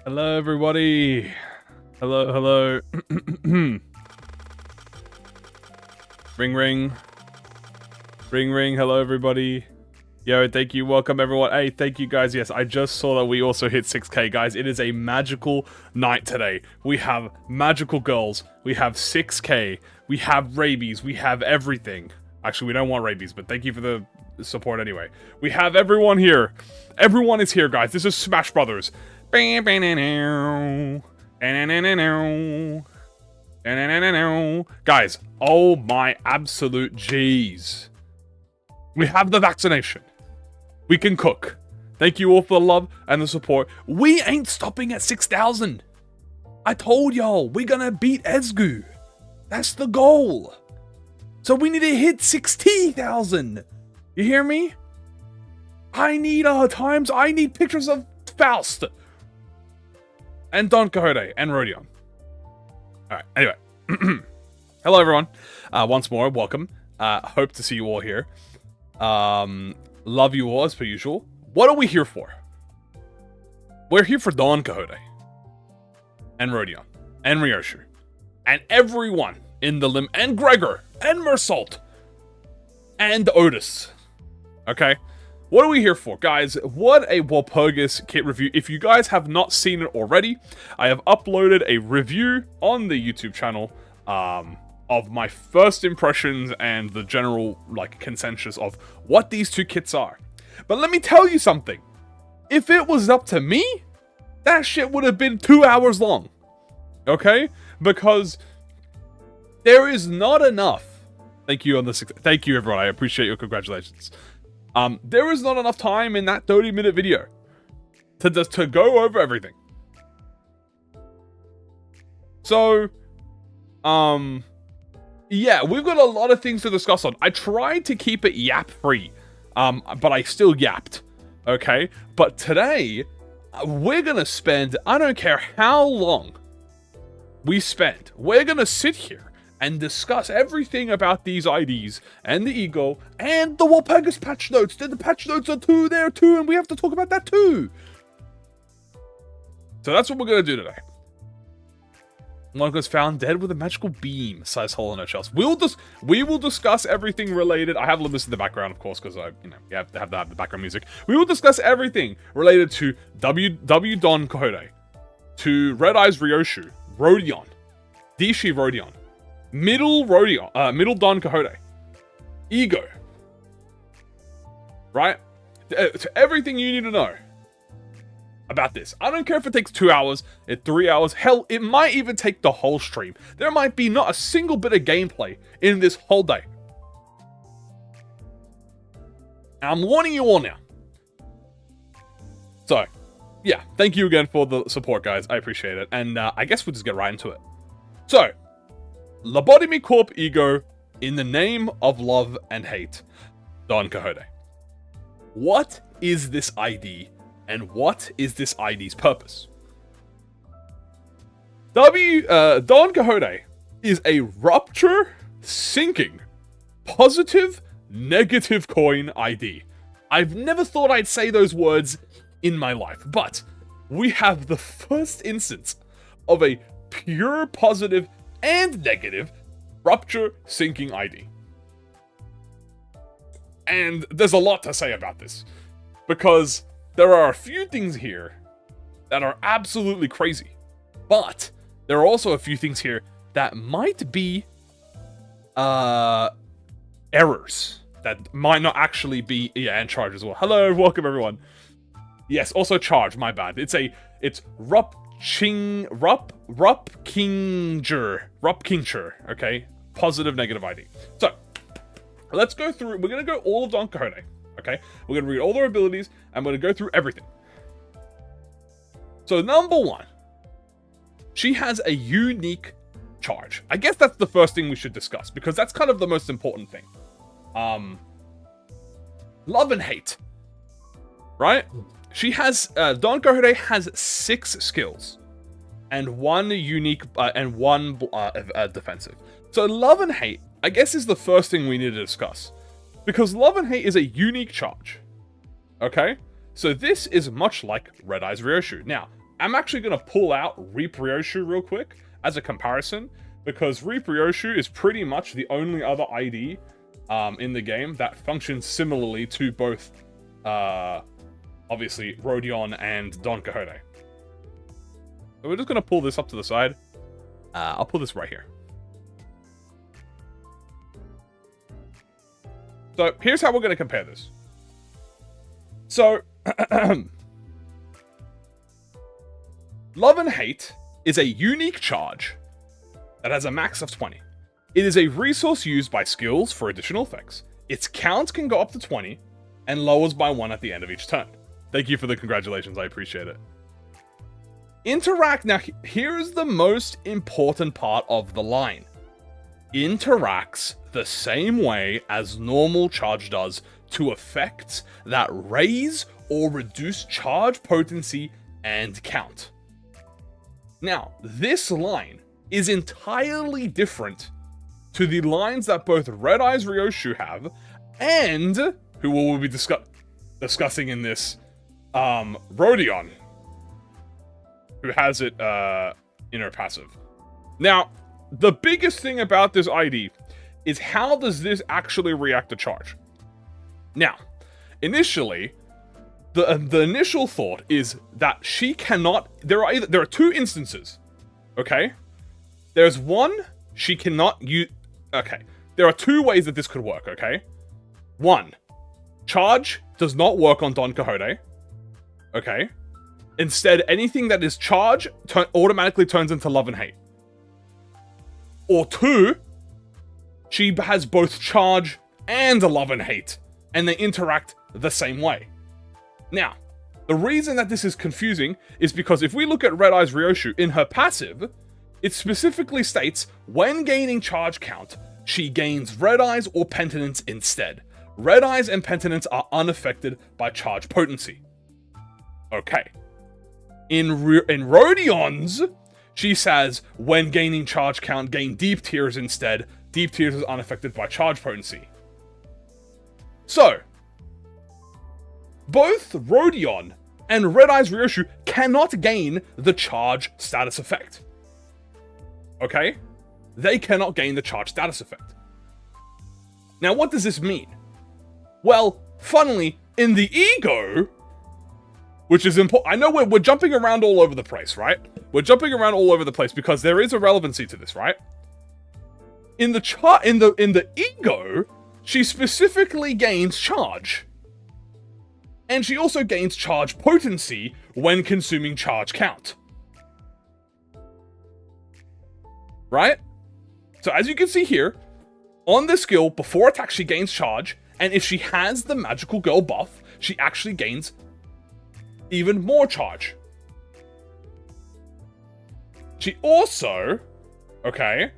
Hello, everybody. Hello, hello. Ring, ring. Ring, ring. Hello, everybody. Yo, thank you. Welcome, everyone. Hey, thank you, guys. Yes, I just saw that we also hit 6K, guys. It is a magical night today. We have magical girls. We have 6K. We have rabies. We have everything. Actually, we don't want rabies, but thank you for the support anyway. We have everyone here. Everyone is here, guys. This is Smash Brothers. Guys, oh my absolute jeez. We have the vaccination. We can cook. Thank you all for the love and the support. We ain't stopping at 6,000. I told y'all, we're gonna beat E.G.O. That's the goal. So we need to hit 60,000. You hear me? I need times. I need pictures of Faust. And Don Quixote and Rodion. Alright, anyway. Hello, everyone. Once more, welcome. Hope to see you all here. Love you all as per usual. What are we here for? We're here for Don Quixote. And Rodion. And Ryoshu. And everyone in the and Gregor. And Mersault. And Otis. Okay? What are we here for? Guys, what a Walpurgis kit review. If you guys have not seen it already, I have uploaded a review on the YouTube channel of my first impressions and the general consensus of what these two kits are. But let me tell you something. If it was up to me, that shit would have been 2 hours long. Okay? Because there is not enough. Thank you on the thank you, everyone. I appreciate your congratulations. There is not enough time in that 30-minute video to go over everything. So, yeah, we've got a lot of things to discuss on. I tried to keep it yap-free, but I still yapped, okay? But today, we're gonna spend, I don't care how long we spend, we're gonna sit here and discuss everything about these IDs, and the E.G.O, and the Walpurgis patch notes. The patch notes are there too, and we have to talk about that too. So that's what we're going to do today. One was found dead with a magical beam, size hole in her chest. We will discuss everything related. I have Limbus in the background, of course, because you have to have the background music. We will discuss everything related to W Don Quixote, to Red Eyes Ryoshu, Rodion, Dishi Rodion, Middle Don Quixote, E.G.O. Right? To everything you need to know about this. I don't care if it takes 2 hours, 3 hours, hell, it might even take the whole stream. There might be not a single bit of gameplay in this whole day. And I'm warning you all now. So, yeah, thank you again for the support, guys. I appreciate it. And I guess we'll just get right into it. So, Lobotomy E.G.O, in the name of love and hate, Don Quixote. What is this ID, and what is this ID's purpose? Don Quixote is a rupture, sinking, positive, negative coin ID. I've never thought I'd say those words in my life, but we have the first instance of a pure positive and negative rupture sinking ID. And there's a lot to say about this, because there are a few things here that are absolutely crazy, but there are also a few things here that might be errors that might not actually be, yeah, and charge as well. Hello, welcome everyone. Yes, also charge, my bad. It's Rupkinger, okay? Positive, negative ID. So, let's go through, we're gonna go all of Don Quixote, okay? We're gonna read all their abilities, and we're gonna go through everything. So, number one, she has a unique charge. I guess that's the first thing we should discuss, because that's kind of the most important thing. Love and hate, right? She has, Don Quixote has 6 skills, and 1 unique, and 1 defensive. So love and hate, I guess, is the first thing we need to discuss. Because love and hate is a unique charge. Okay? So this is much like Red Eyes Ryoshu. Now, I'm actually going to pull out Reap Ryoshu real quick as a comparison, because Reap Ryoshu is pretty much the only other ID in the game that functions similarly to both, obviously, Rodion and Don Quixote. So we're just going to pull this up to the side. I'll pull this right here. So here's how we're going to compare this. So, Love and Hate is a unique charge that has a max of 20. It is a resource used by skills for additional effects. Its count can go up to 20 and lowers by 1 at the end of each turn. Thank you for the congratulations, I appreciate it. Interact, now here's the most important part of the line. Interacts the same way as normal charge does to effects that raise or reduce charge potency and count. Now, this line is entirely different to the lines that both Red Eyes Ryoshu have, and who we will be discussing in this, Rodion, who has it in her passive. Now, the biggest thing about this ID is how does this actually react to charge? Now, initially, the initial thought is that she cannot. There are two instances, okay? There's one, she cannot use. Okay, there are two ways that this could work. Okay, one, charge does not work on Don Quixote. Okay, instead anything that is charge automatically turns into Love and Hate. Or two, she has both charge and Love and Hate, and they interact the same way. Now, the reason that this is confusing is because if we look at Red Eyes Ryoshu, in her passive, it specifically states, when gaining charge count, she gains Red Eyes or Penitence instead. Red Eyes and Penitence are unaffected by charge potency. Okay. In Rodion's, she says, when gaining charge count, gain Deep Tears instead. Deep Tears is unaffected by charge potency. So, both Rodion and Red Eyes Ryoshu cannot gain the charge status effect. Okay? They cannot gain the charge status effect. Now, what does this mean? Well, funnily, in the E.G.O, which is important. I know we're jumping around all over the place, right? We're jumping around all over the place because there is a relevancy to this, right? In the E.G.O, she specifically gains charge. And she also gains charge potency when consuming charge count. Right? So as you can see here, on this skill, before attack she gains charge, and if she has the magical girl buff, she actually gains even more charge. She also, okay,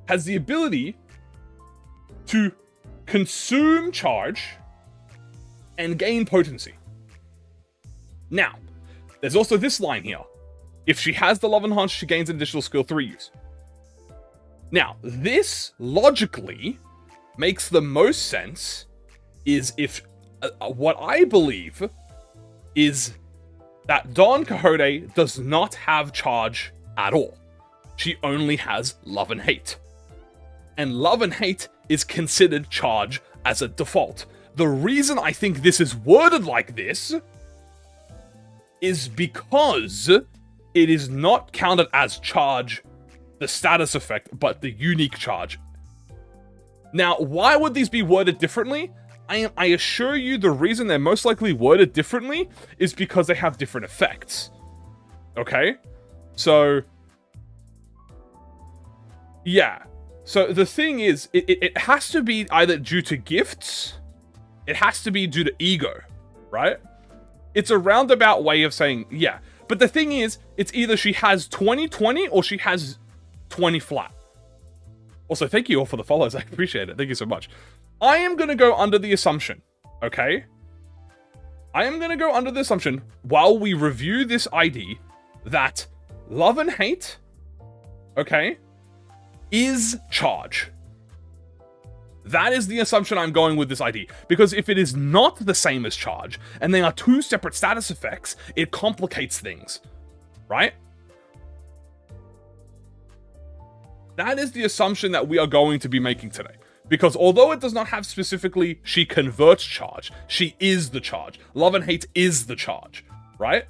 has the ability to consume charge and gain potency. Now, there's also this line here. If she has the Love and Hunch, she gains an additional skill 3 use. Now, this logically makes the most sense is if what I believe is that Don Quixote does not have charge at all. She only has Love and Hate. And Love and Hate is considered charge as a default. The reason I think this is worded like this is because it is not counted as charge, the status effect, but the unique charge. Now, why would these be worded differently? I assure you the reason they're most likely worded differently is because they have different effects. Okay? So, yeah. So the thing is, it has to be either due to gifts, it has to be due to E.G.O, right? It's a roundabout way of saying, yeah. But the thing is, it's either she has 20/20 or she has 20 flat. Also, thank you all for the follows. I appreciate it. Thank you so much. I am going to go under the assumption, okay? I am going to go under the assumption, while we review this ID, that Love and Hate, okay, is charge. That is the assumption I'm going with this ID. Because if it is not the same as charge, and they are two separate status effects, it complicates things. right? That is the assumption that we are going to be making today. Because although it does not have specifically, she converts charge, she is the charge. Love and hate is the charge, right?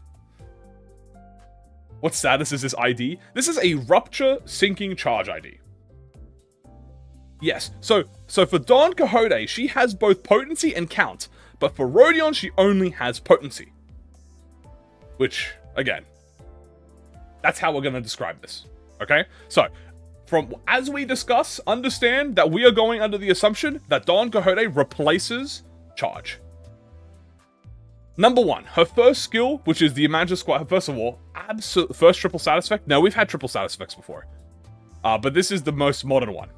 What status is this ID? This is a rupture sinking charge ID. Yes, so for Don Quixote, she has both potency and count, but for Rodion, she only has potency. Which, again, that's how we're going to describe this, okay? So, as we discuss, understand that we are going under the assumption that Don Quixote replaces charge. Number 1, her first skill, which is the Imagine Squat, first of all, first triple status effect. No, we've had triple status effects before. But this is the most modern one.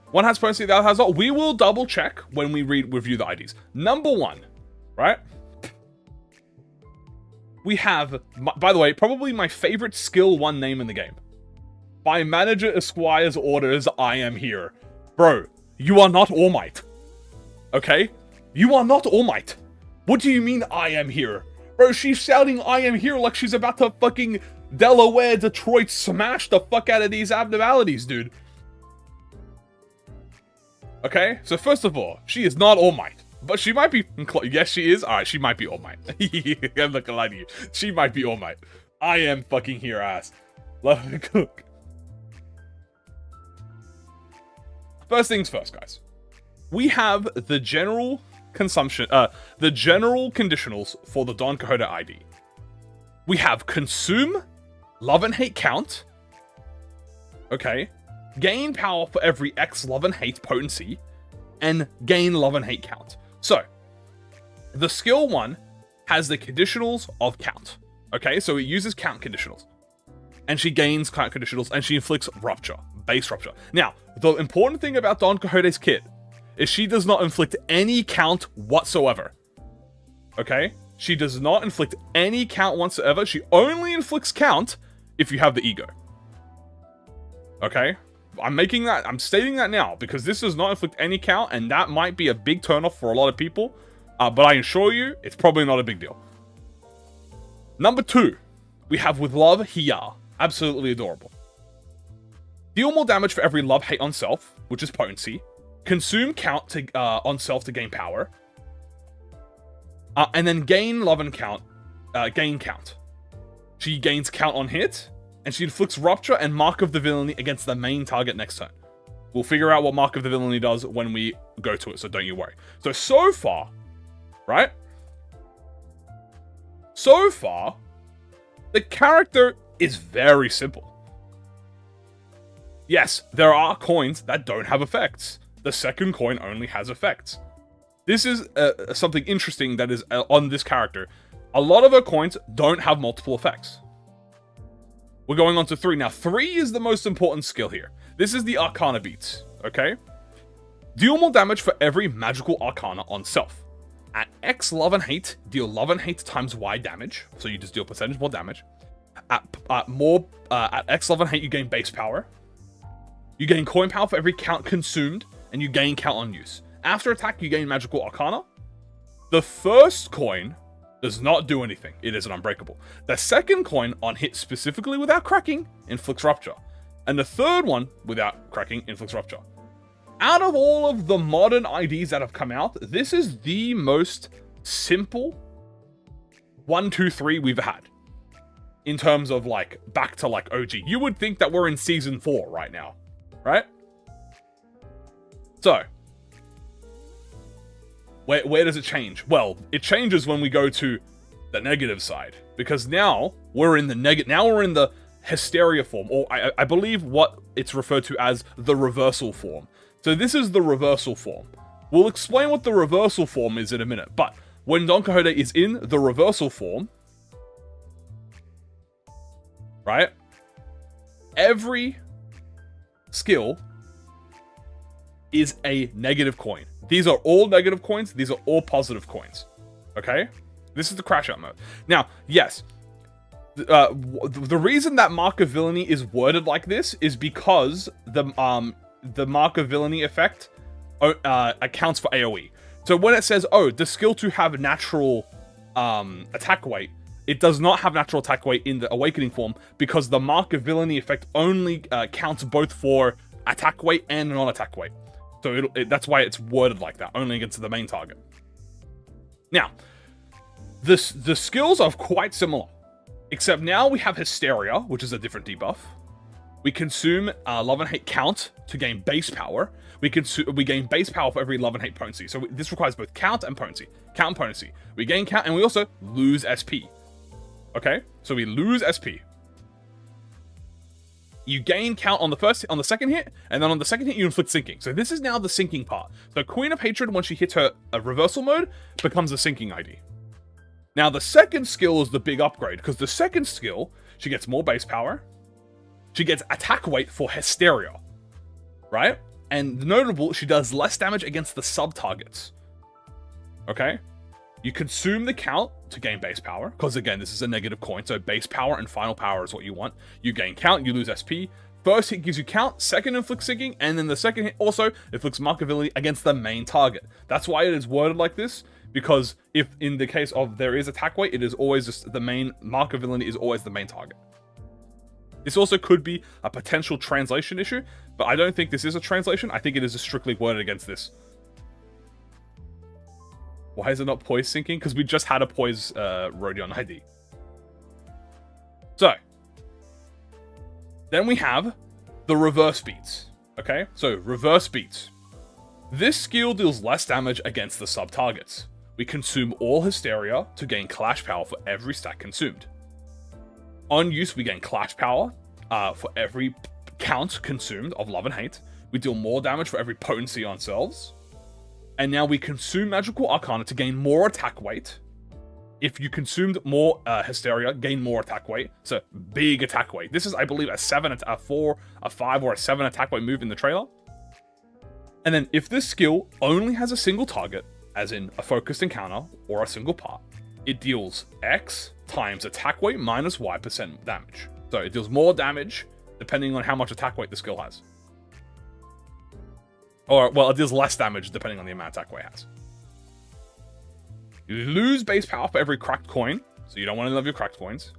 One has potency, the other has not. We will double check when we review the IDs. Number 1, right? We have, by the way, probably my favorite skill 1 name in the game. By Manager Esquire's orders, I am here. Bro, you are not All Might. Okay? You are not All Might. What do you mean, I am here? Bro, she's shouting, I am here, like she's about to fucking Delaware, Detroit smash the fuck out of these abnormalities, dude. Okay? So first of all, she is not All Might. But she might be... Yes, she is. Alright, she might be All Might. I'm not gonna lie to you. She might be All Might. I am fucking here, ass. Let me cook. First things first, guys. We have the general consumption... the general conditionals for the Don Quixote ID. We have Consume, Love and Hate Count. Okay. Gain power for every X Love and Hate potency. And gain Love and Hate Count. So, the skill 1 has the conditionals of count. Okay, so it uses count conditionals. And she gains count conditionals, and she inflicts rupture, base rupture. Now, the important thing about Don Quixote's kit is she does not inflict any count whatsoever. Okay? She does not inflict any count whatsoever. She only inflicts count if you have the ego. Okay? I'm stating that now, because this does not inflict any count, and that might be a big turnoff for a lot of people, but I assure you, it's probably not a big deal. Number 2, we have with Love, Hiya. Absolutely adorable. Deal more damage for every Love, Hate on self, which is potency. Consume count to, on self to gain power. And then gain Love and count, gain count. She gains count on hit, and she inflicts Rupture and Mark of the Villainy against the main target next turn. We'll figure out what Mark of the Villainy does when we go to it, so don't you worry. So far, right? So far, the character is very simple. Yes, there are coins that don't have effects. The second coin only has effects. This is something interesting that is on this character. A lot of her coins don't have multiple effects. We're going on to 3. Now, 3 is the most important skill here. This is the Arcana beats, okay? Deal more damage for every magical Arcana on self. At X Love and Hate, deal Love and Hate times Y damage. So you just deal percentage more damage. At X Love and Hate, you gain base power. You gain coin power for every count consumed, and you gain count on use. After attack, you gain magical Arcana. The first coin does not do anything. It is an unbreakable. The second coin, on hit specifically without cracking, inflicts Rupture. And the third one, without cracking, inflicts Rupture. Out of all of the modern IDs that have come out, this is the most simple 1, 2, 3 we've had. In terms of, like, back to, like, OG. You would think that we're in Season 4 right now. Right? So, where does it change? Well, it changes when we go to the negative side, because now we're in the hysteria form, or I believe what it's referred to as the reversal form. So this is the reversal form. We'll explain what the reversal form is in a minute, but when Don Quixote is in the reversal form, right? Every skill is a negative coin. These are all negative coins. These are all positive coins. Okay? This is the crash out mode. Now, yes, the reason that Mark of Villainy is worded like this is because the Mark of Villainy effect accounts for AoE. So when it says, oh, the skill to have natural attack weight it does not have natural attack weight in the Awakening form because the Mark of Villainy effect only counts both for attack weight and non-attack weight. So that's why it's worded like that, only against the main target. Now, the skills are quite similar, except now we have Hysteria, which is a different debuff. We consume Love and Hate count to gain base power. We gain base power for every Love and Hate potency. So this requires both count and potency. Count and potency. We gain count and we also lose SP. Okay, so we lose SP. You gain count on the second hit, and then on the second hit you inflict sinking. So this is now the sinking part. So Queen of Hatred, when she hits her reversal mode, becomes a sinking ID. Now the second skill is the big upgrade, because the second skill, she gets more base power. She gets attack weight for Hysteria, right? And notable, she does less damage against the sub-targets. Okay? You consume the count to gain base power, because again, this is a negative coin, so base power and final power is what you want. You gain count, you lose SP. First hit gives you count, second inflicts sinking, and then the second hit also inflicts Mark of Villainy against the main target. That's why it is worded like this, because if in the case of there is attack weight, it is always just the main, Mark of Villainy is always the main target. This also could be a potential translation issue, but I don't think this is a translation. I think it is strictly worded against this. Why is it not poise sinking? Because we just had a poise Rodion ID. So, then we have the reverse beats. Okay, so reverse beats. This skill deals less damage against the sub-targets. We consume all Hysteria to gain clash power for every stack consumed. On use, we gain clash power for every count consumed of Love and Hate. We deal more damage for every potency on selves. And now we consume Magical Arcana to gain more attack weight. If you consumed more Hysteria, gain more attack weight. So big attack weight. This is, I believe, a 7, a 4, a 5, or a 7 attack weight move in the trailer. And then if this skill only has a single target, as in a focused encounter or a single part, it deals X times attack weight minus Y% damage. So it deals more damage depending on how much attack weight the skill has. Or, well, it deals less damage depending on the amount attack weight it has. You lose base power for every cracked coin, so you don't want any of your cracked coins.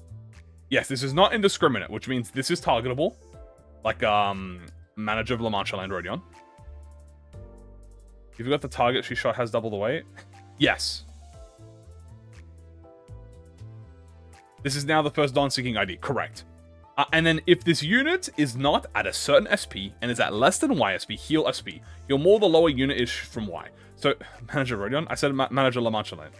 Yes, this is not indiscriminate, which means this is targetable, like Manager of La Mancha Land Rodion. If you got the target she shot has double the weight. Yes. This is now the first Dawn-Seeking ID, correct. And then if this unit is not at a certain SP and is at less than Y SP, heal SP. Heal more the lower unit is from Y. So, Manager Rodion, I said Manager La Mancha Land.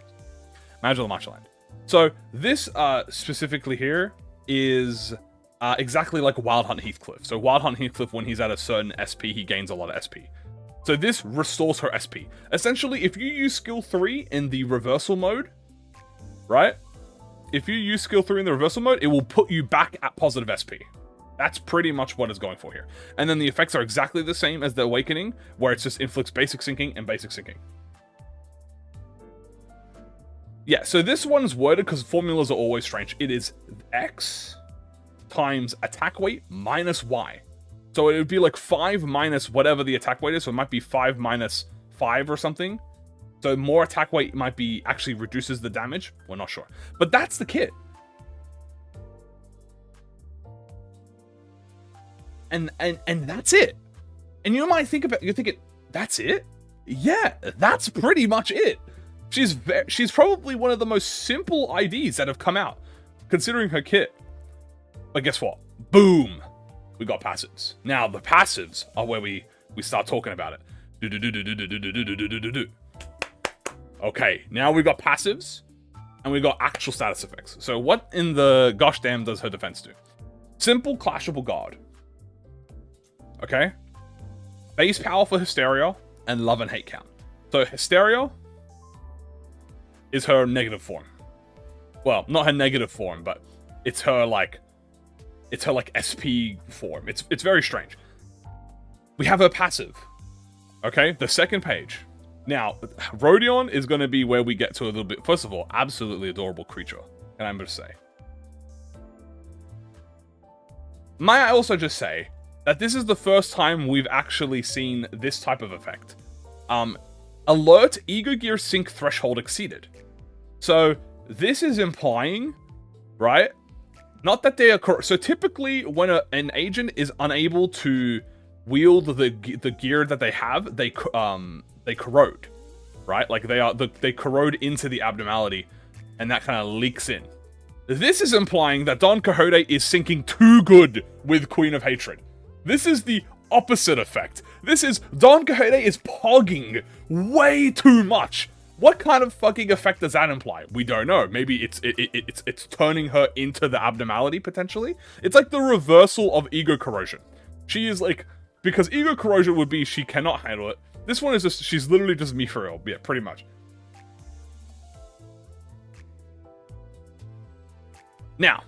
Manager La Mancha Land. So, this specifically here is exactly like Wild Hunt Heathcliff. So, Wild Hunt Heathcliff, when he's at a certain SP, he gains a lot of SP. So, this restores her SP. Essentially, if you use skill 3 in the reversal mode, right? If you use skill 3 in the reversal mode, it will put you back at positive SP. That's pretty much what it's going for here. And then the effects are exactly the same as the Awakening, where it just inflicts basic sinking and basic sinking. Yeah, so this one's worded because formulas are always strange. It is X times attack weight minus Y. So it would be like 5 minus whatever the attack weight is. So it might be 5 minus 5 or something. So more attack weight might be actually reduces the damage. We're not sure. But that's the kit. And that's it. And you might think about, you're thinking, that's it? Yeah, that's pretty much it. She's probably one of the most simple IDs that have come out, considering her kit. But guess what? Boom! We got passives. Now, the passives are where we start talking about it. Okay, now we've got passives, and we've got actual status effects. So what in the gosh damn does her defense do? Simple clashable guard. Okay? Base power for Hysteria, and Love and Hate count. So Hysteria is her negative form. Well, not her negative form, but it's her like SP form. It's very strange. We have her passive. Okay, the second page. Now, Rodion is going to be where we get to a little bit. First of all, absolutely adorable creature, and I'm going to say. Might I also just say that this is the first time we've actually seen this type of effect. Alert, Ego Gear sync threshold exceeded. So, this is implying right? Not that they are so typically when an agent is unable to wield the gear that they have, they corrode, right? Like they corrode into the abnormality, and that kind of leaks in. This is implying that Don Quixote is syncing too good with Queen of Hatred. This is the opposite effect. This is Don Quixote is pogging way too much. What kind of fucking effect does that imply? We don't know. Maybe it's turning her into the abnormality potentially. It's like the reversal of ego corrosion. She is like, because ego corrosion would be she cannot handle it. This one is just, she's literally just me for real. Yeah, pretty much. Now,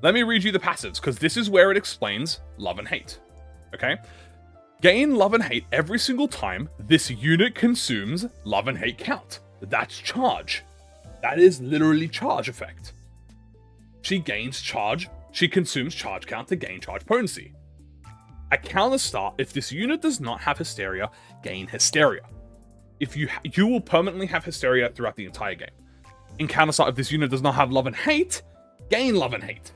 let me read you the passives, because this is where it explains love and hate. Okay? Gain love and hate every single time this unit consumes love and hate count. That's charge. That is literally charge effect. She gains charge. She consumes charge count to gain charge potency. At counter start, if this unit does not have hysteria, gain hysteria. If you will permanently have hysteria throughout the entire game. In counter start, if this unit does not have love and hate, gain love and hate.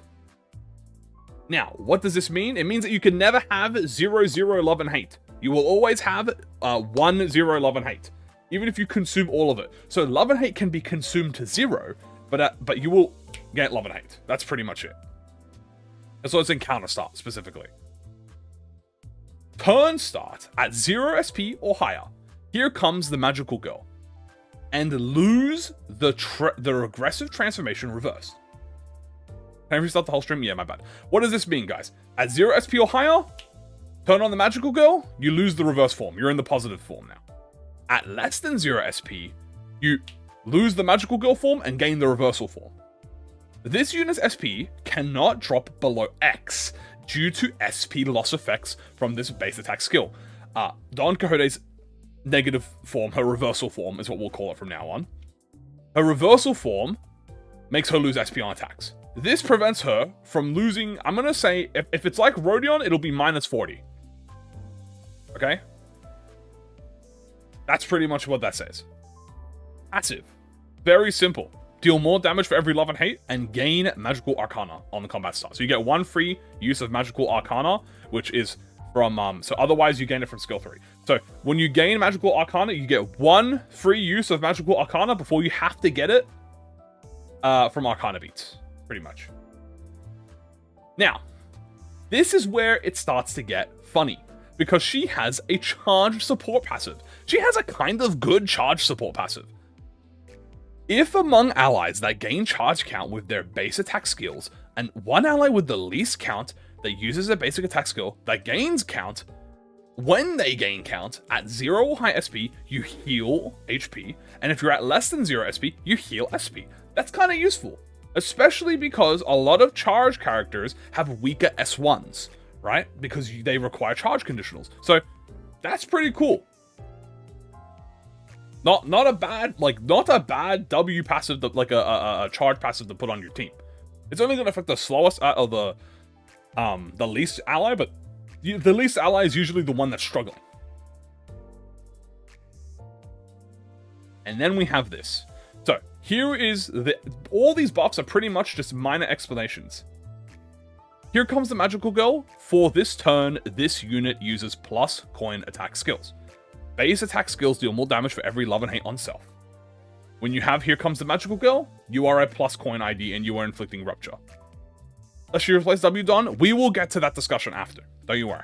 Now, what does this mean? It means that you can never have 0-0 love and hate. You will always have 1-0 love and hate, even if you consume all of it. So love and hate can be consumed to 0, but you will get love and hate. That's pretty much it. And so it's in counter start specifically. Turn start at 0 SP or higher. Here comes the magical girl, and lose the regressive transformation reversed. Can I restart the whole stream? Yeah, my bad. What does this mean, guys? At 0 SP or higher, turn on the magical girl, you lose the reverse form. You're in the positive form now. At less than 0 SP, you lose the magical girl form and gain the reversal form. This unit's SP cannot drop below X due to SP loss effects from this base attack skill. Don Quixote's negative form, her reversal form is what we'll call it from now on. Her reversal form makes her lose SP on attacks. This prevents her from losing, I'm going to say, if it's like Rodion, it'll be minus 40. Okay? That's pretty much what that says. Passive. Very simple. Deal more damage for every love and hate, and gain Magical Arcana on the combat start. So you get 1 free use of Magical Arcana, which is from, so otherwise you gain it from skill 3. So when you gain Magical Arcana, you get 1 free use of Magical Arcana before you have to get it from Arcana beats. Pretty much. Now, this is where it starts to get funny, because she has a charge support passive. She has a kind of good charge support passive. If among allies that gain charge count with their base attack skills, and one ally with the least count that uses a basic attack skill that gains count, when they gain count at 0 or high SP, you heal HP, and if you're at less than 0 SP, you heal SP. That's kind of useful. Especially because a lot of charge characters have weaker S1s, right? Because they require charge conditionals. So that's pretty cool. Not a bad W passive, like a charge passive to put on your team. It's only going to affect the slowest or the least ally, but the least ally is usually the one that's struggling. And then we have this. So here is all these buffs are pretty much just minor explanations. Here comes the magical girl. For this turn, this unit uses plus coin attack skills. Base attack skills deal more damage for every love and hate on self. When you have here comes the magical girl, you are a plus coin ID and you are inflicting rupture. Does she replace W Don? We will get to that discussion after. Don't you worry.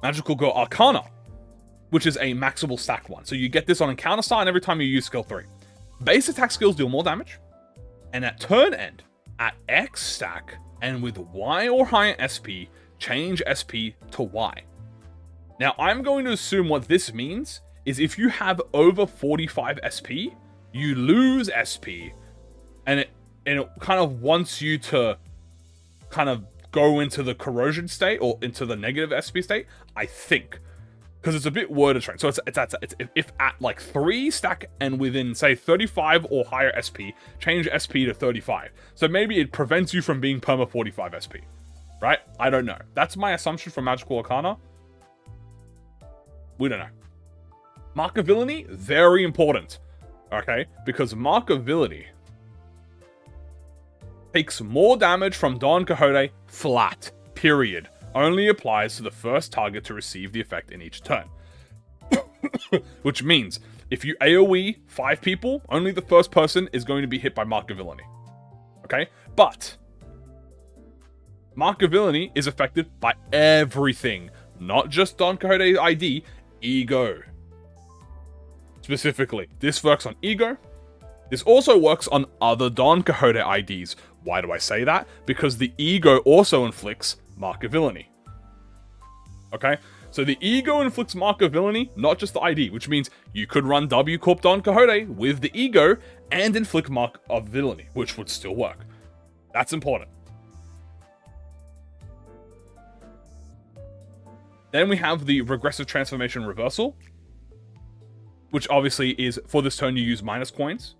Magical girl Arcana, which is a maxable stack one. So you get this on encounter start and every time you use skill 3. Base attack skills deal more damage. And at turn end, at X stack, and with Y or higher SP, change SP to Y. Now I'm going to assume what this means is if you have over 45 SP, you lose SP, and it kind of wants you to kind of go into the corrosion state or into the negative SP state, I think. Because it's a bit worded strange. So it's if at like 3 stack and within, say, 35 or higher SP, change SP to 35. So maybe it prevents you from being perma 45 SP. Right? I don't know. That's my assumption for Magical Arcana. We don't know. Mark of Villainy, very important. Okay? Because Markability takes more damage from Don Quixote flat, period. Only applies to the first target to receive the effect in each turn. Which means, if you AoE 5 people, only the first person is going to be hit by Mark of Villainy. Okay? But Mark of Villainy is affected by everything. Not just Don Quixote ID, E.G.O. Specifically, this works on E.G.O. This also works on other Don Quixote IDs. Why do I say that? Because the E.G.O. also inflicts Mark of Villainy. Okay? So the E.G.O. inflicts Mark of Villainy, not just the ID, which means you could run W Corp Don Quixote with the E.G.O. and inflict Mark of Villainy, which would still work. That's important. Then we have the Regressive Transformation Reversal, which obviously is, for this turn you use minus coins.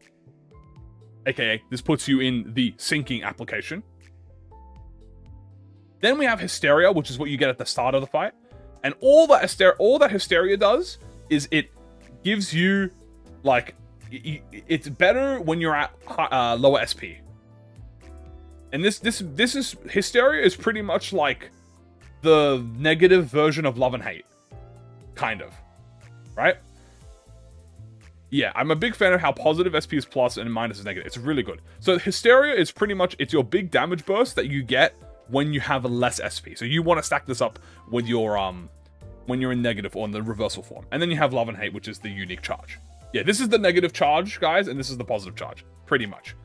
AKA, this puts you in the sinking application. Then we have Hysteria, which is what you get at the start of the fight. And all that Hysteria does is it gives you, like, it's better when you're at lower SP. And this is, Hysteria is pretty much like the negative version of Love and Hate. Kind of. Right? Yeah, I'm a big fan of how positive SP is plus and minus is negative. It's really good. So Hysteria is pretty much, it's your big damage burst that you get when you have less SP. So you want to stack this up with your, when you're in negative or in the reversal form. And then you have Love and Hate, which is the unique charge. Yeah, this is the negative charge, guys, and this is the positive charge. Pretty much.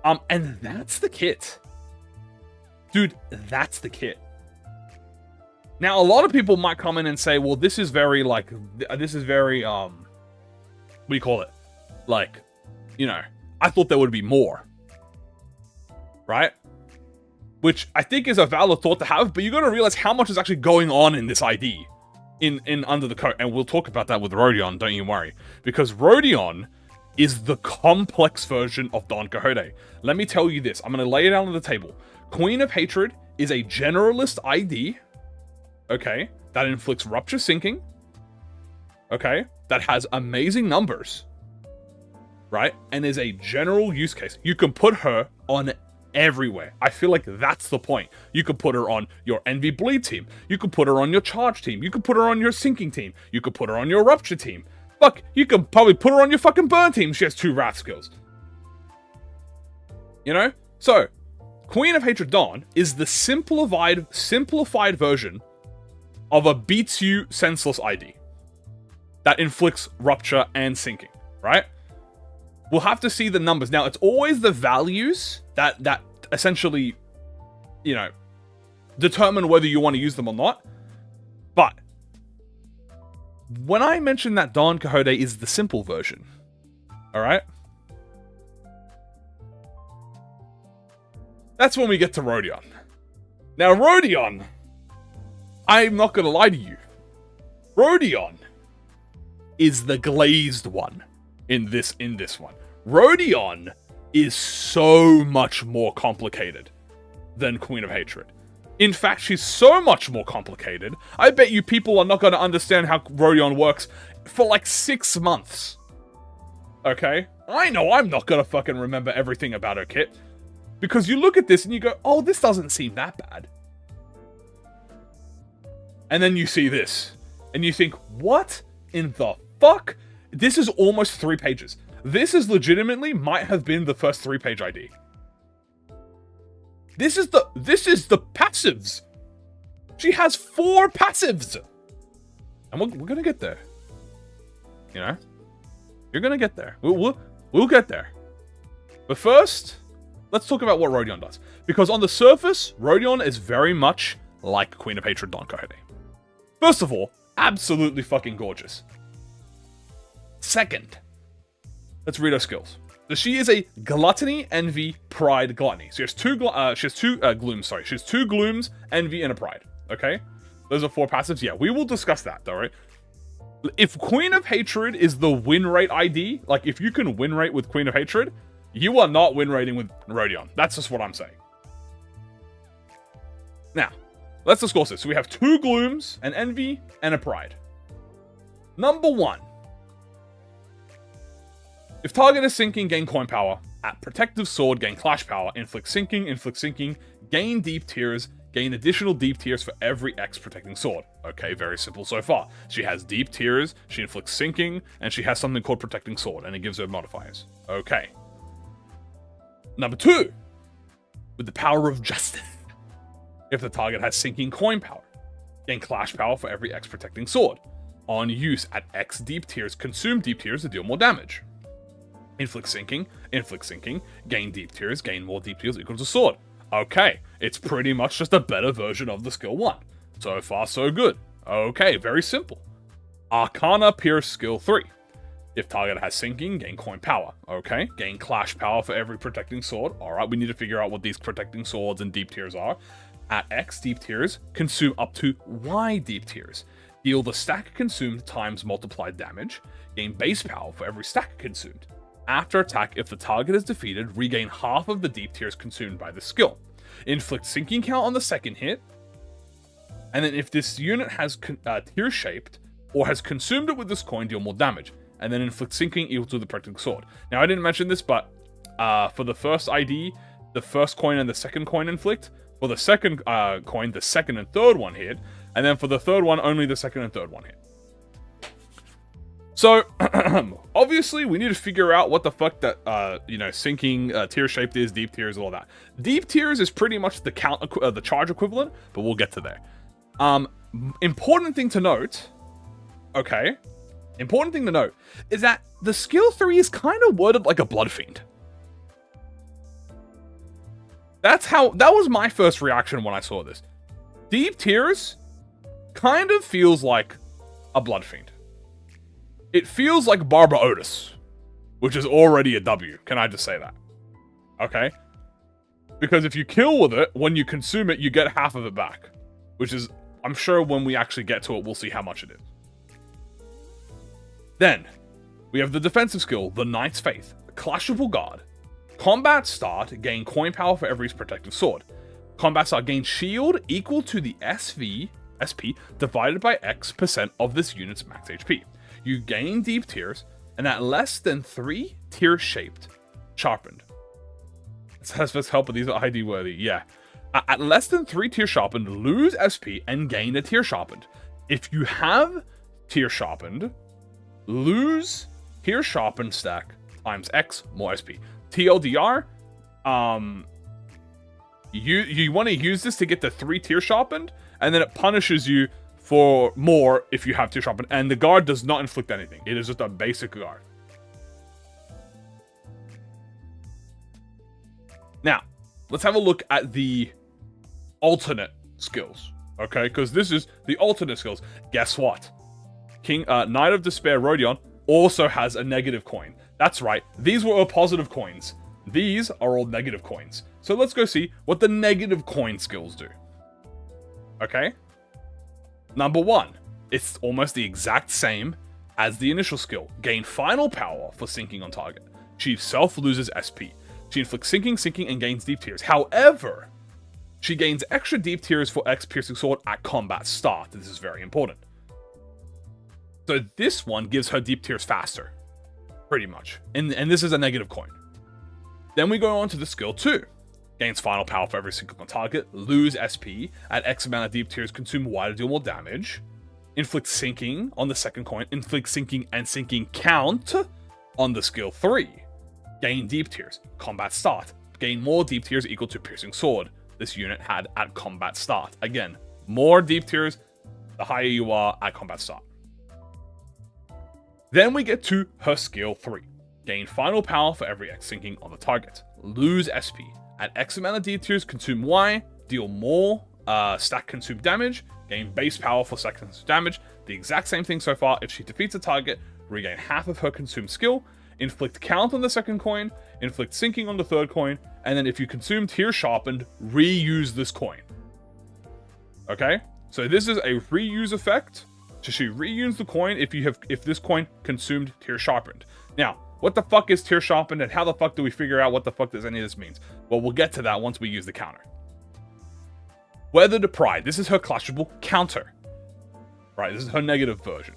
And that's the kit. Dude, that's the kit. Now, a lot of people might come in and say, well, this is very, like, this is very, what do you call it? Like, you know, I thought there would be more. Right? Which I think is a valid thought to have, but you got to realize how much is actually going on in this ID. In under the coat. And we'll talk about that with Rodion, don't you worry. Because Rodion is the complex version of Don Quixote. Let me tell you this. I'm going to lay it out on the table. Queen of Hatred is a generalist ID. Okay? That inflicts Rupture Sinking. Okay? That has amazing numbers. Right? And is a general use case. You can put her on everywhere. I feel like that's the point. You could put her on your Envy Bleed team. You could put her on your Charge team. You could put her on your Sinking team. You could put her on your Rupture team. Fuck, you could probably put her on your fucking Burn team. She has 2 Wrath skills. You know? So, Queen of Hatred Dawn is the simplified version of a beats you senseless ID that inflicts Rupture and Sinking, right? We'll have to see the numbers. Now, it's always the values that essentially, you know, determine whether you want to use them or not. But when I mention that Don Quixote is the simple version, all right? That's when we get to Rodion. Now, Rodion, I'm not going to lie to you. Rodion is the glazed one in this one. Rodion is so much more complicated than Queen of Hatred. In fact, she's so much more complicated, I bet you people are not going to understand how Rodion works for like 6 months. Okay? I know I'm not going to fucking remember everything about her kit. Because you look at this and you go, oh, this doesn't seem that bad. And then you see this. And you think, what in the fuck? This is almost 3 pages. This is legitimately might have been the first 3-page ID. This is the passives. She has 4 passives. And we're gonna get there. You know? You're gonna get there. We'll get there. But first, let's talk about what Rodion does. Because on the surface, Rodion is very much like Queen of Hatred Don Quixote. First of all, absolutely fucking gorgeous. Second, let's read her skills. So she is a Gluttony, Envy, Pride, Gluttony. So she has two glooms, sorry. She has 2 glooms, Envy, and a Pride. Okay? Those are 4 passives. Yeah, we will discuss that, though, right? If Queen of Hatred is the win rate ID, like if you can win rate with Queen of Hatred, you are not win rating with Rodion. That's just what I'm saying. Now, let's discuss this. So we have 2 glooms, an Envy, and a Pride. Number 1. If target is sinking, gain coin power. At protective sword, gain clash power. Inflict sinking, gain deep tears, gain additional deep tears for every X protecting sword. Okay, very simple so far. She has deep tears, she inflicts sinking, and she has something called protecting sword, and it gives her modifiers. Okay. Number 2, with the power of justice. If the target has sinking coin power, gain clash power for every X protecting sword. On use at X deep tears, consume deep tears to deal more damage. Inflict sinking, gain deep tears, gain more deep tears equals a sword. Okay, it's pretty much just a better version of the skill 1. So far, so good. Okay, very simple. Arcana Pierce skill 3. If target has sinking, gain coin power. Okay, gain clash power for every protecting sword. Alright, we need to figure out what these protecting swords and deep tears are. At X deep tears, consume up to Y deep tears. Deal the stack consumed times multiplied damage. Gain base power for every stack consumed. After attack, if the target is defeated, regain half of the deep tears consumed by the skill. Inflict sinking count on the second hit. And then if this unit has tear shaped or has consumed it with this coin, deal more damage. And then inflict sinking equal to the protecting sword. Now I didn't mention this, but for the first ID, the first coin and the second coin inflict. For the second coin, the second and third one hit. And then for the third one, only the second and third one hit. So, obviously, we need to figure out what the fuck that, sinking, tear-shaped is, deep tears, all that. Deep tears is pretty much the the charge equivalent, but we'll get to there. Important thing to note, is that the skill 3 is kind of worded like a blood fiend. That was my first reaction when I saw this. Deep tears kind of feels like a blood fiend. It feels like Barbara Otis, which is already a W. Can I just say that? Okay? Because if you kill with it, when you consume it, you get half of it back. Which is, I'm sure when we actually get to it, we'll see how much it is. Then, we have the defensive skill, the Knight's Faith, Clashable Guard. Combat start, gain coin power for every protective sword. Combat start, gain shield equal to the SP divided by X% of this unit's max HP. You gain deep tears, and at less than 3 tear shaped, sharpened. Let's help with these are ID worthy. Yeah. At less than 3 tear sharpened, lose SP and gain a tear sharpened. If you have tear sharpened, lose tear sharpened stack times X more SP. TLDR, you want to use this to get the 3 tear sharpened, and then it punishes you for more if you have tear sharpened, and the guard does not inflict anything. It is just a basic guard. Now, let's have a look at the alternate skills, okay? Because this is the alternate skills. Guess what? Knight of Despair Rodion also has a negative coin. That's right, these were all positive coins. These are all negative coins. So let's go see what the negative coin skills do. Okay? Number 1, it's almost the exact same as the initial skill. Gain final power for sinking on target. She self loses SP. She inflicts sinking, and gains deep tears. However, she gains extra deep tears for X piercing sword at combat start. This is very important. So this one gives her deep tears faster. Pretty much. And this is a negative coin. Then we go on to the skill 2. Gains final power for every single on target. Lose SP. At X amount of deep tears, consume Y to deal more damage. Inflict sinking on the second coin. Inflict sinking and sinking count on the skill 3. Gain deep tears. Combat start. Gain more deep tears equal to piercing sword. This unit had at combat start. Again, more deep tears, the higher you are at combat start. Then we get to her skill 3. Gain final power for every X sinking on the target. Lose SP. At X amount of deep tears, consume Y. Deal more stack consumed damage. Gain base power for stack consumed damage. The exact same thing so far. If she defeats a target, regain half of her consumed skill. Inflict count on the second coin. Inflict sinking on the third coin. And then if you consume tear sharpened, reuse this coin. Okay? So this is a reuse effect. So she reuse the coin if this coin consumed tear sharpened. Now, what the fuck is tear sharpened, and how the fuck do we figure out what the fuck does any of this means? Well, we'll get to that once we use the counter. Weather to Pride. This is her clashable counter. Right, this is her negative version.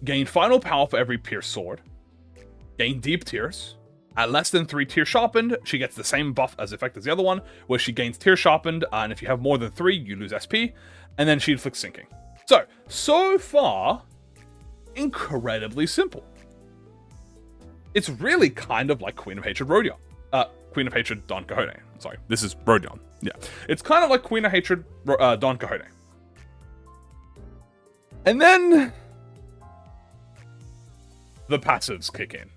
Gain final power for every pierced sword. gain deep tears. At less than 3 tear sharpened, she gets the same buff as effect as the other one, where she gains tear sharpened, and if you have more than 3, you lose SP, and then she inflicts sinking. So far, incredibly simple. It's really kind of like Queen of Hatred Rodion. Queen of Hatred Don Quixote. Sorry, this is Rodion. Yeah. It's kind of like Queen of Hatred Don Quixote. And then the passives kick in.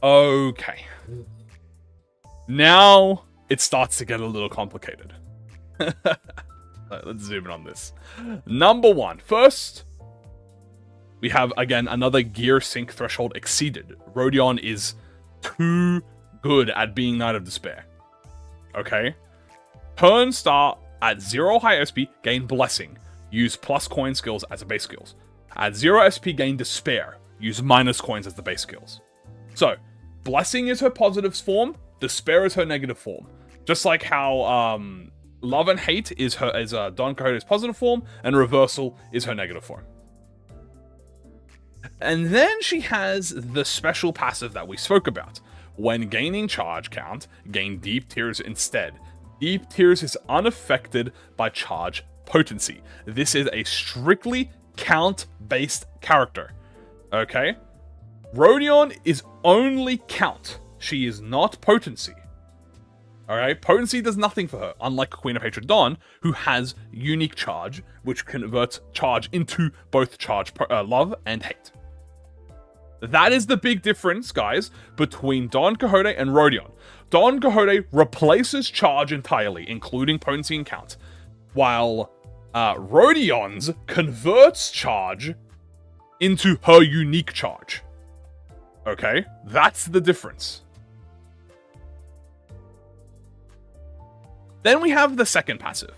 Okay. Now it starts to get a little complicated. Let's zoom in on this. Number 1. First, we have, again, another gear sync threshold exceeded. Rodion is too good at being Knight of Despair. Okay? Turn start at 0 high SP, gain Blessing. Use plus coin skills as a base skills. At 0 SP, gain Despair. Use minus coins as the base skills. So, Blessing is her positive form, Despair is her negative form. Just like how Love and Hate is Don Quixote's positive form, and Reversal is her negative form. And then she has the special passive that we spoke about. When gaining charge count, gain Deep Tears instead. Deep Tears is unaffected by charge potency. This is a strictly count-based character. Okay? Rodion is only count. She is not potency. Alright? Potency does nothing for her, unlike Queen of Hatred Dawn, who has unique charge, which converts charge into both charge love and hate. That is the big difference, guys, between Don Quixote and Rodion. Don Quixote replaces charge entirely, including potency and count, while Rodion's converts charge into her unique charge. Okay? That's the difference. Then we have the second passive.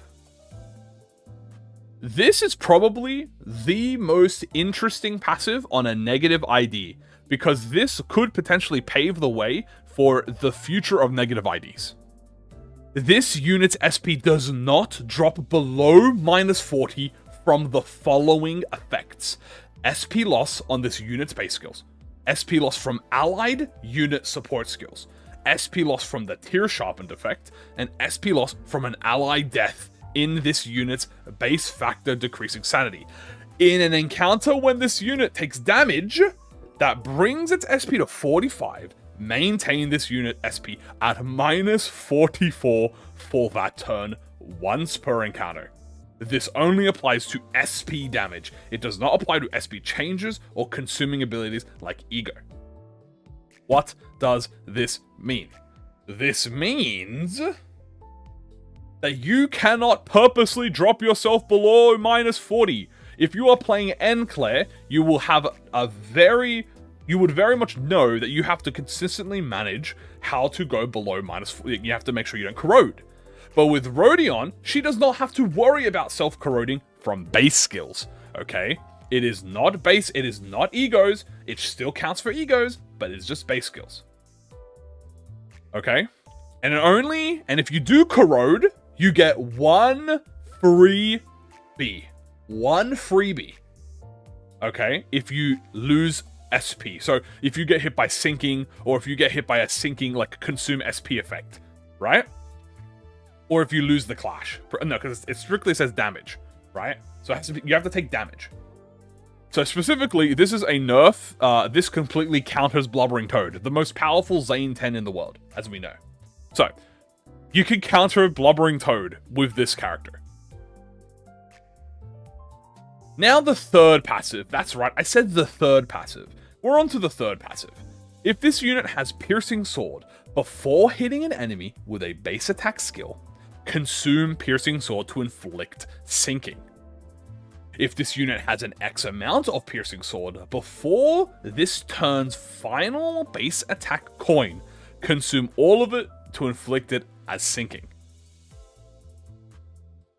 This is probably the most interesting passive on a negative ID, because this could potentially pave the way for the future of negative IDs. This unit's SP does not drop below -40 from the following effects. SP loss on this unit's base skills. SP loss from allied unit support skills. SP loss from the Tear Sharpened effect, and SP loss from an allied death in this unit's base factor decreasing sanity. In an encounter when this unit takes damage that brings its SP to 45, maintain this unit SP at -44 for that turn once per encounter. This only applies to SP damage. It does not apply to SP changes or consuming abilities like E.G.O. What does this mean? This means that you cannot purposely drop yourself below -40. If you are playing Enclair, you will have you would very much know that you have to consistently manage how to go below -40. You have to make sure you don't corrode. But with Rodion, she does not have to worry about self-corroding from base skills, okay? It is not base, it is not E.G.Os, it still counts for E.G.Os, but it's just base skills. Okay? And if you do corrode, you get one freebie. One freebie. Okay? If you lose SP. So if you get hit by sinking, or if you get hit by a sinking, like, consume SP effect. Right? Or if you lose the clash. No, because it strictly says damage. Right? So you have to take damage. So specifically, this is a nerf. This completely counters Blubbering Toad, the most powerful Zane 10 in the world, as we know. So, you can counter Blubbering Toad with this character. Now the third passive. That's right, I said the third passive. We're on to the third passive. If this unit has Piercing Sword, before hitting an enemy with a base attack skill, consume Piercing Sword to inflict sinking. If this unit has an X amount of Piercing Sword, before this turn's final base attack coin, consume all of it to inflict it as sinking.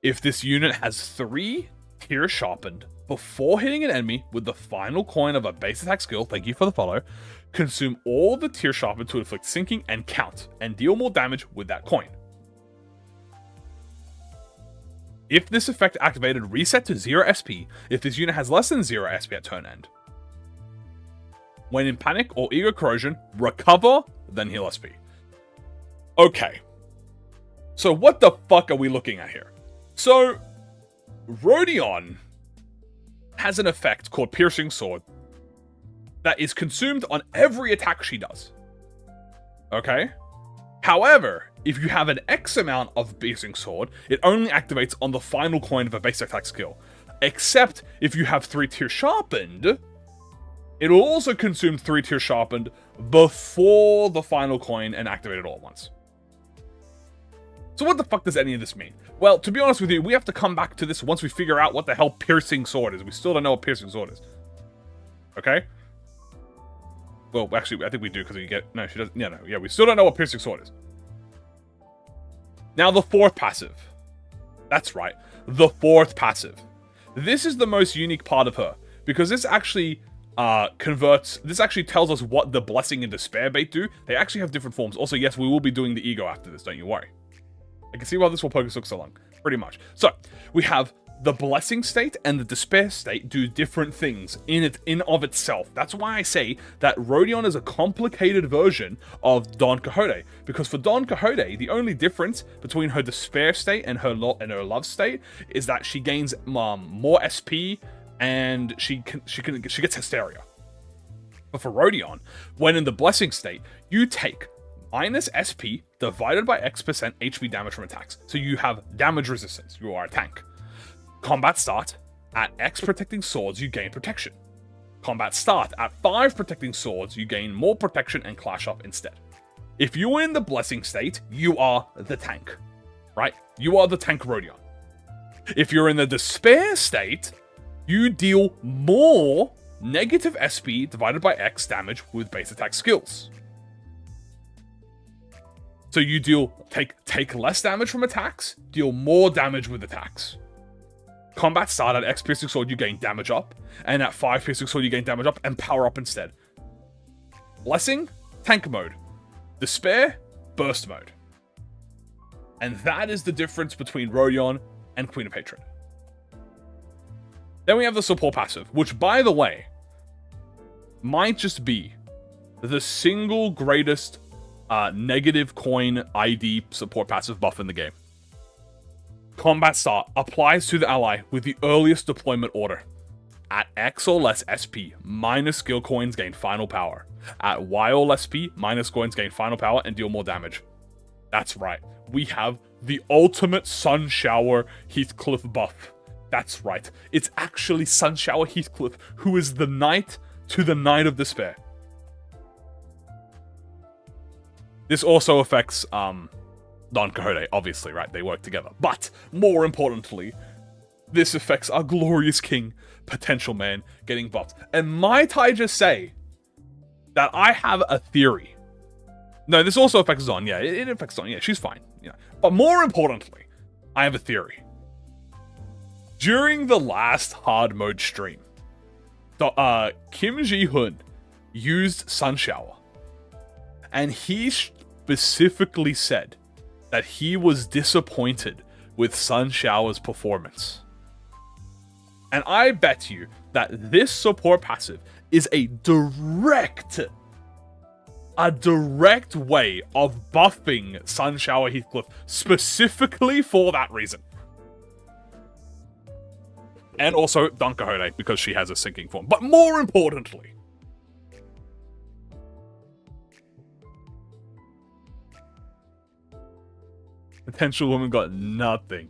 If this unit has 3 Tear Sharpened, before hitting an enemy with the final coin of a base attack skill, thank you for the follow, consume all the Tear Sharpened to inflict sinking and count, and deal more damage with that coin. If this effect activated, reset to 0 SP if this unit has less than 0 SP at turn end. When in panic or ego corrosion, recover, then heal SP. Okay. So what the fuck are we looking at here? So, Rodion has an effect called Piercing Sword that is consumed on every attack she does. Okay? However, if you have an X amount of Piercing Sword, it only activates on the final coin of a base attack skill. Except if you have 3-tier sharpened, it will also consume 3-tier sharpened before the final coin and activate it all at once. So what the fuck does any of this mean? Well, to be honest with you, we have to come back to this once we figure out what the hell Piercing Sword is. We still don't know what Piercing Sword is. Okay? Well, actually, I think we do because we get... No, she doesn't... Yeah, we still don't know what Piercing Sword is. Now, the fourth passive. That's right. The fourth passive. This is the most unique part of her. Because this actually converts... This actually tells us what the Blessing and Despair bait do. They actually have different forms. Also, yes, we will be doing the E.G.O after this, don't you worry. I can see why this Walpurgis took so long. Pretty much. So, we have the Blessing state and the Despair state do different things in of itself. That's why I say that Rodion is a complicated version of Don Quixote. Because for Don Quixote, the only difference between her Despair state and her love state is that she gains more SP and she gets Hysteria. But for Rodion, when in the Blessing state, you take minus SP divided by X% HP damage from attacks. So you have damage resistance. You are a tank. Combat start. At X protecting swords, you gain protection. Combat start. At 5 protecting swords, you gain more protection and clash up instead. If you are in the Blessing state, you are the tank. Right? You are the tank Rodion. If you're in the Despair state, you deal more negative SP divided by X damage with base attack skills. So you take less damage from attacks, deal more damage with attacks. Combat start at X Piercing Sword, you gain damage up, and at 5 Piercing Sword, you gain damage up and power up instead. Blessing, tank mode. Despair, burst mode. And that is the difference between Rodion and Queen of Hatred. Then we have the support passive, which, by the way, might just be the single greatest negative coin ID support passive buff in the game. Combat start applies to the ally with the earliest deployment order. At X or less SP, minus skill coins gain final power. At Y or less SP, minus coins gain final power and deal more damage. That's right. We have the ultimate Sun Shower Heathcliff buff. That's right. It's actually Sun Shower Heathcliff, who is the knight to the Knight of Despair. This also affects Don Quixote, obviously, right? They work together. But, more importantly, this affects our glorious king, Potential Man, getting buffed. And might I just say that I have a theory. No, this also affects Zon. Yeah, it affects Zon. Yeah, she's fine. Yeah. But more importantly, I have a theory. During the last hard mode stream, Kim Ji-hoon used Sun Shower. And he specifically said that he was disappointed with Sun Shower's performance. And I bet you that this support passive is a direct way of buffing Sun Shower Heathcliff specifically for that reason. And also Don Quixote, because she has a sinking form. But more importantly, Potential Woman got nothing.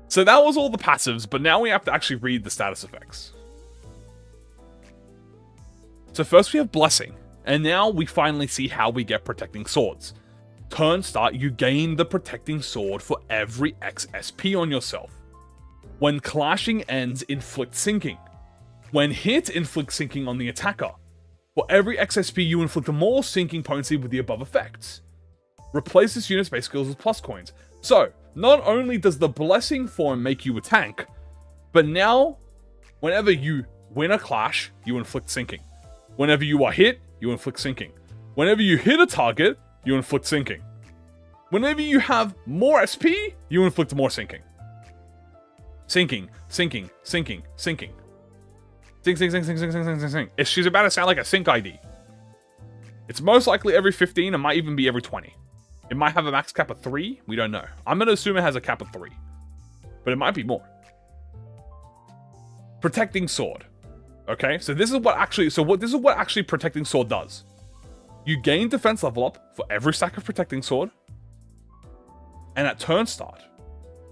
So that was all the passives, but now we have to actually read the status effects. So first we have Blessing, and now we finally see how we get Protecting Swords. Turn start, you gain the Protecting Sword for every X SP on yourself. When clashing ends, inflict sinking. When hit, inflict sinking on the attacker. For every X SP, you inflict more sinking potency with the above effects. Replace this unit's base skills with plus coins. So, not only does the Blessing form make you a tank, but now, whenever you win a clash, you inflict sinking. Whenever you are hit, you inflict sinking. Whenever you hit a target, you inflict sinking. Whenever you have more SP, you inflict more sinking. Sinking, sinking, sinking, sinking. Sing, sing, sing, sing, sing, sing, sing, sing, sing. She's about to sound like a sync ID. It's most likely every 15. It might even be every 20. It might have a max cap of 3. We don't know. I'm going to assume it has a cap of 3. But it might be more. Protecting Sword. Okay, so this is what actually Protecting Sword does. You gain defense level up for every stack of Protecting Sword. And at turn start,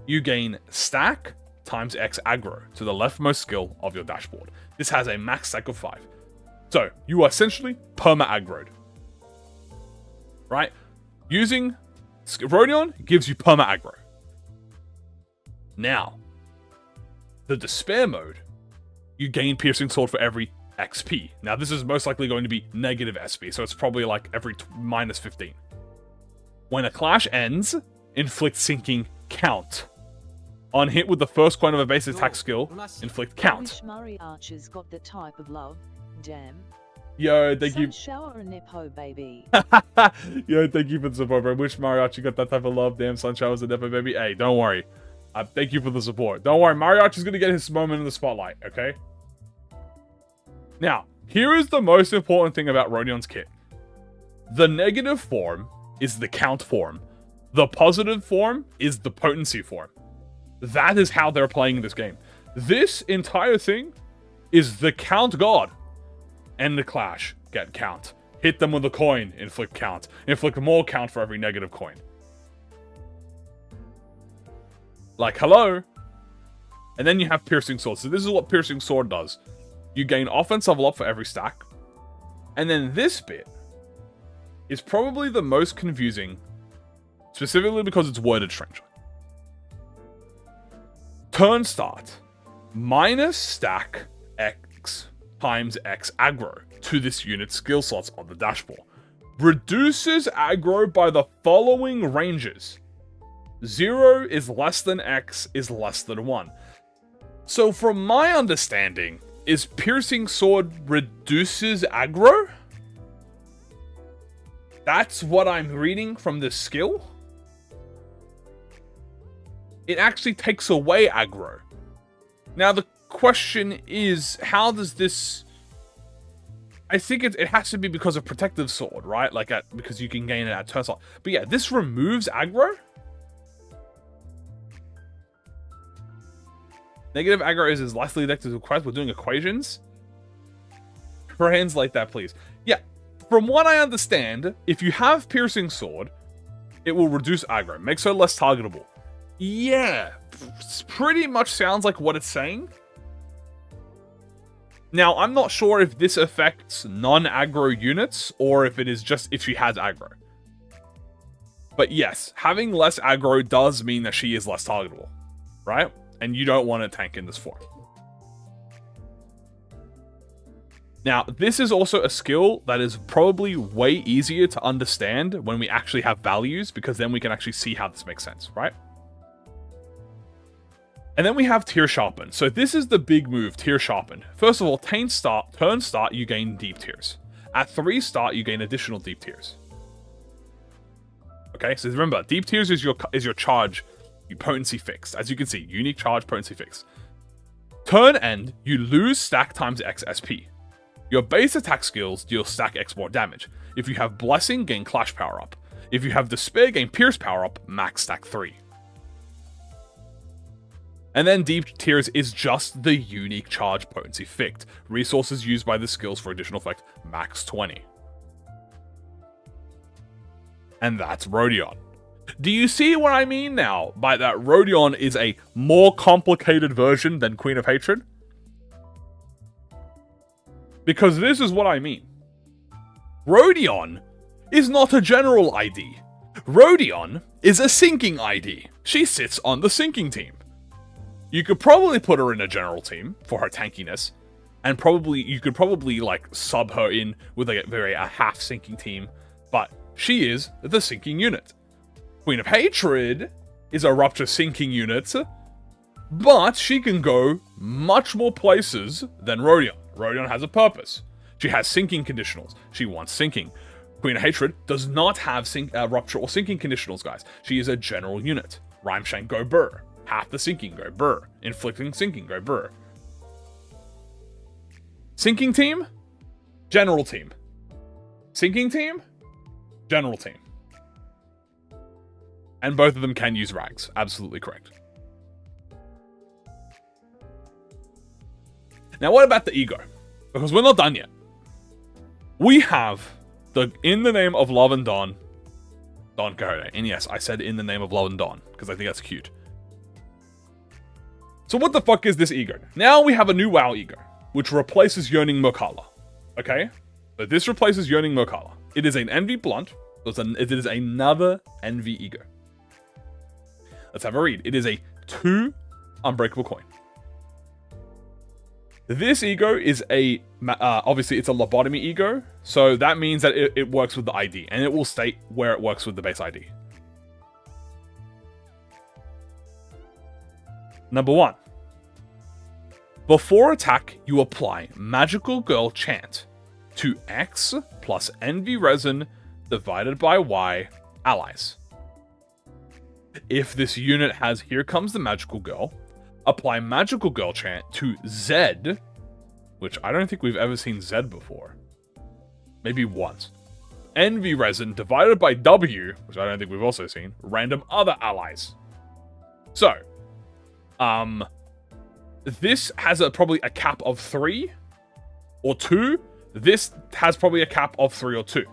you gain stack times X aggro to the leftmost skill of your dashboard. This has a max stack of 5. So, you are essentially perma-aggroed. Right? Using Rodion gives you perma-aggro. Now, the Despair mode, you gain Piercing Sword for every XP. Now, this is most likely going to be negative SP, so it's probably like every minus 15. When a clash ends, inflict sinking count. On hit with the first coin of a base attack skill, inflict count. Mariachi's got the type of love. Damn. Yo, thank you. Shower and Nepo, baby. Yo, thank you for the support, bro. Wish Mariachi got that type of love. Damn, sun showers and Nepo, baby. Hey, don't worry. Thank you for the support. Don't worry, Mariachi's gonna get his moment in the spotlight, okay? Now, here is the most important thing about Rodion's kit. The negative form is the count form. The positive form is the potency form. That is how they're playing this game. This entire thing is the count god. End the clash, get count. Hit them with a coin, inflict count. Inflict more count for every negative coin. Like, hello? And then you have Piercing Sword. So this is what Piercing Sword does. You gain offense level up for every stack. And then this bit is probably the most confusing, specifically because it's worded strangely. Turn start, minus stack X times X aggro to this unit's skill slots on the dashboard. Reduces aggro by the following ranges. 0 is less than X is less than 1. So from my understanding, is Piercing Sword reduces aggro? That's what I'm reading from this skill? It actually takes away aggro. Now the question is, how does this... I think it has to be because of Protective Sword, right? Like, because you can gain it at turn slot. But yeah, this removes aggro? Negative aggro is as less effective as quest. We're doing equations. Translate that, please. Yeah, from what I understand, if you have Piercing Sword, it will reduce aggro, makes her less targetable. Yeah, pretty much sounds like what it's saying. Now, I'm not sure if this affects non-aggro units, or if it is just if she has aggro. But yes, having less aggro does mean that she is less targetable, right? And you don't want to tank in this form. Now, this is also a skill that is probably way easier to understand when we actually have values, because then we can actually see how this makes sense, right? And then we have Tier Sharpen. So this is the big move, Tier Sharpen. First of all, turn start, you gain deep tiers. At 3 start, you gain additional deep tiers. Okay, so remember, deep tiers is your charge, your potency fixed. As you can see, unique charge, potency fixed. Turn end, you lose stack times X SP. Your base attack skills deal stack X more damage. If you have Blessing, gain Clash power up. If you have Despair, gain Pierce power up, max stack 3. And then deep tiers is just the unique charge potency fixed. Resources used by the skills for additional effect, max 20. And that's Rodion. Do you see what I mean now by that Rodion is a more complicated version than Queen of Hatred? Because this is what I mean. Rodion is not a general ID. Rodion is a sinking ID. She sits on the sinking team. You could probably put her in a general team for her tankiness, and you could probably like sub her in with a half sinking team, but she is the sinking unit. Queen of Hatred is a rupture sinking unit, but she can go much more places than Rodion. Rodion has a purpose. She has sinking conditionals. She wants sinking. Queen of Hatred does not have rupture or sinking conditionals, guys. She is a general unit. Rhyme Shank, go burr. Half the sinking, go burr. Inflicting sinking, go burr. Sinking team, general team. Sinking team, general team. And both of them can use rags. Absolutely correct. Now, what about the E.G.O? Because we're not done yet. We have the In the Name of Love and Dawn, Don Quixote. And yes, I said In the Name of Love and Dawn, because I think that's cute. So what the fuck is this E.G.O? Now we have a new WoW E.G.O, which replaces Yearning Mokala. Okay? So this replaces Yearning Mokala. It is an Envy Blunt. It is another Envy E.G.O. Let's have a read. It is a 2 Unbreakable Coin. This E.G.O is a, obviously it's a Lobotomy E.G.O, so that means that it works with the ID, and it will state where it works with the base ID. Number 1. Before attack, you apply Magical Girl Chant to X plus Envy Resin divided by Y allies. If this unit has Here Comes the Magical Girl, apply Magical Girl Chant to Z, which I don't think we've ever seen Z before. Maybe once. Envy Resin divided by W, which I don't think we've also seen, random other allies. So, this has probably a cap of 3 or 2. This has probably a cap of 3 or 2,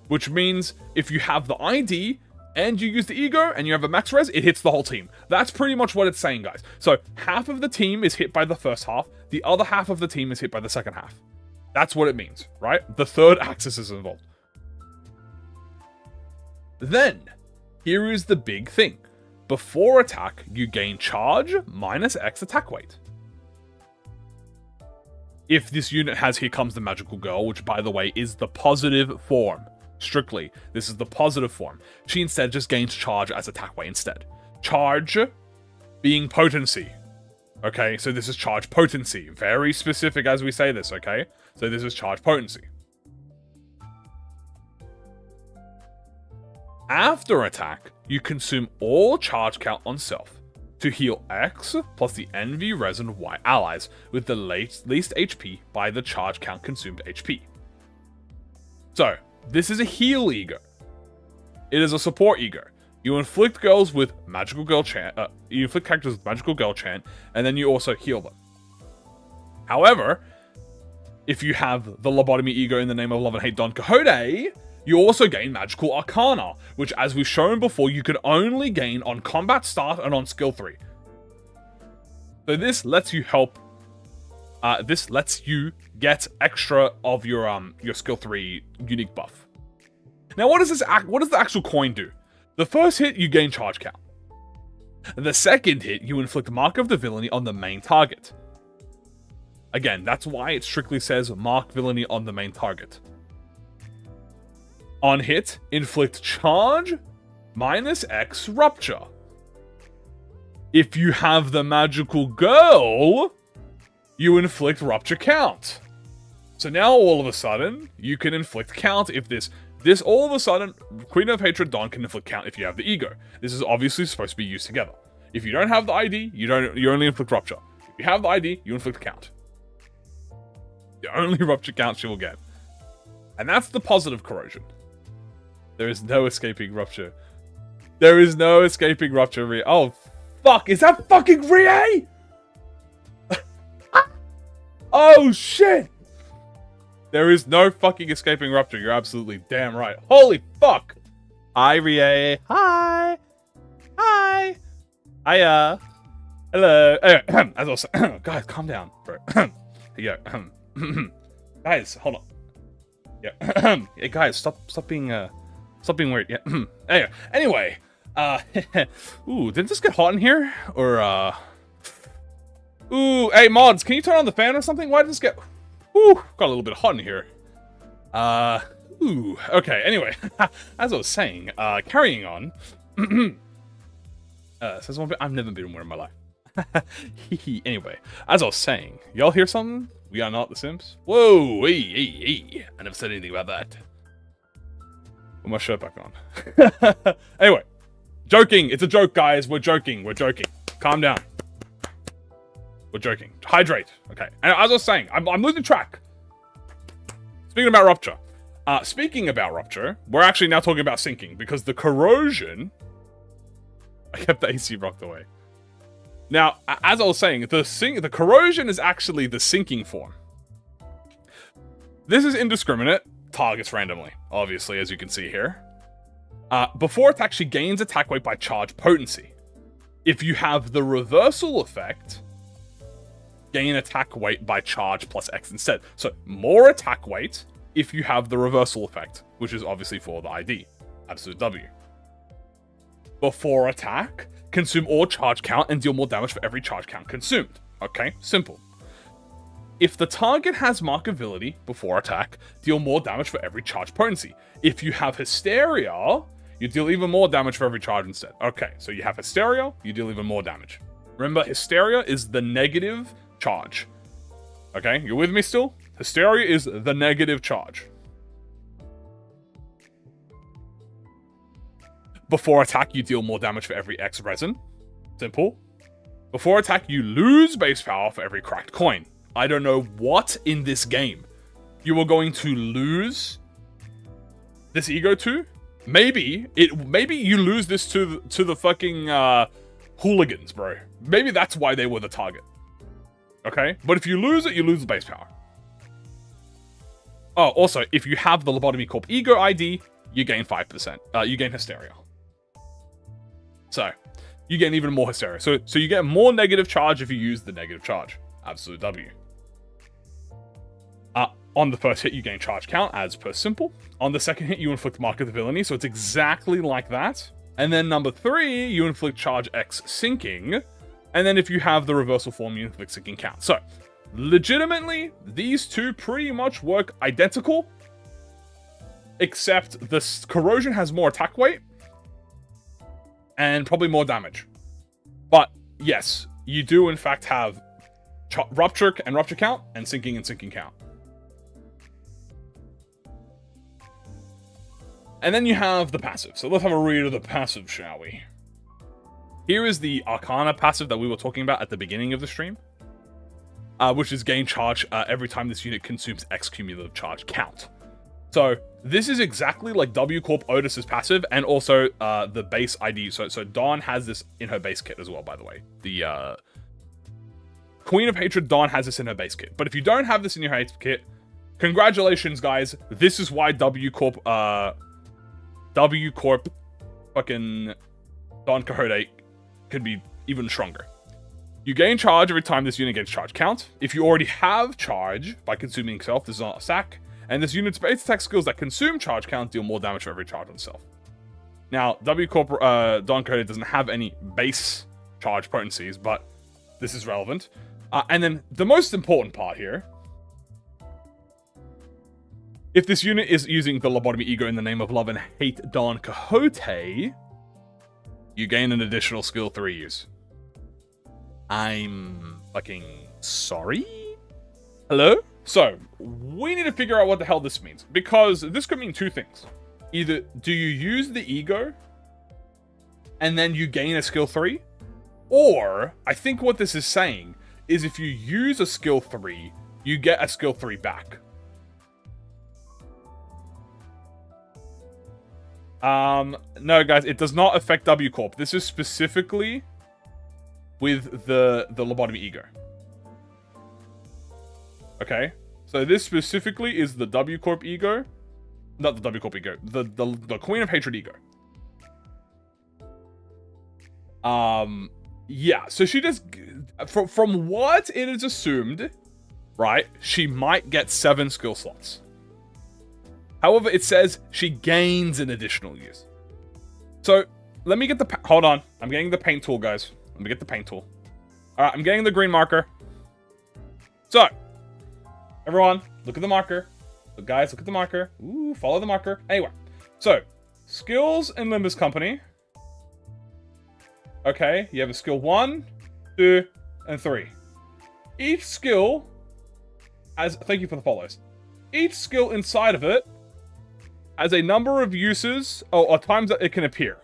which means if you have the ID and you use the E.G.O and you have a max res, it hits the whole team. That's pretty much what it's saying, guys. So half of the team is hit by the first half. The other half of the team is hit by the second half. That's what it means, right? The third axis is involved. Then, here is the big thing. Before attack, you gain charge minus X attack weight. If this unit has Here Comes the Magical Girl, which by the way is the positive form. Strictly, this is the positive form. She instead just gains charge as attack weight instead. Charge being potency. Okay, so this is charge potency. Very specific as we say this, okay? So this is charge potency. After attack, you consume all charge count on self to heal X plus the Envy Resin Y allies with the least HP by the charge count consumed HP. So, this is a heal E.G.O. It is a support E.G.O. You inflict girls with Magical Girl Chant. You inflict characters with Magical Girl Chant, and then you also heal them. However, if you have the Lobotomy E.G.O in the Name of Love and Hate Don Quixote, you also gain Magical Arcana, which, as we've shown before, you can only gain on combat start and on skill 3. So this lets you help. This lets you get extra of your skill 3 unique buff. Now, what does the actual coin do? The first hit, you gain charge count. The second hit, you inflict Mark of the Villainy on the main target. Again, that's why it strictly says Mark Villainy on the main target. On hit, inflict charge minus X rupture. If you have the Magical Girl, you inflict rupture count. So now all of a sudden, you can inflict count if this all of a sudden, Queen of Hatred Dawn can inflict count if you have the E.G.O. This is obviously supposed to be used together. If you don't have the ID, you only inflict rupture. If you have the ID, you inflict count. The only rupture count she will get. And that's the positive corrosion. There is no escaping rupture. There is no escaping rupture. Oh, fuck. Is that fucking Rie? Oh, shit. There is no fucking escaping rupture. You're absolutely damn right. Holy fuck. Hi, Rie. Hi. Hi. Hiya. Hello. As I was saying, guys, calm down, bro. Yeah. Guys, hold on. Yeah. Hey, guys, stop being weird. Yeah. Anyway. Ooh, did this get hot in here? Or ooh, hey mods, can you turn on the fan or something? Why did this get? Ooh, got a little bit hot in here. Ooh, okay. Anyway, as I was saying, carrying on. Says one bit. I've never been more in my life. Anyway, as I was saying, y'all hear something? We are not the Sims. Whoa, hey. I never said anything about that. Put my shirt back on. Anyway, joking. It's a joke, guys. We're joking. Calm down. We're joking. Hydrate. Okay. And as I was saying, I'm losing track. Speaking about rupture. Speaking about rupture, we're actually now talking about sinking because the corrosion. I kept the AC rocked away. Now, as I was saying, the corrosion is actually the sinking form. This is indiscriminate, targets randomly, obviously, as you can see here. Before attack, she gains attack weight by charge potency. If you have the reversal effect, gain attack weight by charge plus X instead. So more attack weight if you have the reversal effect, which is obviously for the ID, absolute W. Before attack, consume all charge count and deal more damage for every charge count consumed. Okay, simple. If the target has markability before attack, deal more damage for every charge potency. If you have Hysteria, you deal even more damage for every charge instead. Okay, so you have Hysteria, you deal even more damage. Remember, Hysteria is the negative charge. Okay, you're with me still? Hysteria is the negative charge. Before attack, you deal more damage for every X resin. Simple. Before attack, you lose base power for every cracked coin. I don't know what in this game you are going to lose this ego to. Maybe you lose this to the fucking hooligans, bro. Maybe that's why they were the target. Okay? But if you lose it, you lose the base power. Oh, also, if you have the Lobotomy E.G.O ID, you gain 5%. You gain Hysteria. So, you get even more Hysteria. So you get more negative charge if you use the negative charge. Absolute W. On the first hit, you gain charge count, as per simple. On the second hit, you inflict Mark of the Villainy, so it's exactly like that. And then number 3, you inflict charge X sinking. And then if you have the reversal form, you inflict sinking count. So, legitimately, these two pretty much work identical. Except the corrosion has more attack weight. And probably more damage. But, yes, you do in fact have rupture and rupture count, and sinking count. And then you have the passive. So let's have a read of the passive, shall we? Here is the Arcana passive that we were talking about at the beginning of the stream. Which is gain charge every time this unit consumes X cumulative charge count. So this is exactly like W Corp Otis's passive, and also the base ID. So Dawn has this in her base kit as well, by the way. The Queen of Hatred, Dawn has this in her base kit. But if you don't have this in your base kit, congratulations, guys. This is why W Corp fucking Don KoD could be even stronger. You gain charge every time this unit gets charge count. If you already have charge by consuming itself, this is not a sack. And this unit's base attack skills that consume charge count deal more damage for every charge on itself. Now, W Corp Don KoD doesn't have any base charge potencies, but this is relevant. And then the most important part here, if this unit is using the Lobotomy E.G.O in the name of love and hate Don Quixote, you gain an additional skill 3 use. I'm fucking sorry? Hello? So, we need to figure out what the hell this means. Because this could mean two things. Either, do you use the E.G.O and then you gain a skill 3? Or, I think what this is saying is if you use a skill 3, you get a skill 3 back. No, guys, it does not affect W Corp. This is specifically with the Lobotomy E.G.O. Okay? So this specifically is the W Corp E.G.O. Not the W Corp E.G.O. The Queen of Hatred E.G.O. Yeah, so she just... From what it is assumed, right, she might get 7 skill slots. However, it says she gains an additional use. So, let me get the... Hold on. I'm getting the paint tool, guys. Let me get the paint tool. Alright, I'm getting the green marker. So, everyone, look at the marker. So, guys, look at the marker. Ooh, follow the marker. Anyway, so, skills in Limbus Company. Okay, you have a skill 1, 2, and 3. Each skill has... Thank you for the follows. Each skill inside of it has a number of uses, or times that it can appear.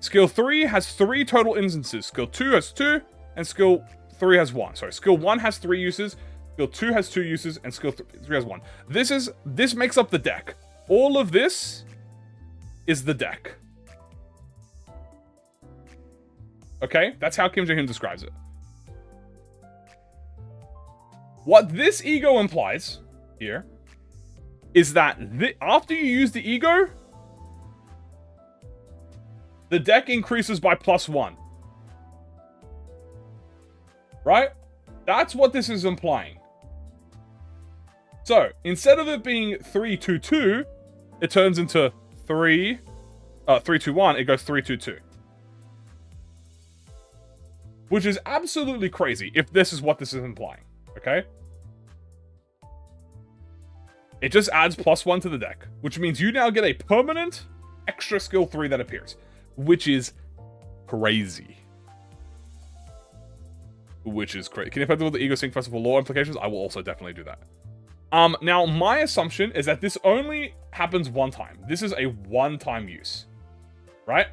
Skill 3 has 3 total instances. Skill 2 has 2, and skill 3 has 1. Sorry, skill 1 has 3 uses. Skill 2 has 2 uses, and skill 3 has 1. This makes up the deck. All of this is the deck. Okay? That's how Kim Jae-hyun describes it. What this E.G.O implies here is that after you use the E.G.O, the deck increases by +1. Right? That's what this is implying. So, instead of it being 3-2-2, it turns into 3-2-1, it goes 3-2-2. Which is absolutely crazy if this is what this is implying. Okay? It just adds +1 to the deck, which means you now get a permanent extra skill 3 that appears, which is crazy. Which is crazy. Can you effectively with the E.G.O sync festival lore implications? I will also definitely do that. Now, my assumption is that this only happens one time. This is a one-time use. Right?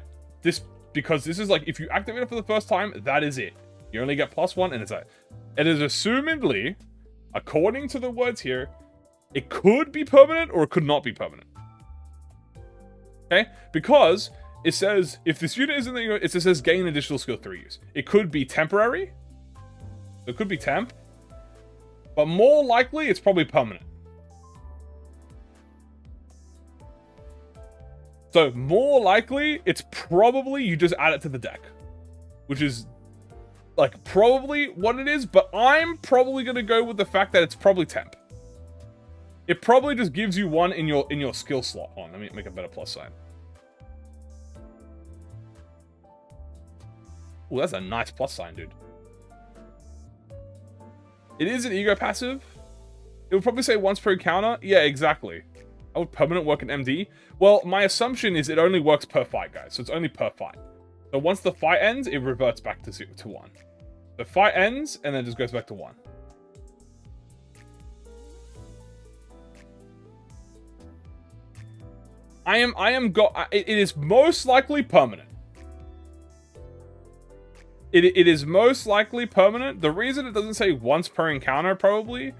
Because this is like, if you activate it for the first time, that is it. You only get +1 and it's that. It is assumedly, according to the words here, it could be permanent or it could not be permanent. Okay? Because it says, if this unit is in the E.G.O, it says gain additional skill 3 use. It could be temporary. It could be temp. But more likely, it's probably permanent. So, more likely, it's probably you just add it to the deck. Which is, like, probably what it is. But I'm probably going to go with the fact that it's probably temp. It probably just gives you one in your skill slot. Hold on, let me make a better plus sign. Oh, that's a nice plus sign, dude. It is an E.G.O passive. It would probably say once per encounter. Yeah, exactly. How would permanent work in MD? Well, my assumption is it only works per fight, guys. So it's only per fight. So once the fight ends, it reverts back to 1. The fight ends, and then just goes back to 1. It is most likely permanent. It is most likely permanent. The reason it doesn't say once per encounter, probably.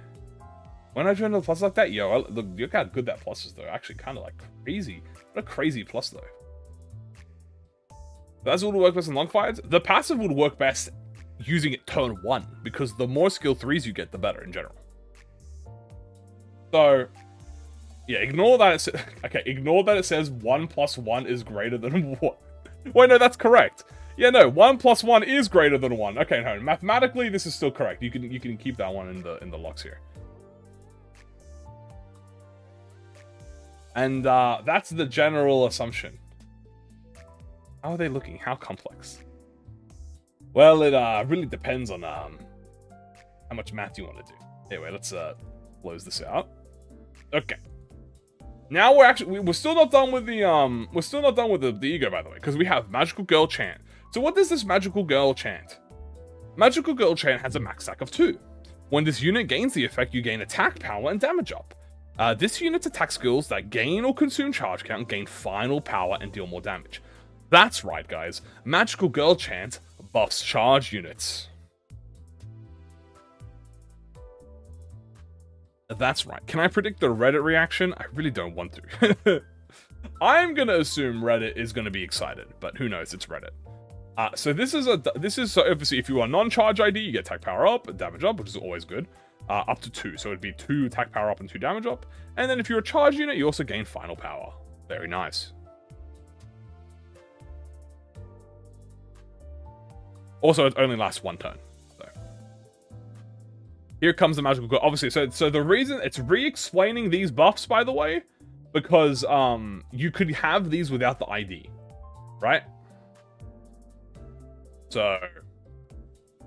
When I joined the plus like that, yo, look how good that plus is, though. Actually, kind of like crazy. What a crazy plus, though. That's what would work best in long fights. The passive would work best using it turn 1, because the more skill 3s you get, the better in general. So, yeah, ignore that. Ignore that it says 1 + 1 is greater than 1. Wait, no, that's correct. Yeah, no, 1 + 1 is greater than 1. Okay, no, mathematically, this is still correct. You can keep that one in the locks here. And that's the general assumption. How are they looking? How complex? Well, it really depends on how much math you want to do. Anyway, let's close this out. Okay. Now we're still not done with the the E.G.O, by the way, because we have Magical Girl Chant. So what does this Magical Girl chant? Magical Girl Chant has a max stack of 2. When this unit gains the effect, you gain attack power and damage up. This unit's attack skills that gain or consume charge count gain final power and deal more damage. That's right, guys. Magical Girl Chant buffs charge units. That's right. Can I predict the Reddit reaction? I really don't want to. I'm gonna assume Reddit is gonna be excited, but who knows? It's Reddit. So this is so obviously if you are non-charge ID, you get attack power up and damage up, which is always good. Up to 2, so it'd be 2 attack power up and 2 damage up. And then if you're a charge unit, you also gain final power. Very nice. Also, it only lasts 1 turn. So here comes the Magical Girl. Obviously, so the reason it's re-explaining these buffs, by the way, because you could have these without the ID, right? So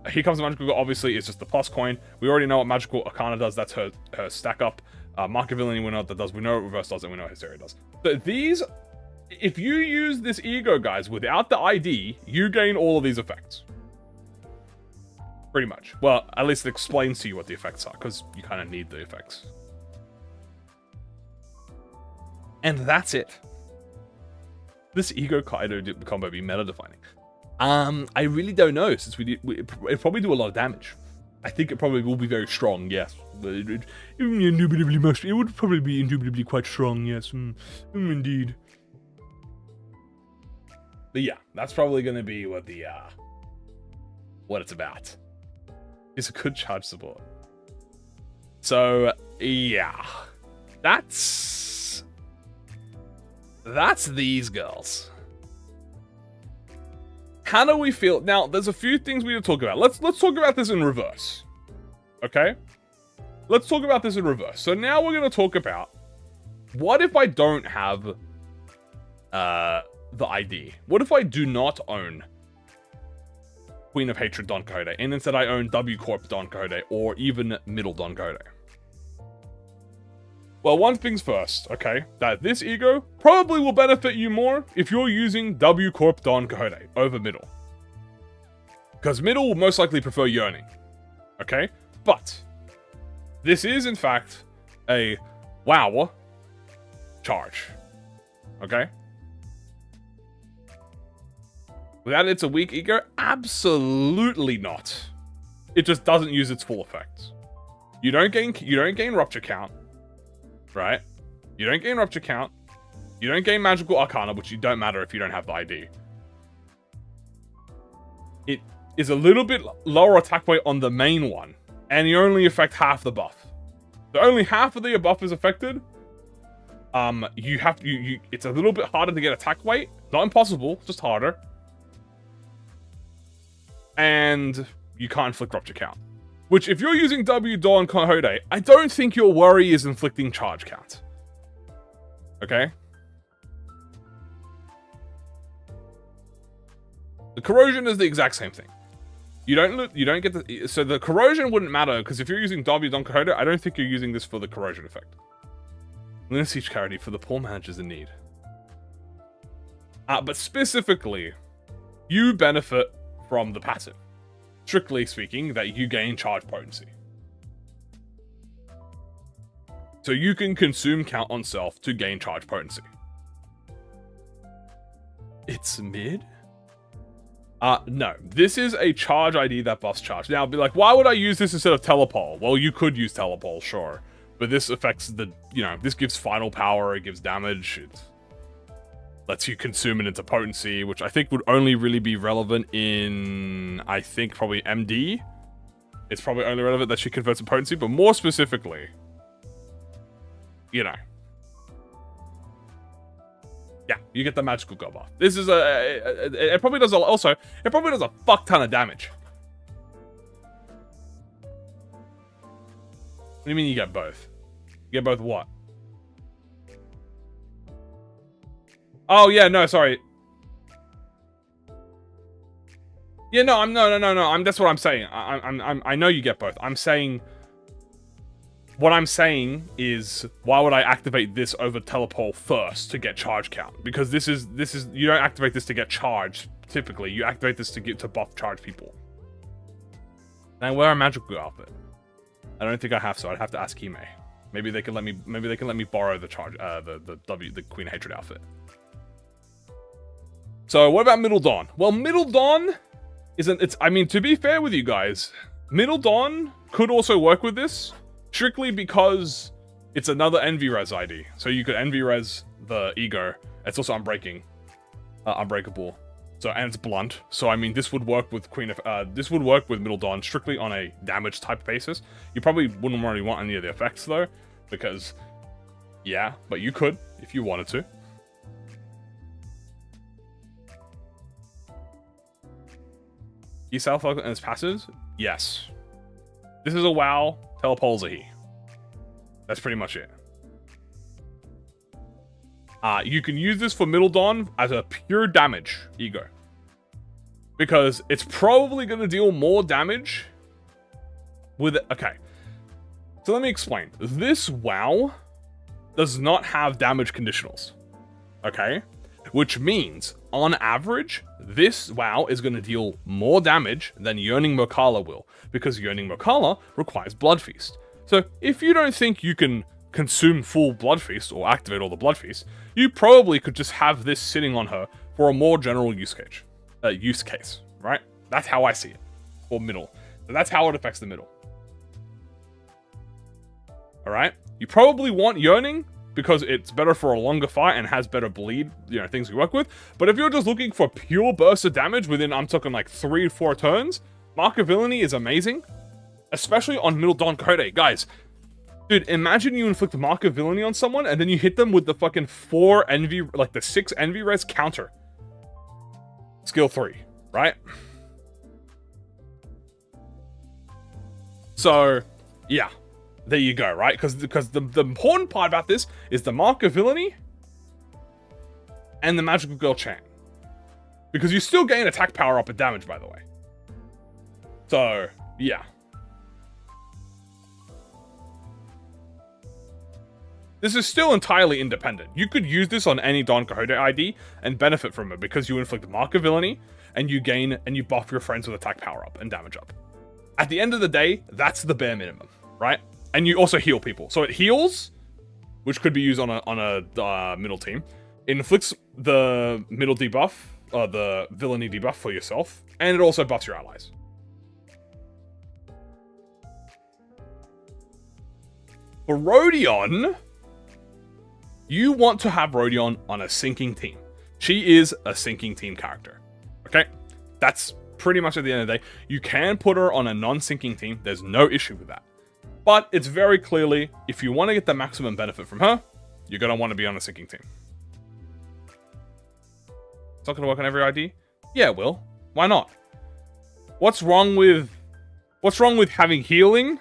here comes the Magical Girl. Obviously, it's just the plus coin. We already know what Magical Arcana does. That's her stack up. Mark of Villainy, we know what that does. We know what Reverse does, and we know what Hysteria does. So these, if you use this E.G.O, guys, without the ID, you gain all of these effects. Pretty much. Well, at least it explains to you what the effects are, because you kind of need the effects. And that's it. This E.G.O Kaido combo be meta defining. I really don't know, since it'd probably do a lot of damage. I think it probably will be very strong, yes. But it indubitably must. It would probably be indubitably quite strong, yes. Indeed. But yeah, that's probably going to be what the what it's about. It's a good charge support. So yeah, that's these girls. How do we feel? Now, there's a few things we need to talk about. Let's talk about this in reverse. Okay? Let's talk about this in reverse. So now we're going to talk about, what if I don't have the ID? What if I do not own Queen of Hatred Don Quixote, and instead I own W Corp Don Quixote, or even Middle Don Quixote? Well, one thing's first, okay? That this E.G.O probably will benefit you more if you're using W Corp Don Quixote over Middle. Because Middle will most likely prefer Yearning. Okay? But this is, in fact, a WoW charge. Okay? Without it's a weak E.G.O? Absolutely not. It just doesn't use its full effects. You don't gain Rupture Count. Right? You don't gain Rupture Count. You don't gain Magical Arcana, which you don't matter if you don't have the ID. It is a little bit lower attack weight on the main one, and you only affect half the buff. So only half of the buff is affected. It's a little bit harder to get attack weight. Not impossible, just harder. And you can't inflict Rupture Count. Which, if you're using W Don Quixote, I don't think your worry is inflicting charge count. Okay? The corrosion is the exact same thing. You don't get the... So the corrosion wouldn't matter, because if you're using W Don Quixote, I don't think you're using this for the corrosion effect. Lunacy charity for the poor managers in need. But specifically, you benefit from the passive. Strictly speaking, that you gain charge potency. So you can consume count on self to gain charge potency. It's mid? No. This is a charge ID that buffs charge. Now, be like, why would I use this instead of Telepole? Well, you could use Telepole, sure. But this affects the, this gives final power, it gives damage, it lets you consume it into potency, which I think would only really be relevant in, I think, probably MD. It's probably only relevant that she converts to potency, but more specifically, yeah, you get the magical go buff. This is it probably does also, it probably does a fuck ton of damage. What do you mean you get both? You get both what? Oh yeah, no, sorry. Yeah, no, no. That's what I'm saying. I know you get both. I'm saying. What I'm saying is, why would I activate this over Telepole first to get charge count? Because this is you don't activate this to get charged. Typically, you activate this to buff charge people. And I wear a magical outfit. I don't think I have, so I'd have to ask Hime. Maybe they can let me. Maybe they can let me borrow the charge. The Queen Hatred outfit. So, what about Middle Dawn? Well, Middle Dawn isn't... I mean, to be fair with you guys, Middle Dawn could also work with this, strictly because it's another Envy Res ID. So you could Envy Res the E.G.O. It's also unbreakable. So, and it's blunt. So, I mean, this would work with this would work with Middle Dawn strictly on a damage type basis. You probably wouldn't really want any of the effects, though, because, yeah, but you could if you wanted to. He self-focus and his passives? Yes. This is a WoW, Telepole's a he. That's pretty much it. You can use this for Middle Dawn as a pure damage E.G.O. Because it's probably going to deal more damage with it. Okay. So let me explain. This WoW does not have damage conditionals. Okay? Which means, on average, this WoW is going to deal more damage than Yearning Mokala will, because Yearning Mokala requires Blood Feast. So, if you don't think you can consume full Blood Feast, or activate all the Blood Feast, you probably could just have this sitting on her for a more general use case, right? That's how I see it, or middle. So that's how it affects the middle. Alright? You probably want Yearning, because it's better for a longer fight and has better bleed, you know, things you work with. But if you're just looking for pure burst of damage within, I'm talking like 3 or 4 turns, Mark of Villainy is amazing. Especially on middle Don Quixote. Guys, dude, imagine you inflict Mark of Villainy on someone and then you hit them with the fucking 4 envy, like the 6 envy res counter. Skill 3, right? So, yeah. There you go, right? Because the important part about this is the Mark of Villainy and the Magical Girl Chant. Because you still gain attack power up and damage, by the way. So, yeah. This is still entirely independent. You could use this on any Don Quixote ID and benefit from it because you inflict Mark of Villainy and you gain and you buff your friends with attack power up and damage up. At the end of the day, that's the bare minimum, right? And you also heal people. So it heals, which could be used on a middle team. It inflicts the middle debuff, the villainy debuff for yourself, and it also buffs your allies. For Rodion, you want to have Rodion on a sinking team. She is a sinking team character. Okay? That's pretty much at the end of the day. You can put her on a non-sinking team. There's no issue with that. But it's very clearly, if you want to get the maximum benefit from her, you're going to want to be on a sinking team. It's not going to work on every ID? Yeah, it will. Why not? What's wrong with having healing,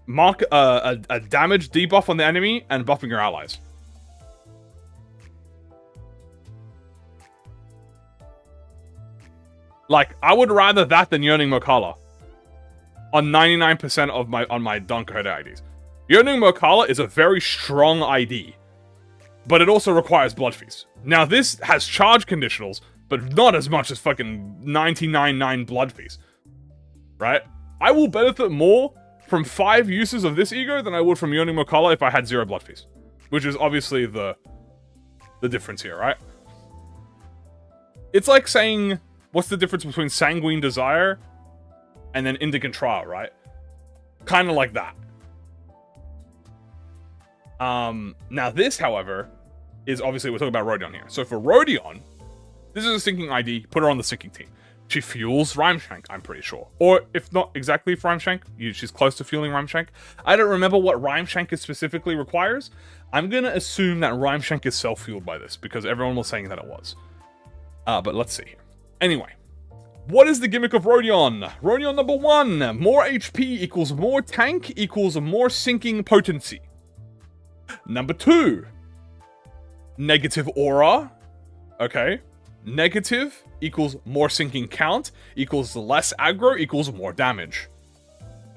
mark a damage debuff on the enemy, and buffing your allies? Like, I would rather that than Yearning Mokala on 99% of my Don Quixote IDs. Yearning Mokala is a very strong ID, but it also requires Blood Feast. Now, this has charge conditionals, but not as much as fucking 99.9 Blood Feast. Right? I will benefit more from 5 uses of this E.G.O than I would from Yearning Mokala if I had 0 Blood Feast. Which is obviously the difference here, right? It's like saying, what's the difference between Sanguine Desire and then Indican Trial, right? Kind of like that. Now this, however, is obviously, we're talking about Rodion here. So for Rodion, this is a sinking ID, put her on the sinking team. She fuels Rhymeshank, I'm pretty sure. Or if not exactly for Rhymeshank, she's close to fueling Rhymeshank. I don't remember what Rhymeshank specifically requires. I'm gonna assume that Rhymeshank is self-fueled by this, because everyone was saying that it was. But let's see here. Anyway, what is the gimmick of Rodion? Rodion number 1, more HP equals more tank equals more sinking potency. Number 2, negative aura. Okay. Negative equals more sinking count equals less aggro equals more damage.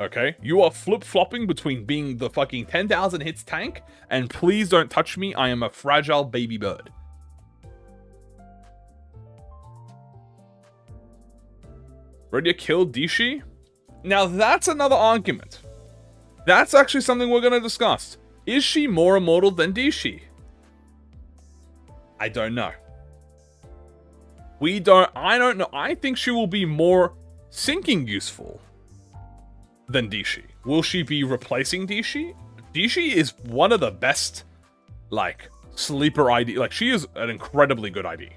Okay. You are flip-flopping between being the fucking 10,000 hits tank and please don't touch me, I am a fragile baby bird. Ready to kill Dishi? Now that's another argument. That's actually something we're going to discuss. Is she more immortal than Dishi? I don't know. I don't know. I think she will be more sinking useful than Dishi. Will she be replacing Dishi? Dishi is one of the best, like, sleeper ID. Like, she is an incredibly good ID.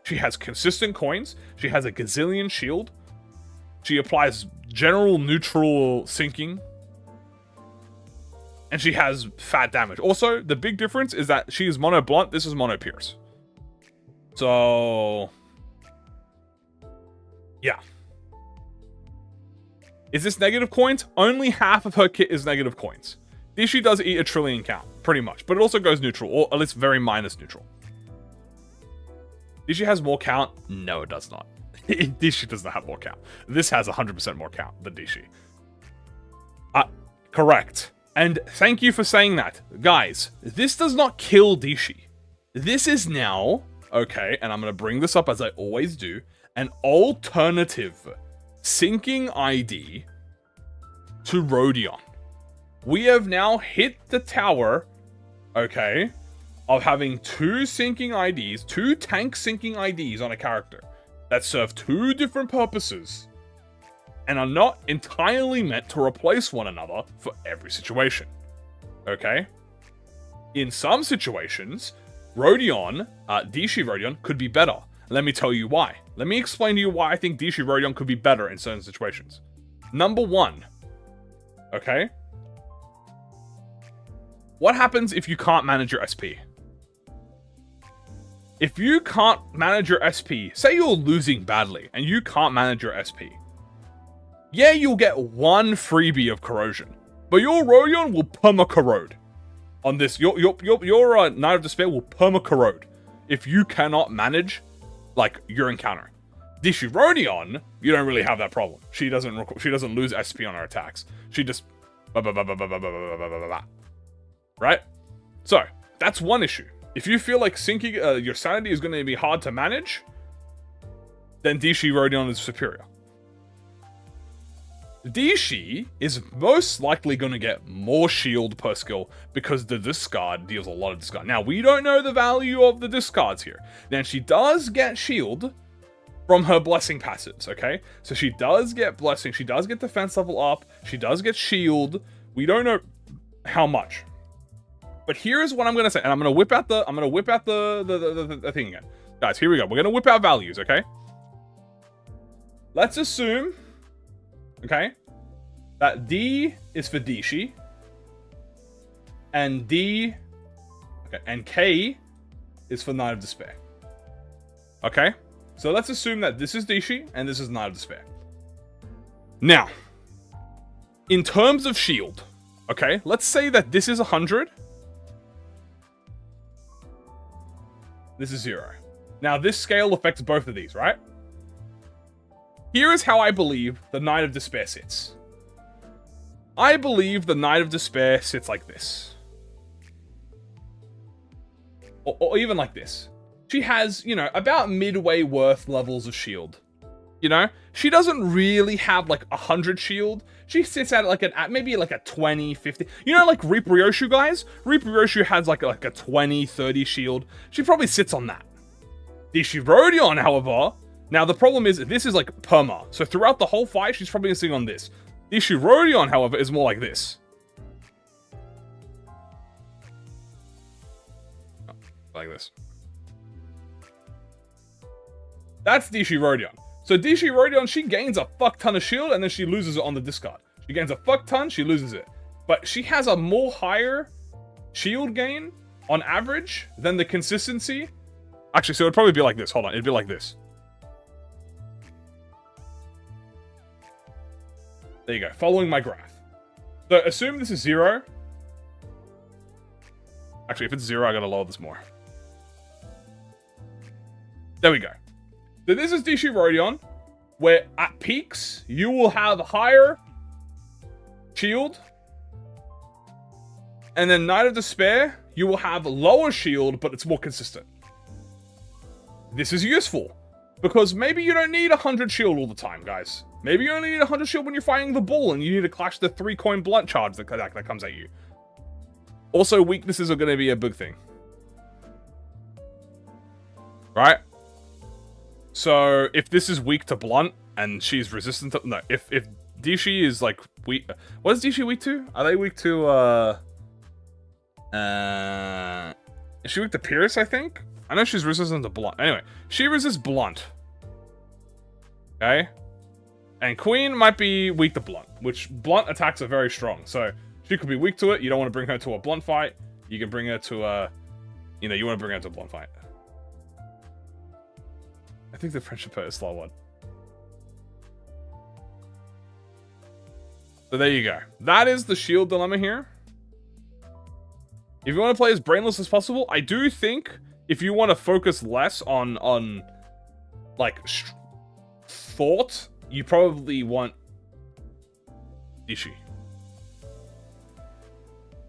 She has consistent coins. She has a gazillion shield. She applies general neutral sinking. And she has fat damage. Also, the big difference is that she is mono blunt. This is mono pierce. So, yeah. Is this negative coins? Only half of her kit is negative coins. Dishi does eat a trillion count, pretty much. But it also goes neutral, or at least very minus neutral. Dishi has more count? No, it does not. Dishi does not have more count. This has 100% more count than Dishi. Correct. And thank you for saying that. Guys, this does not kill Dishi. This is now, okay, and I'm going to bring this up as I always do, an alternative sinking ID to Rodion. We have now hit the tower, okay, of having 2 sinking IDs, 2 tank sinking IDs on a character that serve 2 different purposes and are not entirely meant to replace one another for every situation. Okay? In some situations, Rodion, Dishi Rodion, could be better. Let me tell you why. Let me explain to you why I think Dishi Rodion could be better in certain situations. Number one. Okay? What happens if you can't manage your SP? If you can't manage your SP, say you're losing badly, and you can't manage your SP. Yeah, you'll get one freebie of corrosion, but your Rodion will perma-corrode. On this, your Knight of Despair will perma-corrode if you cannot manage, like, your encounter. Dishi Rodion, you don't really have that problem. She doesn't lose SP on her attacks. She just right? So, that's one issue. If you feel like sinking your sanity is going to be hard to manage, then Dishi Rodion is superior. Dishi is most likely going to get more shield per skill because the discard deals a lot of discard. Now, we don't know the value of the discards here. Now, she does get shield from her blessing passives, okay? So she does get blessing, she does get defense level up, she does get shield. We don't know how much. But here's what I'm gonna say, and I'm gonna whip out the thing again. Guys, here we go. We're gonna whip out values, okay? Let's assume, okay, that D is for Dishi, and D, okay, and K is for Knight of Despair. Okay? So let's assume that this is Dishi, and this is Knight of Despair. Now, in terms of shield, okay, let's say that this is 100. This is 0. Now, this scale affects both of these, right? Here is how I believe the Knight of Despair sits. I believe the Knight of Despair sits like this. Or even like this. She has, you know, about midway worth levels of shield. You know? She doesn't really have like 100 shield. She sits at like maybe like a 20, 50. You know, like Reaper Yoshu, guys? Reaper Yoshu has like a 20, 30 shield. She probably sits on that. Dishi Rodion, however, now the problem is this is like perma. So throughout the whole fight, she's probably sitting on this. Dishi Rodion, however, is more like this. Oh, like this. That's Dishi Rodion. So Dishi Rodion, she gains a fuck ton of shield and then she loses it on the discard. She gains a fuck ton, she loses it. But she has a more higher shield gain on average than the consistency. Actually, so it'd probably be like this. Hold on, it'd be like this. There you go, following my graph. So assume this is 0. Actually, if it's 0, I gotta lower this more. There we go. So this is Dishi Rodion, where at peaks, you will have higher shield. And then Knight of Despair, you will have lower shield, but it's more consistent. This is useful, because maybe you don't need 100 shield all the time, guys. Maybe you only need 100 shield when you're fighting the bull, and you need to clash the 3-coin blunt charge that comes at you. Also, weaknesses are going to be a big thing. Right? So, if this is weak to blunt, and she's resistant to... No, if Dishi is, like, weak... What is Dishi weak to? Are they weak to, Is she weak to Pierce, I think? I know she's resistant to blunt. Anyway, she resists blunt. Okay? And Queen might be weak to blunt, which blunt attacks are very strong. So, she could be weak to it. You don't want to bring her to a blunt fight. You can bring her to a... You know, you want to bring her to a blunt fight. I think the friendship hurt is slow one. So there you go. That is the shield dilemma here. If you want to play as brainless as possible, I do think if you want to focus less on like thought, you probably want Dishi.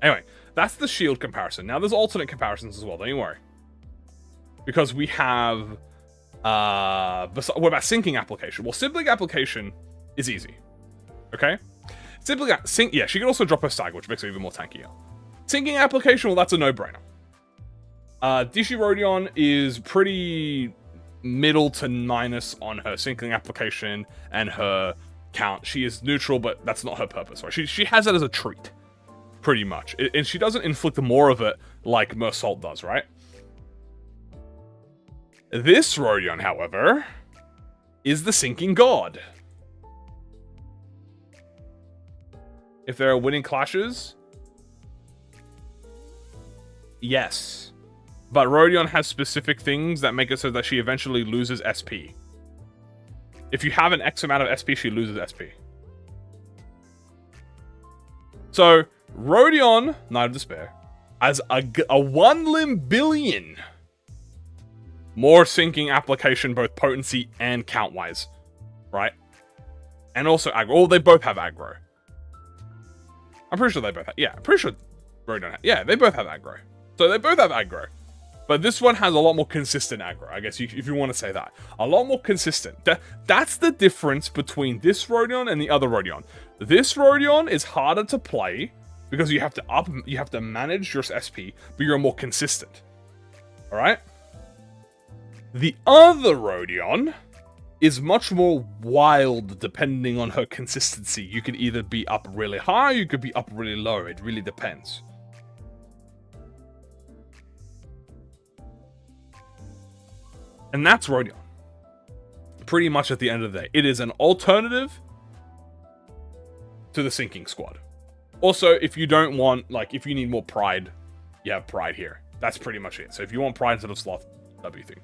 Anyway, that's the shield comparison. Now there's alternate comparisons as well, don't you worry. Because we have what about syncing application? Well, sibling application is easy. Okay? Yeah, she can also drop her stag, which makes her even more tankier. Syncing application, well, that's a no-brainer. Dishi Rodion is pretty middle to minus on her syncing application and her count. She is neutral, but that's not her purpose, right? She has it as a treat. pretty much. And she doesn't inflict more of it like Mersault does, right? This Rodion, however, is the sinking god. If there are winning clashes, yes. But Rodion has specific things that make it so that she eventually loses SP. If you have an X amount of SP, she loses SP. So, Rodion, Knight of Despair, has a 1 limb billion more sinking application, both potency and count-wise. Right? And also aggro. Oh, they both have aggro. I'm pretty sure they both have... Yeah, I'm pretty sure Rodion... Yeah, they both have aggro. So they both have aggro. But this one has a lot more consistent aggro, I guess, if you want to say that. A lot more consistent. That's the difference between this Rodion and the other Rodion. This Rodion is harder to play because you have to manage your SP, but you're more consistent. Alright? The other Rodion is much more wild depending on her consistency. You could either be up really high, you could be up really low. It really depends. And that's Rodion. Pretty much at the end of the day. It is an alternative to the sinking squad. Also, if you don't want, like, if you need more pride, you have pride here. That's pretty much it. So if you want pride instead of sloth, W thing.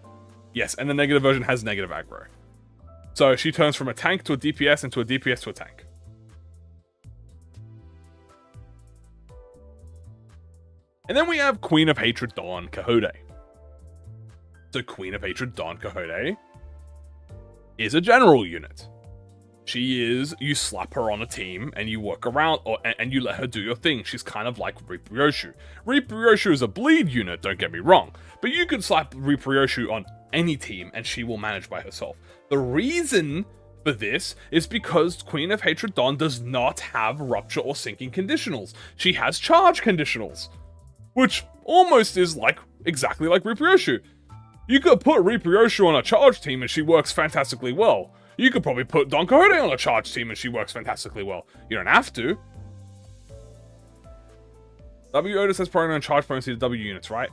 Yes, and the negative version has negative aggro. So she turns from a tank to a DPS and to a DPS to a tank. And then we have Queen of Hatred Dawn KoD. So Queen of Hatred Dawn KoD is a general unit. She is, you slap her on a team and you work around, and you let her do your thing. She's kind of like Ryoshu. Ryoshu is a bleed unit, don't get me wrong. But you could slap Ryoshu on any team and she will manage by herself. The reason for this is because Queen of Hatred Dawn does not have rupture or sinking conditionals. She has charge conditionals, which almost is like exactly like Ryoshu. You could put Ryoshu on a charge team and she works fantastically well. You could probably put Dawn KoD on a charge team and she works fantastically well. You don't have to. W Otis has program and charge potency to W units, right?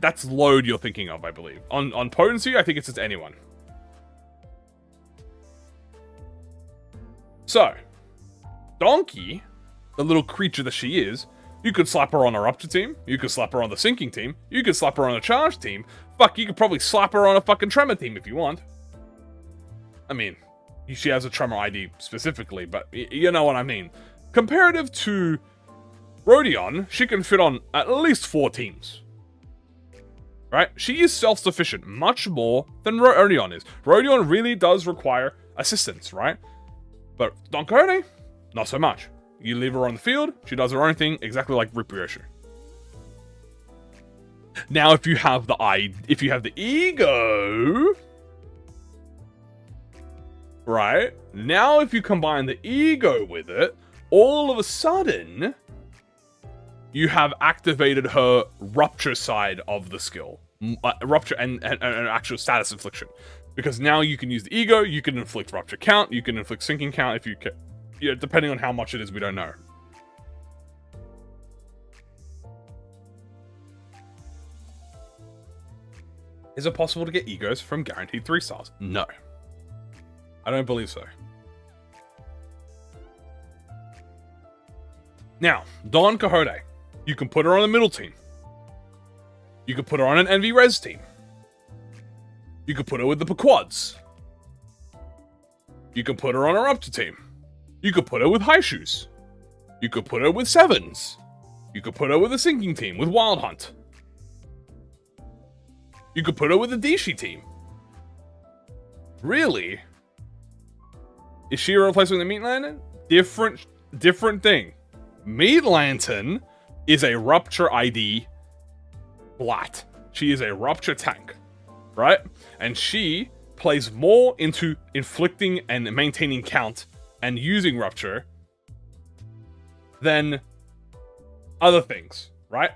That's load you're thinking of, I believe. On potency, I think it's just anyone. So, Donkey, the little creature that she is, you could slap her on a rupture team, you could slap her on the sinking team, you could slap her on a charge team. Fuck, you could probably slap her on a fucking tremor team if you want. I mean, she has a tremor ID specifically, but you know what I mean. Comparative to Rodion, she can fit on at least 4 teams. Right? She is self-sufficient, much more than Rodion is. Rodion really does require assistance, right? But Dawn KoD, not so much. You leave her on the field, she does her own thing, exactly like Ryoshu. Now, if you have the E.G.O, right? Now, if you combine the E.G.O with it, all of a sudden, you have activated her rupture side of the skill. Rupture and actual status infliction. Because now you can use the E.G.O, you can inflict rupture count, you can inflict sinking count if you can. Yeah, depending on how much it is, we don't know. Is it possible to get E.G.Os from guaranteed 3 stars? No. I don't believe so. Now, Dawn KoD. You can put her on a middle team. You could put her on an Envy Res team. You could put her with the Pequods. You can put her on a Rupture team. You could put her with High Shoes. You could put her with Sevens. You could put her with a Sinking team, with Wild Hunt. You could put her with a Dishi team. Really? Is she a replacement of the Meat Lantern? Different thing. Meat Lantern is a Rupture ID flat. She is a Rupture tank, right? And she plays more into inflicting and maintaining count and using Rupture than other things, right?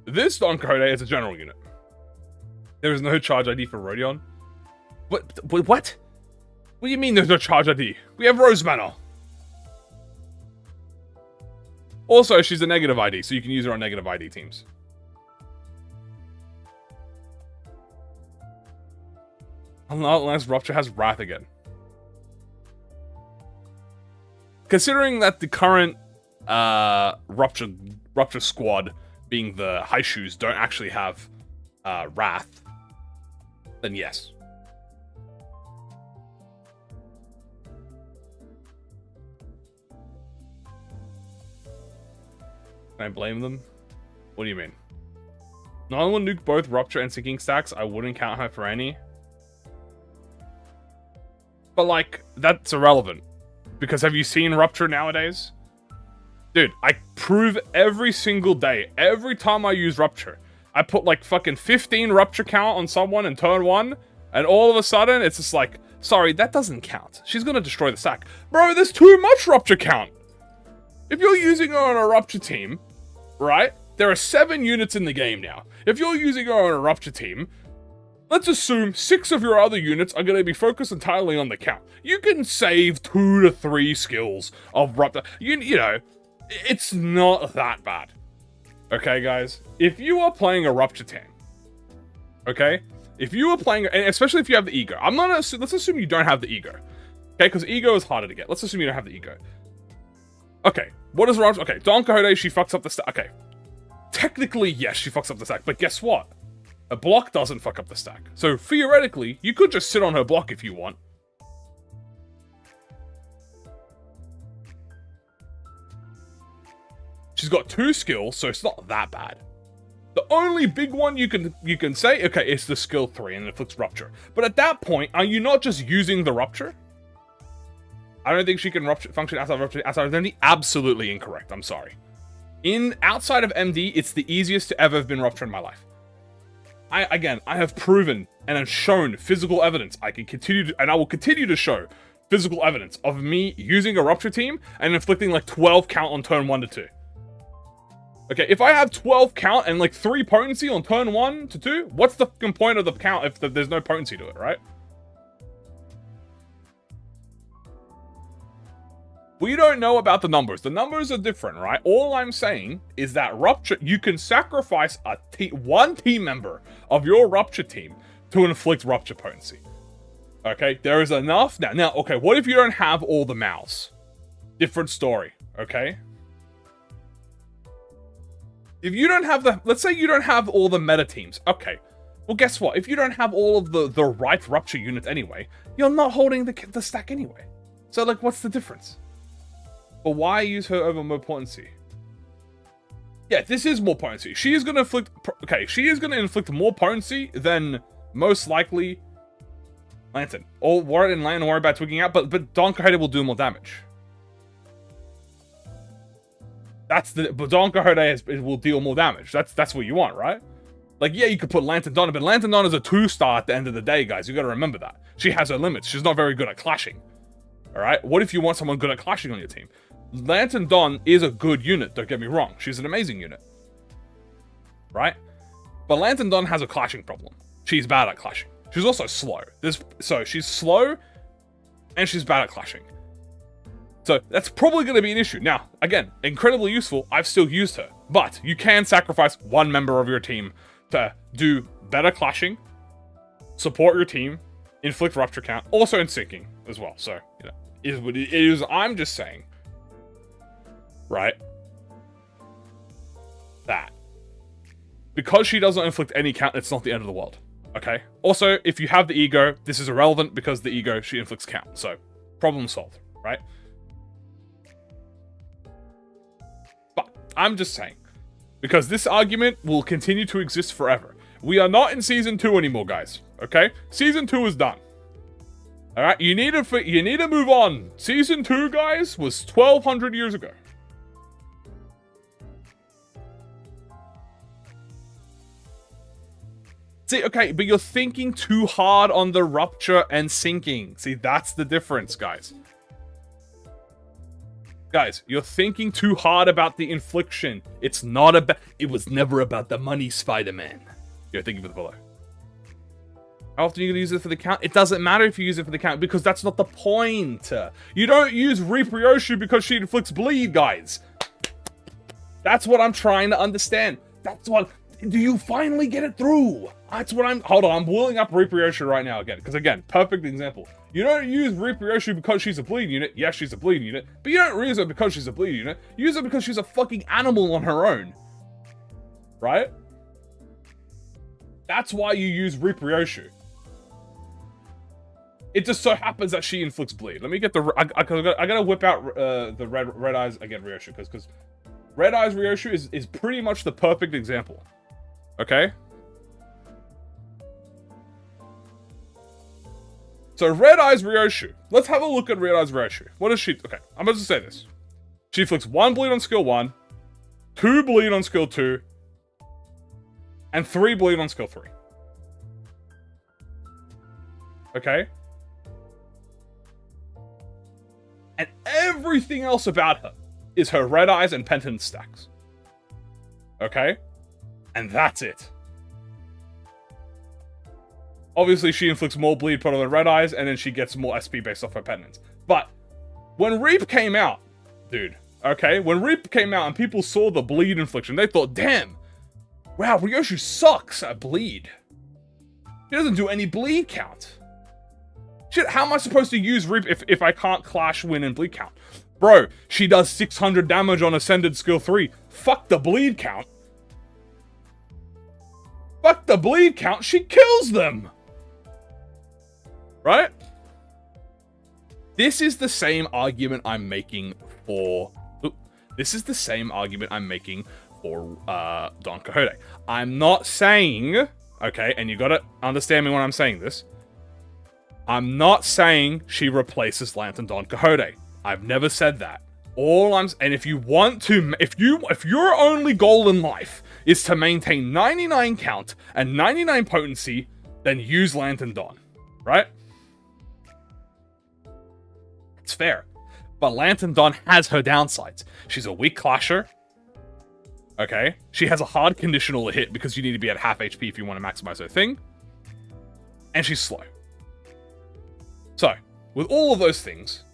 This Dawn KoD is a general unit. There is no charge ID for Rodion. What? What do you mean there's no charge ID? We have Rose Manor. Also, she's a negative ID, so you can use her on negative ID teams. Unless Rupture has Wrath again. Considering that the current Rupture squad, being the High Shoes, don't actually have Wrath, then yes. Can I blame them? What do you mean? No one nuke both Rupture and Sinking stacks. I wouldn't count her for any. But, like, that's irrelevant. Because have you seen Rupture nowadays? Dude, I prove every single day, every time I use Rupture, I put, like, fucking 15 Rupture count on someone in turn 1, and all of a sudden, it's just like, sorry, that doesn't count. She's gonna destroy the stack. Bro, there's too much Rupture count! If you're using her on a Rupture team, right? There are 7 units in the game now. If you're using her on a Rupture team, let's assume 6 of your other units are going to be focused entirely on the count. You can save 2 to 3 skills of Rupture. You know, it's not that bad. Okay, guys? If you are playing a Rupture team, okay? If you are playing, and especially if you have the E.G.O. Let's assume you don't have the E.G.O. Okay, because E.G.O. is harder to get. Let's assume you don't have the E.G.O. Okay, what is Rupture? Okay, Don KoD, she fucks up the stack. Okay, technically, yes, she fucks up the stack, but guess what? A block doesn't fuck up the stack. So, theoretically, you could just sit on her block if you want. She's got 2 skills, so it's not that bad. The only big one you can say, okay, it's the skill 3 and it inflicts Rupture. But at that point, are you not just using the Rupture? I don't think she can function outside of Rupture, outside of MD. Absolutely incorrect. I'm sorry. Outside of MD, it's the easiest to ever have been Rupture in my life. I have proven and have shown physical evidence. I will continue to show physical evidence of me using a Rupture team and inflicting like 12 count on turn 1 to 2. Okay, if I have 12 count and like 3 potency on turn 1 to 2, what's the fucking point of the count if there's no potency to it, right? We don't know about the numbers. The numbers are different, right? All I'm saying is that Rupture, you can sacrifice one team member of your Rupture team to inflict Rupture potency. Okay, there is enough. Now, okay, what if you don't have all the mouths? Different story, okay? If you don't have let's say you don't have all the meta teams. Okay, well, guess what? If you don't have all of the right Rupture units anyway, you're not holding the stack anyway. So, like, what's the difference? But why use her over more potency? Yeah, this is more potency. She is going to inflict... Okay, she is going to inflict more potency than most likely Lantern. Or worry about twigging out, but Don KoD will do more damage. But Don KoD will deal more damage. That's what you want, right? Like, yeah, you could put Lantern Don, but Lantern Don is a 2-star at the end of the day, guys. You got to remember that. She has her limits. She's not very good at clashing. Alright? What if you want someone good at clashing on your team? Lantern Dawn is a good unit, don't get me wrong. She's an amazing unit. Right? But Lantern Dawn has a clashing problem. She's bad at clashing. She's also slow. So she's slow, and she's bad at clashing. So that's probably going to be an issue. Now, again, incredibly useful. I've still used her. But you can sacrifice one member of your team to do better clashing, support your team, inflict Rupture count, also in sinking as well. So, you know, is what it is. I'm just saying. Right? That. Because she doesn't inflict any count, it's not the end of the world. Okay? Also, if you have the E.G.O, this is irrelevant because the E.G.O, she inflicts count. So, problem solved. Right? But, I'm just saying. Because this argument will continue to exist forever. We are not in Season 2 anymore, guys. Okay? Season 2 is done. Alright? You need to move on. Season 2, guys, was 1,200 years ago. See, okay, but you're thinking too hard on the Rupture and sinking. See, that's the difference, guys. Guys, you're thinking too hard about the infliction. It was never about the money, Spider-Man. Yo, thank you for the follow. How often are you going to use it for the count? It doesn't matter if you use it for the count, because that's not the point. You don't use Rodion because she inflicts bleed, guys. That's what I'm trying to understand. That's what... Do you finally get it through? That's what I'm... Hold on, I'm pulling up Ryoshu right now again. Because again, perfect example. You don't use Ryoshu because she's a bleed unit. Yes, she's a bleed unit. But you don't use her because she's a bleed unit. You use her because she's a fucking animal on her own. Right? That's why you use Ryoshu. It just so happens that she inflicts bleed. Let me get the... I gotta whip out the red eyes again, Ryoshu. Because red eyes Ryoshu is pretty much the perfect example. Okay? So red eyes Ryoshu. Let's have a look at red eyes Ryoshu. What does she... Okay, I'm about to say this. She inflicts 1 bleed on skill 1, 2 bleed on skill 2, and 3 bleed on skill 3. Okay? And everything else about her is her red eyes and pentant stacks. Okay? And that's it. Obviously, she inflicts more bleed put on the red eyes, and then she gets more SP based off her penance. But when Reap came out, dude, okay? When Reap came out and people saw the bleed infliction, they thought, damn, wow, Ryoshu sucks at bleed. She doesn't do any bleed count. Shit, how am I supposed to use Reap if I can't clash, win, and bleed count? Bro, she does 600 damage on Ascended skill 3. Fuck the bleed count. Fuck the bleed count, she kills them! Right? This is the same argument I'm making for... This is the same argument I'm making for Don Quixote. I'm not saying... Okay, and you gotta understand me when I'm saying this. I'm not saying she replaces Lantern Don Quixote. I've never said that. And if you want to... If your only goal in life is to maintain 99 count and 99 potency, then use Lantern Dawn, right? It's fair. But Lantern Dawn has her downsides. She's a weak clasher. Okay? She has a hard conditional hit because you need to be at half HP if you want to maximize her thing. And she's slow. So, with all of those things,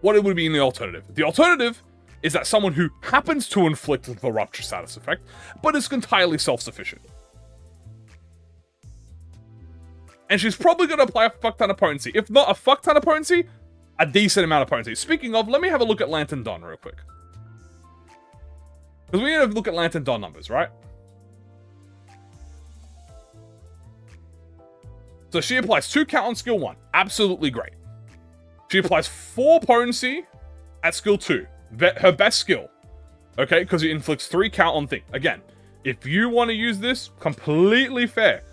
what would be in the alternative? The alternative is that someone who happens to inflict the Rupture status effect, but is entirely self-sufficient. And she's probably going to apply a fuck ton of potency. If not a fuck ton of potency, a decent amount of potency. Speaking of, let me have a look at Lantern Dawn real quick. Because we need to look at Lantern Dawn numbers, right? So she applies 2 count on skill 1. Absolutely great. She applies 4 potency at skill 2. Her best skill. Okay, because it inflicts 3 count on thing. Again, if you want to use this, completely fair.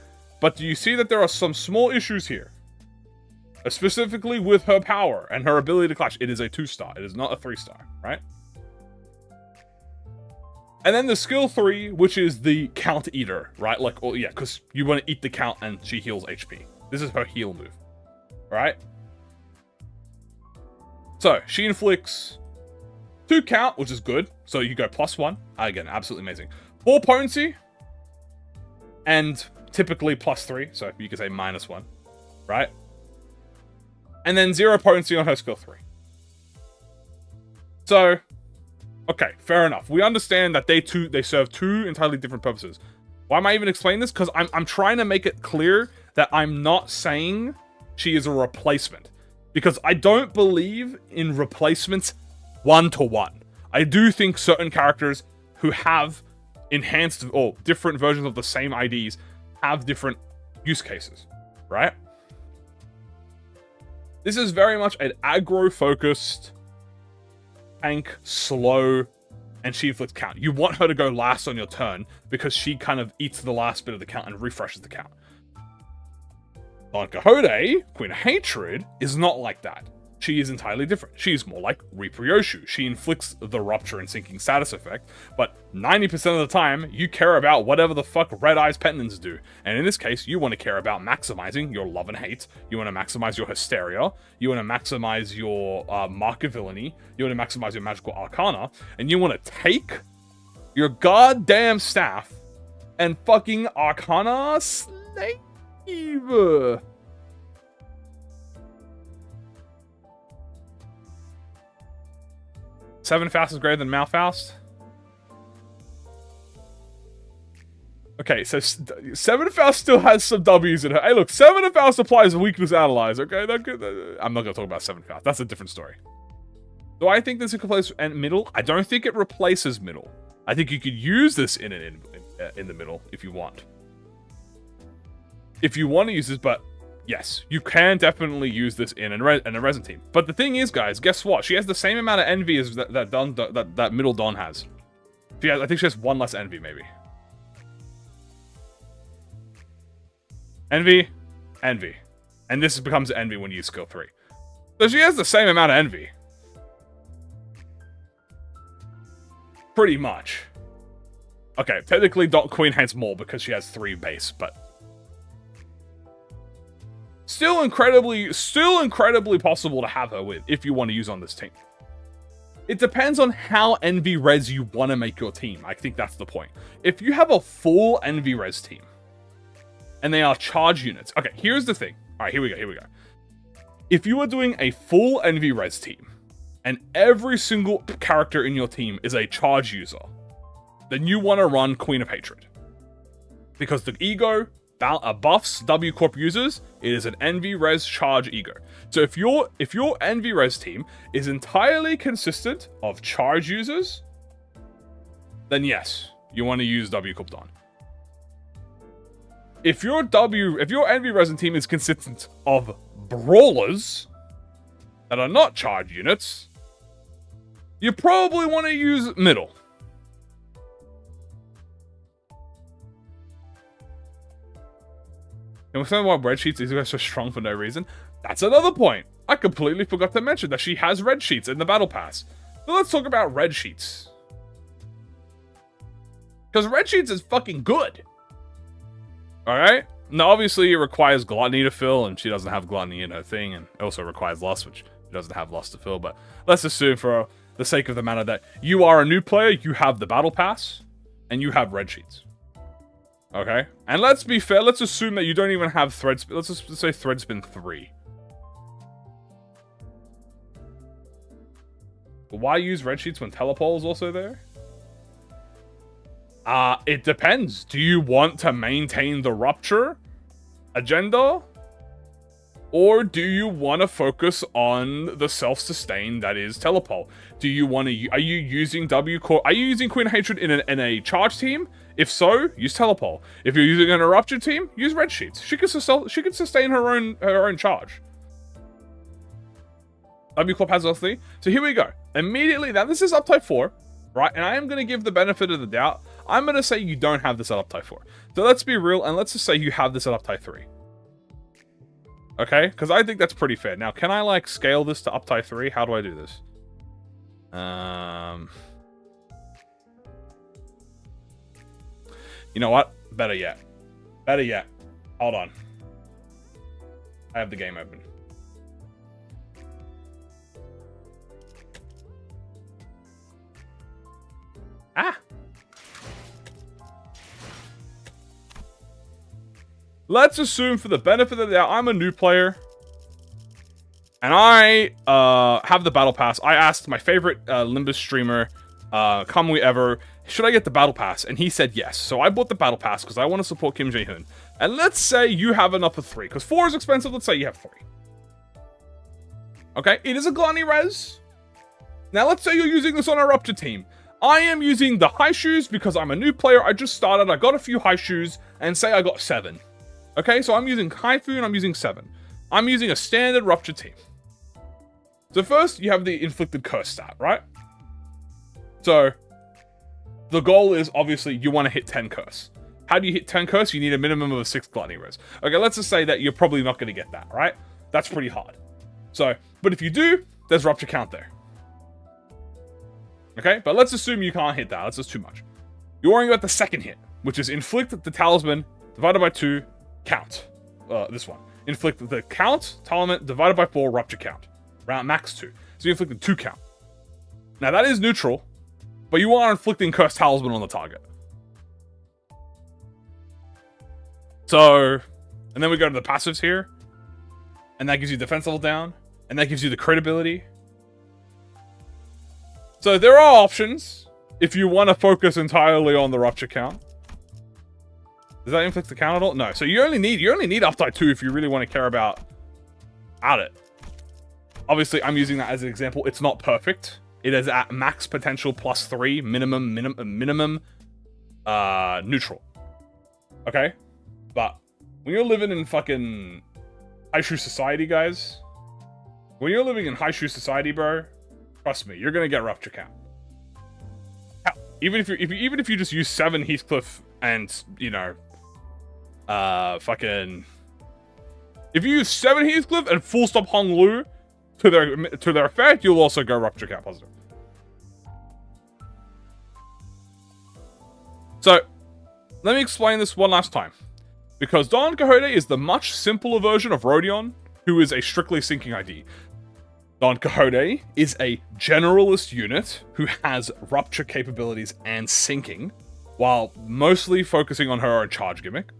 But do you see that there are some small issues here? Specifically with her power and her ability to clash. It is a 2-star. It is not a 3-star, right? And then the skill 3, which is the count eater, right? Like, oh yeah, because you want to eat the count and she heals HP. This is her heal move, right? So, she inflicts 2 count, which is good. So you go +1. Again, absolutely amazing. 4 potency. And typically +3. So you could say -1, right? And then 0 potency on her skill 3. So, okay, fair enough. We understand that they serve 2 entirely different purposes. Why am I even explaining this? Because I'm trying to make it clear that I'm not saying she is a replacement. Because I don't believe in replacements 1-to-1. I do think certain characters who have enhanced or different versions of the same IDs have different use cases, right? This is very much an aggro-focused tank, slow, and she inflicts count. You want her to go last on your turn because she kind of eats the last bit of the count and refreshes the count. Don Quixote, Queen of Hatred, is not like that. She is entirely different. She is more like Ryoshu. She inflicts the Rupture and Sinking status effect, but 90% of the time, you care about whatever the fuck Red Eyes Penitents do. And in this case, you want to care about maximizing your love and hate. You want to maximize your hysteria. You want to maximize your mark of villainy. You want to maximize your magical arcana. And you want to take your goddamn staff and fucking arcana slave. 7 Faust is greater than Malfaust? Okay, so 7 of Faust still has some W's in her. Hey, look, 7 of Faust applies weakness allies, okay? I'm not going to talk about 7 of Faust. That's a different story. Do I think this could replace middle? I don't think it replaces middle. I think you could use this in the middle if you want. If you want to use this, but yes, you can definitely use this in a resin team. But the thing is, guys, guess what? She has the same amount of envy as that middle Don has. I think she has 1 less envy, maybe. Envy, envy. And this becomes envy when you use skill 3. So she has the same amount of envy. Pretty much. Okay, technically Queen has more because she has 3 base, but... Still incredibly possible to have her with if you want to use on this team. It depends on how envy res you want to make your team. I think that's the point. If you have a full envy res team, and they are charge units. Okay, here's the thing. All right, here we go. If you are doing a full envy res team, and every single character in your team is a charge user, then you want to run Queen of Hatred. Because the E.G.O buffs W Corp users, it is an envy res charge E.G.O. So if your envy res team is entirely consistent of charge users, then yes, you want to use W Corp Don. If your envy resin team is consistent of brawlers that are not charge units, you probably want to use middle. And we're saying why red sheets is so strong for no reason. That's another point. I completely forgot to mention that she has red sheets in the battle pass. So let's talk about red sheets. Because red sheets is fucking good. Alright? Now, obviously, it requires gluttony to fill, and she doesn't have gluttony in her thing, and it also requires lust, which she doesn't have lust to fill. But let's assume, for the sake of the matter, that you are a new player, you have the battle pass, and you have red sheets. Okay? And let's be fair, let's assume that you don't even have thread spin. Let's just say thread spin 3. But why use red sheets when telepole is also there? It depends. Do you want to maintain the rupture agenda? Or do you want to focus on the self-sustain that is telepole? Do you want to... Are you using W Core? Are you using Queen of Hatred in a charge team? If so, use telepole. If you're using an a rupture team, use red sheets. She could sustain her own charge. W Corp has L3. So here we go. Immediately, now this is up type 4. Right, and I am going to give the benefit of the doubt. I'm going to say you don't have this at up type 4. So let's be real, and let's just say you have this at up type 3. Okay, because I think that's pretty fair. Now, can I, like, scale this to up type 3? How do I do this? You know what? Better yet. Hold on. I have the game open. Ah! Let's assume, for the benefit of the doubt, I'm a new player. And I have the battle pass. I asked my favorite Limbus streamer, Kamui ever, should I get the battle pass? And he said yes. So I bought the battle pass because I want to support Kim Jae-hoon. And let's say you have enough of 3. Because 4 is expensive. Let's say you have 3. Okay, it is a gluttony res. Now let's say you're using this on a rupture team. I am using the high shoes because I'm a new player. I just started. I got a few high shoes and say I got 7. Okay, so I'm using Haifu and I'm using 7. I'm using a standard rupture team. So first, you have the inflicted curse stat, right? So the goal is, obviously, you want to hit 10 curse. How do you hit 10 curse? You need a minimum of a 6 gluttony res. Okay, let's just say that you're probably not going to get that, right? That's pretty hard. So, but if you do, there's rupture count there. Okay, but let's assume you can't hit that. That's just too much. You're worrying about the second hit, which is inflict the talisman divided by 2 count. This one. Inflict the count, talisman divided by 4 rupture count. Round max 2. So you inflicted 2 count. Now that is neutral, but you are inflicting cursed talisman on the target. So, and then we go to the passives here, and that gives you defense level down, and that gives you the credibility. So there are options if you want to focus entirely on the rupture count. Does that inflict the count at all? No. So you only need upside 2 if you really want to care about it. Obviously, I'm using that as an example. It's not perfect. It is at max potential +3, minimum neutral. Okay? But when you're living in fucking high shoe society, guys, when you're living in high shoe society, bro, trust me, you're gonna get rupture count. Even if you just use 7 Heathcliff and, you know, fucking, if you use 7 Heathcliff and full stop Hong Lu to their effect, you'll also go rupture count positive. So, let me explain this one last time. Because Don KoD is the much simpler version of Rodion, who is a strictly sinking ID. Don KoD is a generalist unit who has rupture capabilities and sinking, while mostly focusing on her own charge gimmick.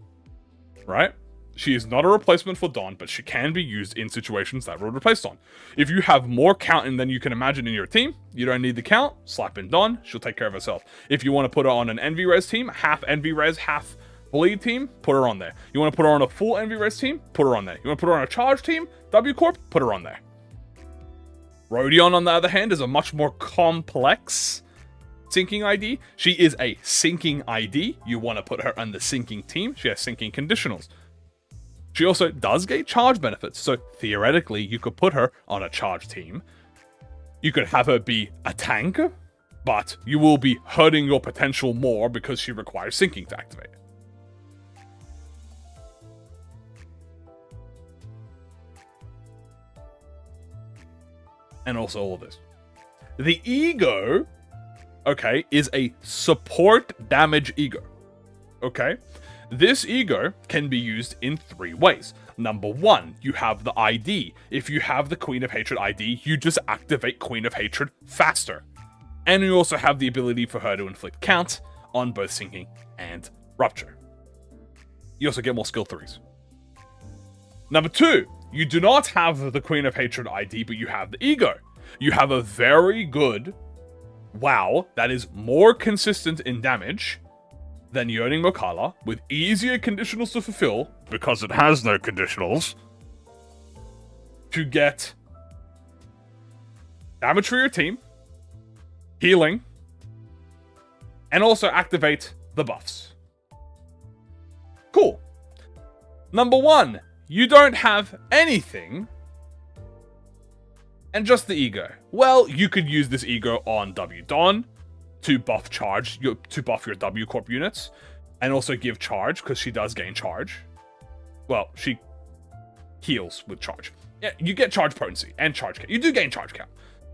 Right? She is not a replacement for Don, but she can be used in situations that would replace Don. If you have more counting than you can imagine in your team, you don't need the count, slap in Don, she'll take care of herself. If you want to put her on an Envy Res team, half Envy Res, half Bleed team, put her on there. You want to put her on a full Envy Res team, put her on there. You want to put her on a charge team, W Corp, put her on there. Rodion, on the other hand, is a much more complex sinking ID. She is a sinking ID. You want to put her on the sinking team. She has sinking conditionals. She also does get charge benefits, so theoretically, you could put her on a charge team. You could have her be a tank, but you will be hurting your potential more because she requires sinking to activate. And also all of this. The E.G.O, okay, is a support damage E.G.O. Okay? This E.G.O can be used in 3 ways. Number 1, you have the ID. If you have the Queen of Hatred ID, you just activate Queen of Hatred faster. And you also have the ability for her to inflict count on both sinking and rupture. You also get more skill 3s. Number 2, you do not have the Queen of Hatred ID, but you have the E.G.O. You have a very good WoW that is more consistent in damage than Yearning Mokala, with easier conditionals to fulfill, because it has no conditionals, to get damage for your team, healing, and also activate the buffs. Cool. Number 1, you don't have anything, and just the E.G.O. Well, you could use this E.G.O on W Don to buff your W Corp units, and also give charge, because she does gain charge. Well, she heals with charge. Yeah, you get charge potency and charge count. You do gain charge count.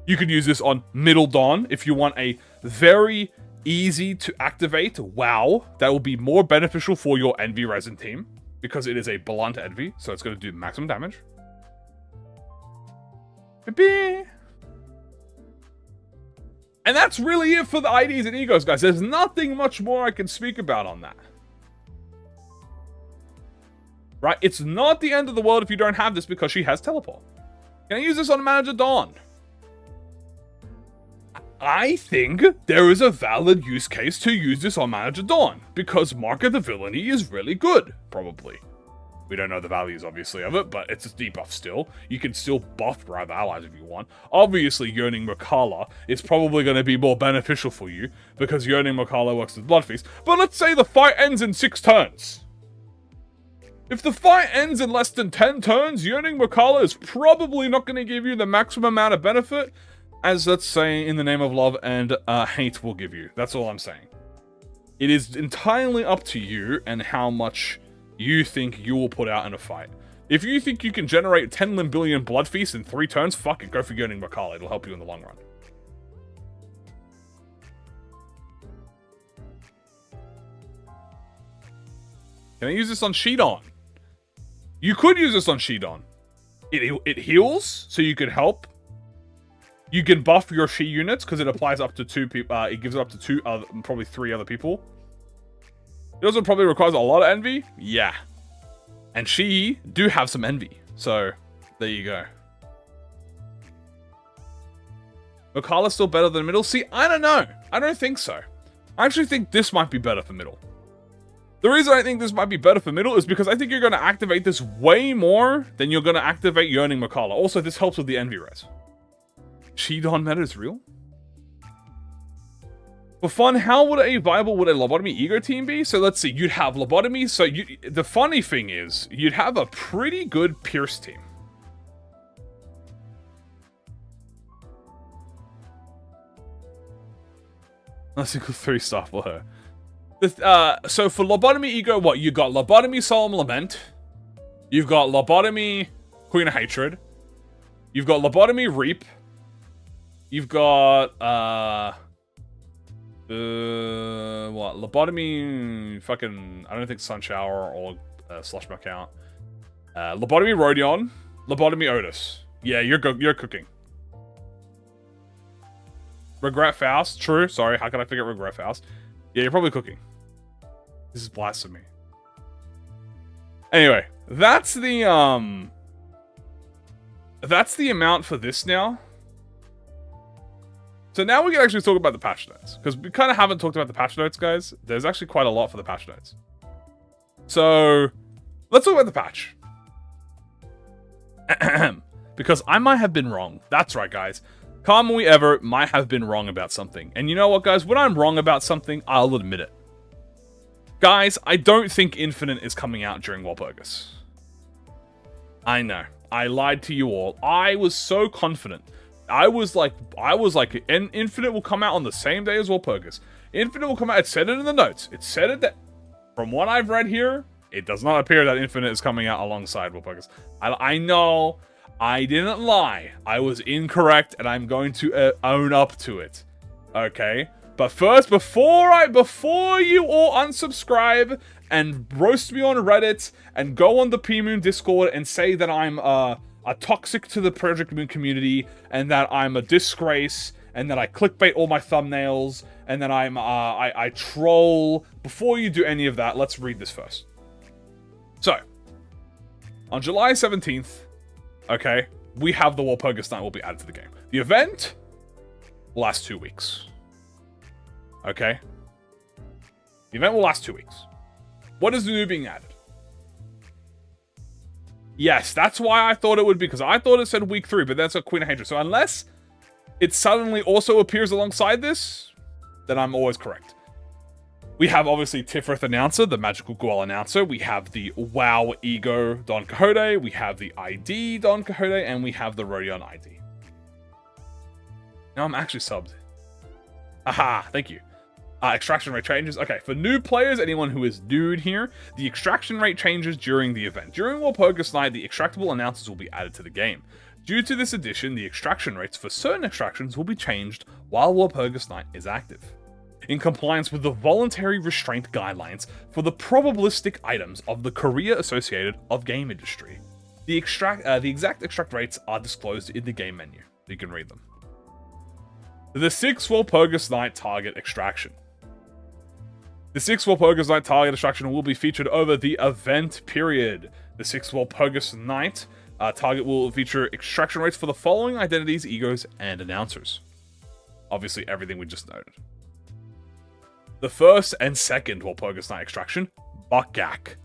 You could use this on Middle Dawn if you want a very easy to activate WoW that will be more beneficial for your Envy Resin team, because it is a blunt Envy, so it's going to do maximum damage. And that's really it for the IDs and E.G.Os, guys. There's nothing much more I can speak about on that. Right? It's not the end of the world if you don't have this, because she has teleport. Can I use this on Manager Dawn? I think there is a valid use case to use this on Manager Dawn, because Mark of the Villainy is really good, probably. We don't know the values, obviously, of it, but it's a debuff still. You can still buff Rival Allies if you want. Obviously, Yearning Mokala is probably going to be more beneficial for you, because Yearning Mokala works with Blood Feast. But let's say the fight ends in 6 turns. If the fight ends in less than 10 turns, Yearning Mokala is probably not going to give you the maximum amount of benefit, as, let's say, In the Name of Love and Hate will give you. That's all I'm saying. It is entirely up to you and how much you think you will put out in a fight. If you think you can generate 10 Limbillion Blood Feast in 3 turns, fuck it, go for Yearning Mokala. It'll help you in the long run. Can I use this on Shidon? You could use this on Shidon. It heals, so you can help. You can buff your She units, because it applies up to 2 people. It gives it up to 2 other, probably 3 other people. It also probably requires a lot of Envy. Yeah. And she do have some Envy. So, there you go. Mokala's still better than Middle? See, I don't know. I don't think so. I actually think this might be better for Middle. The reason I think this might be better for middle is because I think you're going to activate this way more than you're going to activate Yearning Makala. Also, this helps with the envy res. Cheaton meta is real? For fun, how would a Lobotomy E.G.O team be? So let's see, you'd have Lobotomy, so the funny thing is, you'd have a pretty good Pierce team. That's equal 3-star for her. So for Lobotomy E.G.O, what? You got Lobotomy Solemn Lament. You've got Lobotomy Queen of Hatred. You've got Lobotomy Reap. You've got, what? Lobotomy fucking, I don't think Sun Shower or Slush Milk count. Lobotomy Rodion. Lobotomy Otis. Yeah, you're cooking. Regret Faust. True. Sorry, how can I forget Regret Faust? Yeah, you're probably cooking. This is blasphemy. Anyway, that's the amount for this now. So now we can actually talk about the patch notes, because we kind of haven't talked about the patch notes, guys. There's actually quite a lot for the patch notes. So let's talk about the patch. Because I might have been wrong. That's right, guys. Kamui ever might have been wrong about something. And you know what, guys? When I'm wrong about something, I'll admit it. Guys, I don't think Infinite is coming out during Walpurgis. I know. I lied to you all. I was so confident. I was like, Infinite will come out on the same day as Walpurgis. Infinite will come out. It said it in the notes. It said it that, from what I've read here, it does not appear that Infinite is coming out alongside Walpurgis. I know. I didn't lie. I was incorrect, and I'm going to own up to it. Okay? But first, before you all unsubscribe and roast me on Reddit and go on the ProjectMoon Discord and say that I'm a toxic to the ProjectMoon community and that I'm a disgrace and that I clickbait all my thumbnails and that I troll, before you do any of that, let's read this first. So, on July 17th, okay, we have the Walpurgis Night will be added to the game. The event will last 2 weeks. Okay? The event will last 2 weeks. What is the new being added? Yes, that's why I thought it would be, because I thought it said week 3, but that's a Queen of Hatred. So unless it suddenly also appears alongside this, then I'm always correct. We have, obviously, Tifrith Announcer, the Magical Gual Announcer. We have the WoW E.G.O Don Quixote. We have the ID Don Quixote. And we have the Rodion ID. Now I'm actually subbed. Aha, thank you. Extraction rate changes. Okay, for new players, anyone who is new here, the extraction rate changes during the event. During Walpurgis Night, the extractable announcers will be added to the game. Due to this addition, the extraction rates for certain extractions will be changed while Walpurgis Night is active. In compliance with the voluntary restraint guidelines for the probabilistic items of the Korea Associated of Game Industry, the exact extract rates are disclosed in the game menu. You can read them. The 6th Walpurgis Night target extraction. The 6th Walpurgis Night target extraction will be featured over the event period. The 6th Walpurgis Night target will feature extraction rates for the following identities, E.G.Os, and announcers. Obviously, everything we just noted. The 1st and 2nd Walpurgis Night extraction, Buckjack.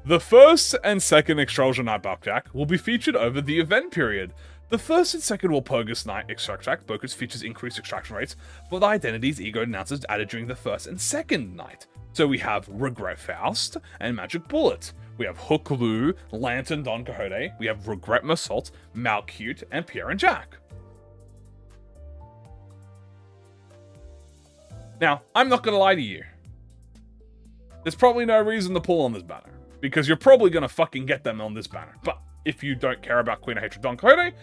The 1st and 2nd Extraction Night Buckjack will be featured over the event period. The 1st and 2nd Walpurgis Night extract focus features increased extraction rates for the identities E.G.O announcers added during the 1st and 2nd night. So we have Regret Faust and Magic Bullet. We have Hook Lu, Lantern Don Quixote. We have Regret Massault, Malcute, and Pierre and Jack. Now, I'm not going to lie to you. There's probably no reason to pull on this banner, because you're probably going to fucking get them on this banner. But if you don't care about Queen of Hatred Don Quixote,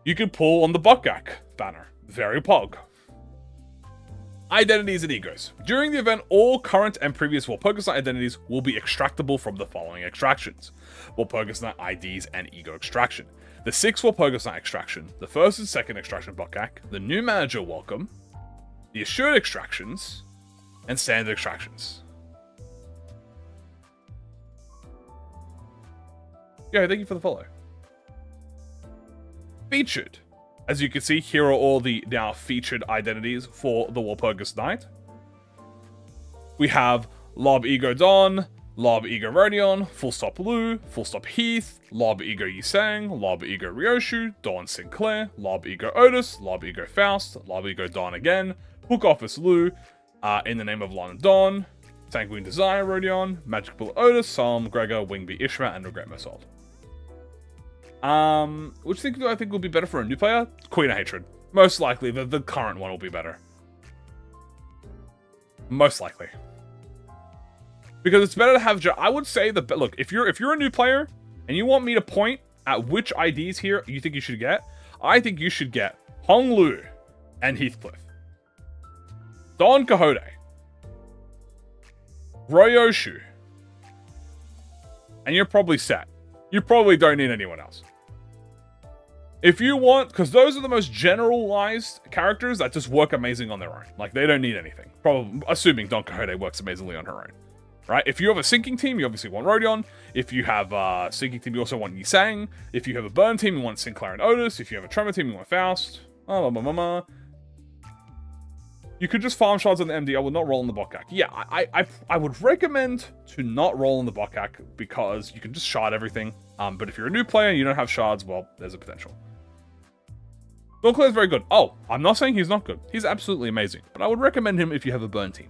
you can pull on the Buckjack banner. Very pog. Identities and E.G.Os. During the event, all current and previous Walpurgis Night identities will be extractable from the following extractions. Walpurgis Night IDs and E.G.O extraction. The 6th Walpurgis Night extraction, the 1st and 2nd extraction Buckjack, the new manager welcome, the assured extractions, and standard extractions. Yeah, thank you for the follow. Featured. As you can see, here are all the now featured identities for the Walpurgis Night. We have Lob E.G.O Don, Lob E.G.O Rodion, full stop Lu, full stop Heath, Lob E.G.O Yisang, Lob E.G.O Ryoshu, Dawn Sinclair, Lob E.G.O Otis, Lob E.G.O Faust, Lob E.G.O Dawn again, Hook Office Lu, In the Name of Lon and Dawn, Sanguine Desire Rodion, Magic Bullet Otis, Psalm, Gregor, Wingby Ishma, and Regret Mersault. Which thing do I think will be better for a new player? Queen of Hatred. Most likely, the current one will be better. Most likely. Because it's better to have... I would say that... Look, if you're a new player, and you want me to point at which IDs here you think you should get, I think you should get Hong Lu and Heathcliff. Don Quixote. Ryoshu. And you're probably set. You probably don't need anyone else. If you want, because those are the most generalized characters that just work amazing on their own. Like, they don't need anything. Probably, assuming Don Quixote works amazingly on her own. Right? If you have a sinking team, you obviously want Rodion. If you have a sinking team, you also want Yisang. If you have a burn team, you want Sinclair and Otis. If you have a tremor team, you want Faust. You could just farm shards on the MD. I would not roll on the Bokak. Yeah, I would recommend to not roll on the Bokak because you can just shard everything. But if you're a new player and you don't have shards, well, there's a potential. Don Claire is very good. Oh, I'm not saying he's not good. He's absolutely amazing. But I would recommend him if you have a burn team.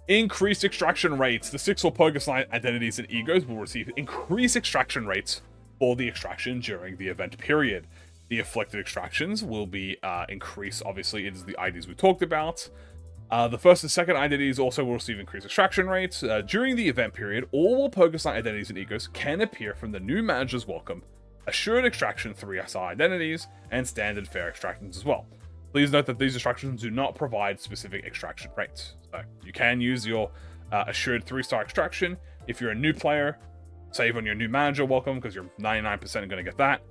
Increased extraction rates. The 6 Walpurgis line identities and egos will receive increased extraction rates for the extraction during the event period. The afflicted extractions will be increased. Obviously, it is the IDs we talked about. The first and second identities also will receive increased extraction rates. During the event period, all Walpurgis line identities and egos can appear from the new manager's welcome, assured extraction 3SR identities, and standard fair extractions as well. Please note that these extractions do not provide specific extraction rates. So you can use your assured 3-star extraction. If you're a new player, save on your new manager welcome because you're 99% going to get that.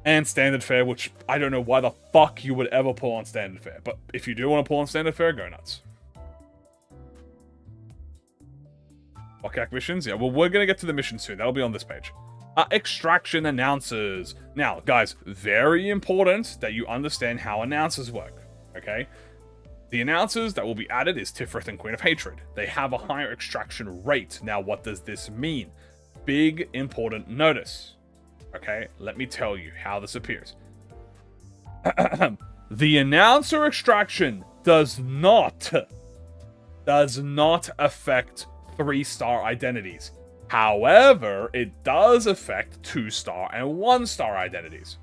And standard fare, which I don't know why the fuck you would ever pull on standard fare. But if you do want to pull on standard fare, go nuts. Bokak missions? Yeah, well, we're going to get to the mission soon. That'll be on this page. Extraction announcers. Now, guys, very important that you understand how announcers work, okay? The announcers that will be added is Tifrith and Queen of Hatred. They have a higher extraction rate. Now, what does this mean? Big, important notice. Okay, let me tell you how this appears. The announcer extraction does not affect 3-star identities. However, it does affect 2-star and 1-star identities.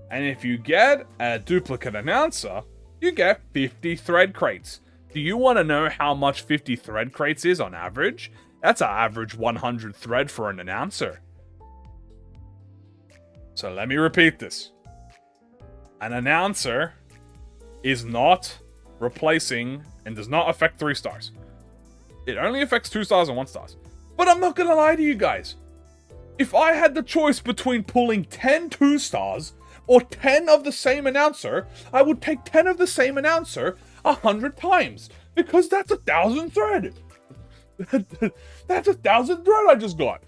And if you get a duplicate announcer, you get 50 thread crates. Do you want to know how much 50 thread crates is on average? That's an average 100 thread for an announcer. So let me repeat this. An announcer is not replacing and does not affect 3 stars. It only affects 2 stars and 1 stars. But I'm not going to lie to you guys. If I had the choice between pulling 10 2 stars or 10 of the same announcer, I would take 10 of the same announcer 100 times. Because that's 1,000 thread. That's 1,000 thread I just got.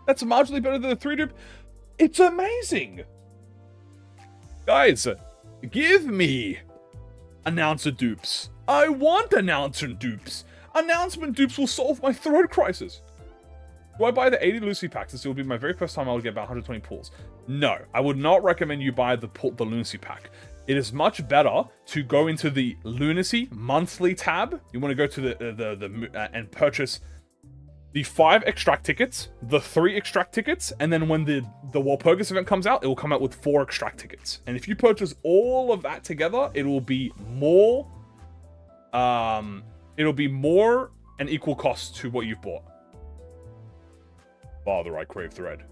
That's marginally better than the 3 dupe. It's amazing. Guys, give me announcer dupes. I want announcer dupes. Announcement dupes will solve my thread crisis. Do I buy the 80 Lunacy packs? This will be my very first time I will get about 120 pulls. No, I would not recommend you buy the Lunacy pack. It is much better to go into the Lunacy monthly tab. You want to go to and purchase the 5 extract tickets, the 3 extract tickets, and then when the Walpurgis event comes out, it will come out with 4 extract tickets. And if you purchase all of that together, it will be more. It'll be more an equal cost to what you've bought. Father, I crave thread.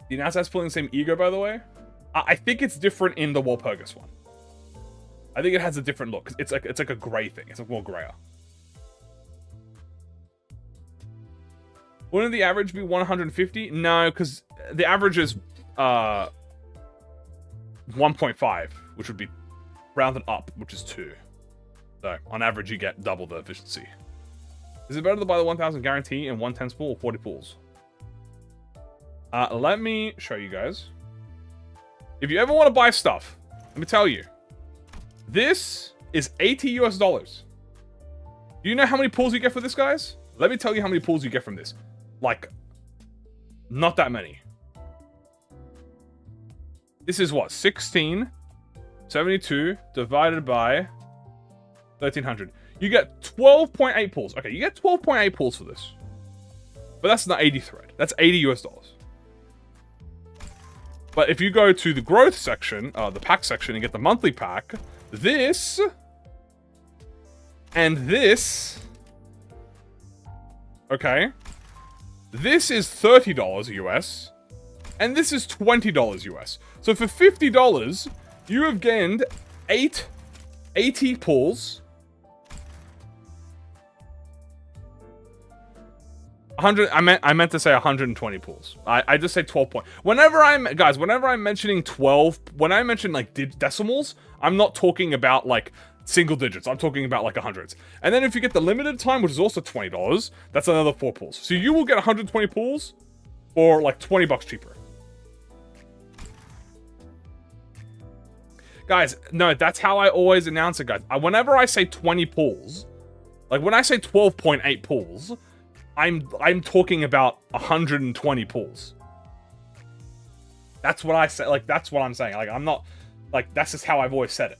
The announcer has pulling the same E.G.O, by the way. I think it's different in the Walpurgis one. I think it has a different look. It's like a grey thing. It's like more grayer. Wouldn't the average be 150? No, because the average is 1.5, which would be rounded up, which is 2. So on average, you get double the efficiency. Is it better to buy the 1,000 guarantee and 110 spool or 40 pools? Let me show you guys. If you ever want to buy stuff, let me tell you. This is $80 US. Do you know how many pulls you get for this, guys? Let me tell you how many pulls you get from this. Like, not that many. This is what? 1672 divided by 1300. You get 12.8 pulls. Okay, you get 12.8 pulls for this. But that's not 80 thread. That's $80 US. But if you go to the growth section, the pack section, and get the monthly pack, this and this, okay, this is $30 US, and this is $20 US. So for $50, you have gained 80 pulls, 100. I meant to say 120 pulls. I just say 12 point. Whenever I'm mentioning 12, when I mention like decimals, I'm not talking about like single digits. I'm talking about like hundreds. And then if you get the limited time, which is also $20, that's another 4 pulls. So you will get 120 pulls for like $20 cheaper. Guys, no, that's how I always announce it, guys. Whenever I say 20 pulls, like when I say 12.8 pulls, I'm talking about 120 pulls. That's what I say. Like, that's what I'm saying. Like, I'm not, like, that's just how I've always said it.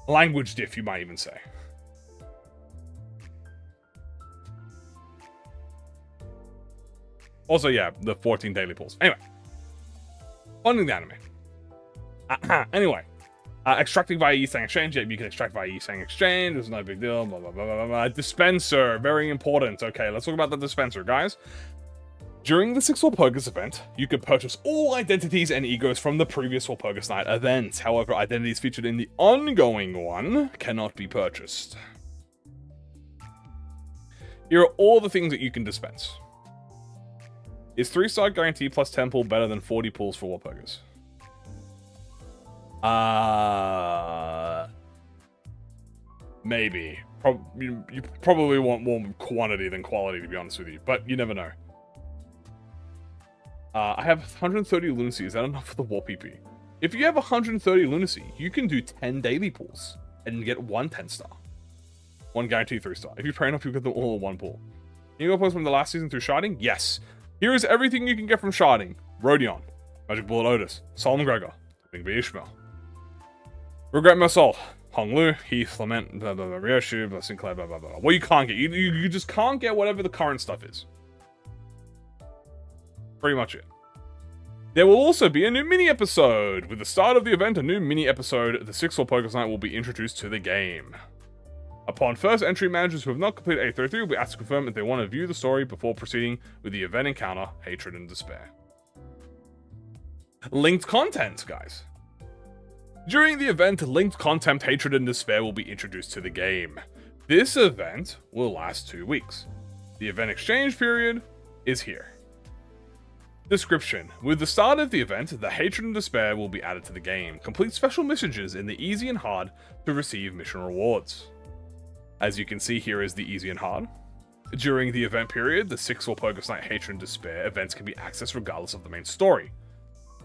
Language diff, you might even say. Also, yeah, the 14 daily pulls. Anyway. Funding the anime. Anyway. Extracting via E-Sang Exchange. Yeah, you can extract via E-Sang Exchange. There's no big deal. Blah, blah, blah, blah, blah. Dispenser. Very important. Okay, let's talk about the dispenser, guys. During the 6 Walpurgis event, you could purchase all identities and egos from the previous Walpurgis Night events. However, identities featured in the ongoing one cannot be purchased. Here are all the things that you can dispense. Is 3-star guarantee plus 10 pull better than 40 pulls for Walpurgis? Maybe. You probably want more quantity than quality, to be honest with you, but you never know. I have 130 Lunacy. Is that enough for the Warp PP? If you have 130 Lunacy, you can do 10 daily pulls and get 1 10-star. 1 guaranteed 3-star. If you pray enough, you get them all in 1 pull. Can you go post from the last season through sharding? Yes. Here is everything you can get from sharding. Rodion, Magic Bullet Otis, Solomon Gregor, Big B Ishmael, Regret My Soul, Hong Lu, Heath, Lament, blah, blah, blah, Ryoshu, blah, Sinclair, blah, blah, blah. Well, you can't get. You just can't get whatever the current stuff is. Pretty much it. There will also be a new mini-episode. With the start of the event, a new mini-episode, the 6th Walpurgis Night, will be introduced to the game. Upon first entry, managers who have not completed A33 will be asked to confirm if they want to view the story before proceeding with the event encounter, Hatred and Despair. Linked content, guys. During the event, linked content, Hatred and Despair will be introduced to the game. This event will last 2 weeks. The event exchange period is here. Description. With the start of the event, the Hatred and Despair will be added to the game. Complete special messages in the easy and hard to receive mission rewards. As you can see, here is the easy and hard. During the event period, the 6 Walpurgis Night Hatred and Despair events can be accessed regardless of the main story.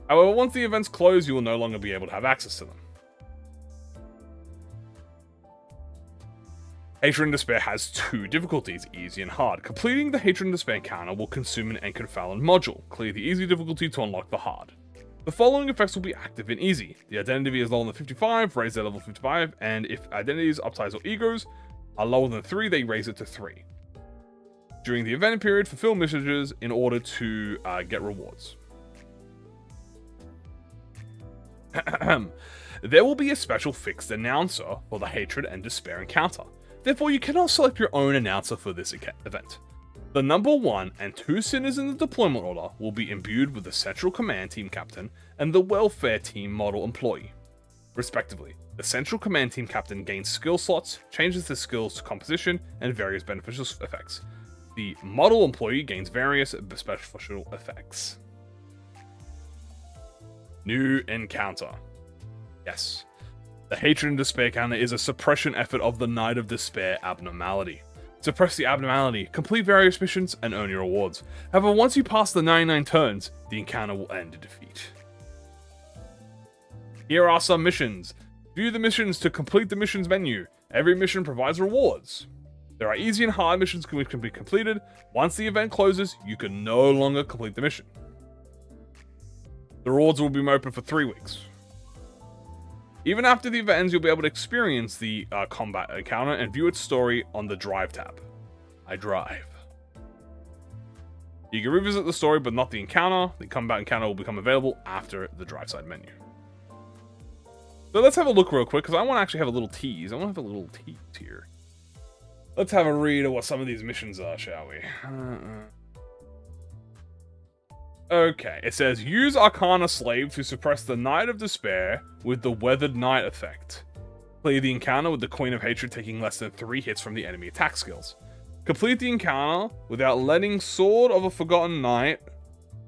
However, once the events close, you will no longer be able to have access to them. Hatred and Despair has 2 difficulties, easy and hard. Completing the Hatred and Despair encounter will consume an Enconfalon module. Clear the easy difficulty to unlock the hard. The following effects will be active in easy. The identity is lower than 55, raise their level 55, and if identities, upsides, or egos are lower than 3, they raise it to 3. During the event period, fulfill messages in order to get rewards. There will be a special fixed announcer for the Hatred and Despair encounter. Therefore, you cannot select your own announcer for this event. The number 1 and 2 sinners in the deployment order will be imbued with the Central Command Team Captain and the Welfare Team Model Employee, respectively. The Central Command Team Captain gains skill slots, changes the skills composition, and various beneficial effects. The Model Employee gains various special effects. New encounter. Yes. The Hatred and Despair counter is a suppression effort of the Night of Despair abnormality. suppress the abnormality, complete various missions, and earn your rewards. However, once you pass the 99 turns, the encounter will end in defeat. Here are some missions. View the missions to complete the missions menu. Every mission provides rewards. There are easy and hard missions which can be completed. Once the event closes, you can no longer complete the mission. The rewards will be open for 3 weeks. Even after the event ends, you'll be able to experience the combat encounter and view its story on the Drive tab. I drive. You can revisit the story, but not the encounter. The combat encounter will become available after the Drive side menu. So let's have a look real quick, because I want to actually have a little tease. I want to have a little tease here. Let's have a read of what some of these missions are, shall we? Okay, it says, use Arcana Slave to suppress the Knight of Despair with the Weathered Knight effect. Play the encounter with the Queen of Hatred taking less than 3 hits from the enemy attack skills. Complete the encounter without letting Sword of a Forgotten Knight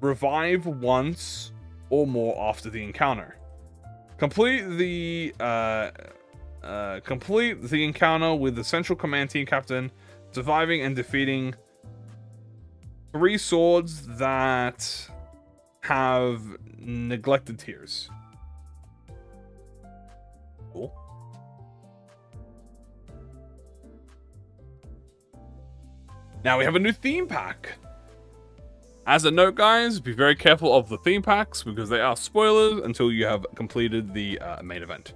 revive once or more after the encounter. Complete the encounter with the Central Command Team Captain surviving and defeating 3 swords that have neglected tiers. Cool. Now we have a new theme pack. As a note, guys, be very careful of the theme packs because they are spoilers until you have completed the main event.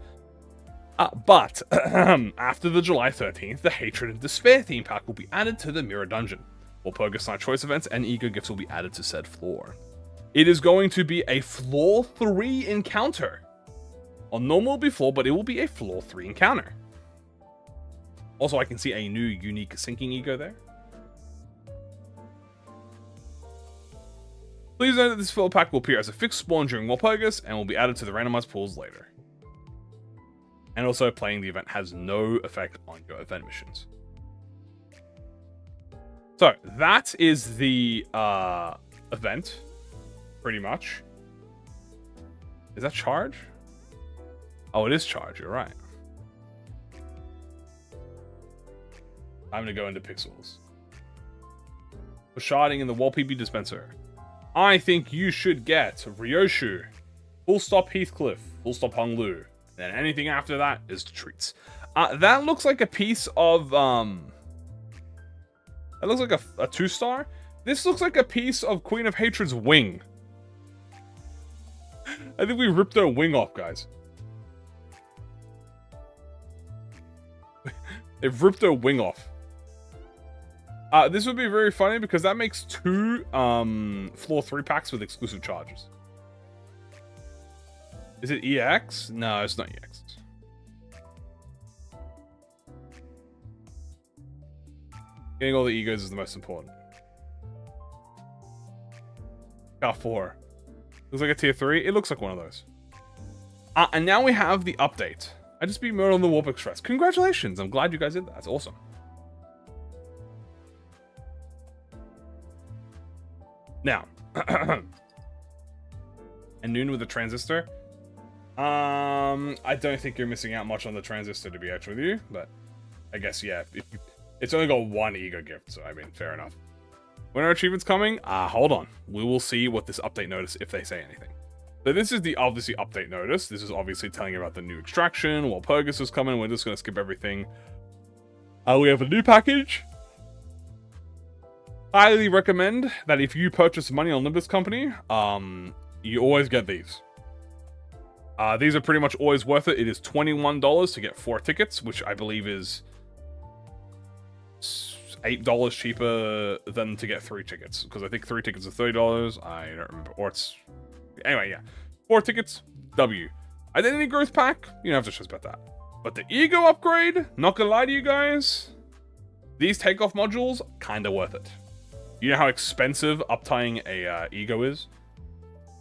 But after the July 13th, the Hatred and Despair theme pack will be added to the Mirror Dungeon. Walpurgis Night Choice events and E.G.O gifts will be added to said floor. It is going to be a floor 3 encounter. On normal will be floor, but it will be a floor 3 encounter. Also, I can see a new unique sinking E.G.O there. Please note that this floor pack will appear as a fixed spawn during Walpurgis and will be added to the randomized pools later. And also, playing the event has no effect on your event missions. So, that is the event, pretty much. Is that charge? Oh, it is charge, you're right. I'm gonna go into pixels. For sharding in the Walpurgis dispenser. I think you should get Ryoshu, full stop Heathcliff, full stop Honglu. Then anything after that is treats. That looks like a piece of, that looks like a 2-star. This looks like a piece of Queen of Hatred's wing. I think we ripped her wing off, guys. They've ripped her wing off. This would be very funny because that makes 2 floor 3 packs with exclusive charges. Is it EX? No, it's not EX. Getting all the E.G.Os is the most important. Car 4. Looks like a tier 3. It looks like one of those. And now we have the update. I just beat Murder on the Warp Express. Congratulations. I'm glad you guys did that. That's awesome. Now. And Noon with the transistor. I don't think you're missing out much on the transistor, to be honest with you. But I guess, yeah. It's only got 1 E.G.O gift, so I mean, fair enough. When are achievements coming? Hold on. We will see what this update notice, if they say anything. So this is the obviously update notice. This is obviously telling you about the new extraction. Walpurgis is coming. We're just going to skip everything. We have a new package. Highly recommend that if you purchase money on Limbus company, you always get these. These are pretty much always worth it. It is $21 to get 4 tickets, which I believe is $8 cheaper than to get 3 tickets. Because I think 3 tickets are $30. I don't remember. Or it's... Anyway, yeah. 4 tickets, W. Identity Growth Pack, you don't have to stress about that. But the E.G.O upgrade, not gonna lie to you guys, these takeoff modules, kinda worth it. You know how expensive uptying a E.G.O is?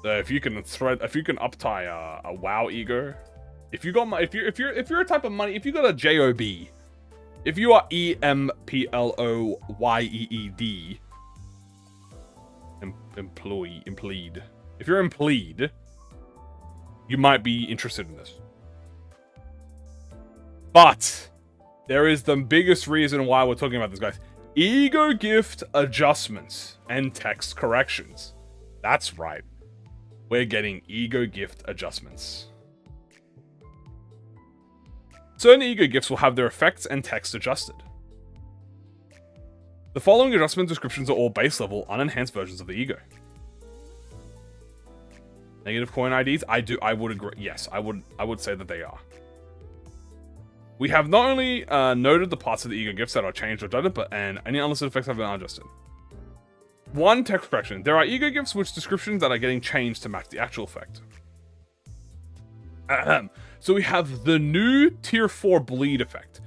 So if you can uptie a WoW E.G.O, if you're a type of money, if you got a JOB, if you are EMPLOYEED, employed. If you're employed, you might be interested in this. But there is the biggest reason why we're talking about this, guys. E.G.O gift adjustments and text corrections. That's right. We're getting E.G.O gift adjustments. Certain E.G.O gifts will have their effects and text adjusted. The following adjustment descriptions are all base level, unenhanced versions of the E.G.O. Negative coin IDs? I would agree. Yes, I would say that they are. We have not only noted the parts of the E.G.O gifts that are changed or done, but any unlisted effects have been adjusted. One text correction. There are E.G.O gifts which descriptions that are getting changed to match the actual effect. So we have the new tier 4 bleed effect,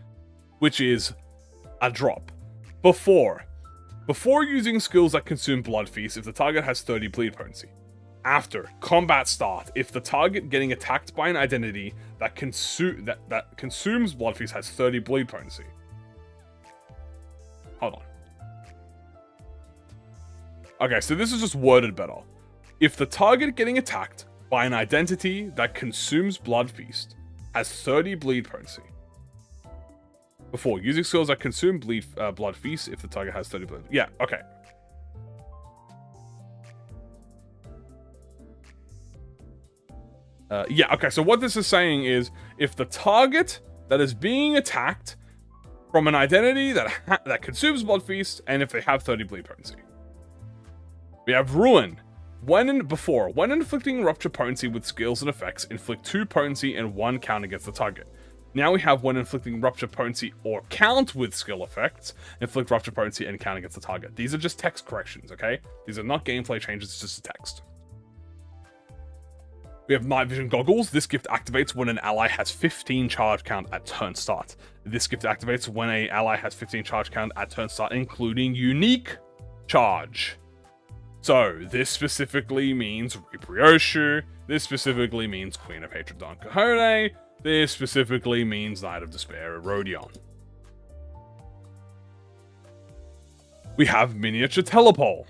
which is a drop. Before using skills that consume blood feast if the target has 30 bleed potency. After combat start, if the target getting attacked by an identity that consumes blood feast has 30 bleed potency. Hold on. Okay, so this is just worded better. If the target getting attacked by an identity that consumes blood feast has 30 bleed potency. Before using skills that consume blood feast if the target has 30 bleed. Yeah, okay. Yeah, okay, so what this is saying is, if the target that is being attacked from an identity that consumes blood feast, and if they have 30 bleed potency. We have Ruin. When inflicting rupture potency with skills and effects, inflict 2 potency and 1 count against the target. Now we have when inflicting rupture potency or count with skill effects, inflict rupture potency and count against the target. These are just text corrections, okay? These are not gameplay changes, it's just a text. We have Night Vision Goggles. This gift activates when an ally has 15 charge count at turn start. This gift activates when an ally has 15 charge count at turn start, including unique charge. So, this specifically means Rodion. This specifically means Queen of Hatred Don Quixote. This specifically means Knight of Despair Rodion. We have Miniature Telepole.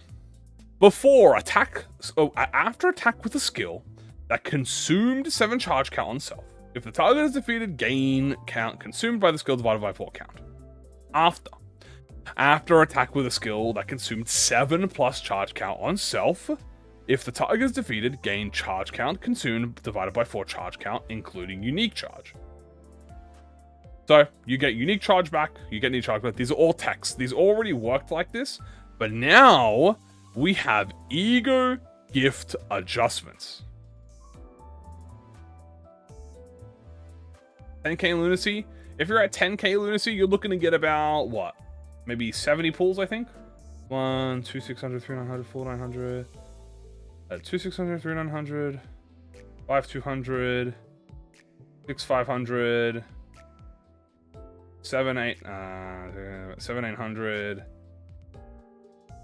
After attack with a skill that consumed 7 charge count on self. If the target is defeated, gain count consumed by the skill divided by 4 count. After attack with a skill that consumed 7 plus charge count on self. If the target is defeated, gain charge count consumed divided by 4 charge count, including unique charge. So, you get unique charge back, you get unique charge back. These are all text. These already worked like this, but now we have E.G.O gift adjustments. 10k Lunacy. If you're at 10k Lunacy, you're looking to get about, what? Maybe 70 pulls, I think? 1, 2, 600, 3, 900, 4, 900. 2, 600, 3, 900. 5, 200. 6, 500. 7, 800.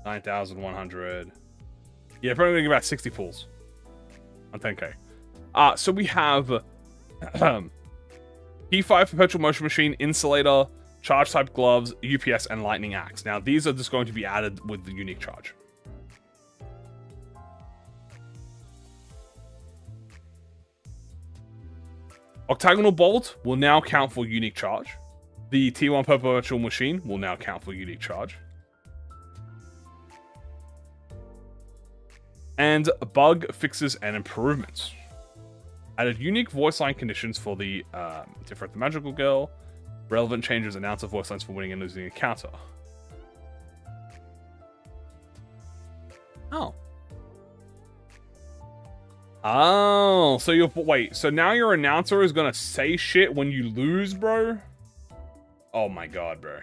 9,100. Yeah, probably gonna get about 60 pulls on 10k. So we have P5 Perpetual Motion Machine, Insulator, Charge Type Gloves, UPS, and Lightning Axe. Now, these are just going to be added with the unique charge. Octagonal Bolt will now count for unique charge. The T1 Perpetual Machine will now count for unique charge. And bug fixes and improvements. Added unique voice line conditions for the Different the Magical Girl. Relevant changes announce voice lines for winning and losing a counter. Oh, so so now your announcer is gonna say shit when you lose, bro? Oh my god, bro.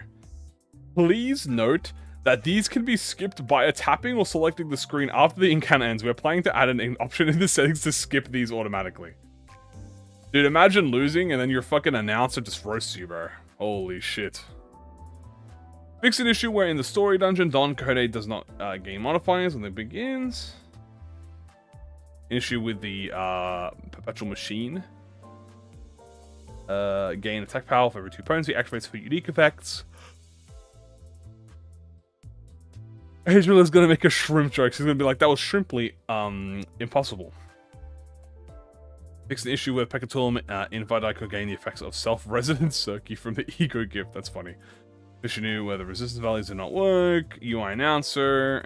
Please note that these can be skipped by tapping or selecting the screen after the encounter ends. We're planning to add an option in the settings to skip these automatically. Dude, imagine losing and then your fucking announcer just roasts you, bro. Holy shit. Fix an issue where in the story dungeon, Don Quixote does not gain modifiers when it begins. Issue with the Perpetual Machine. Gain attack power for every 2 potency. Activates for unique effects. Israel is going to make a shrimp joke. He's going to be like, that was shrimply impossible. Fix an issue where Pekatulum Invite could gain the effects of self-resonant circuit from the E.G.O gift. That's funny. Fish new where the resistance values do not work. UI announcer.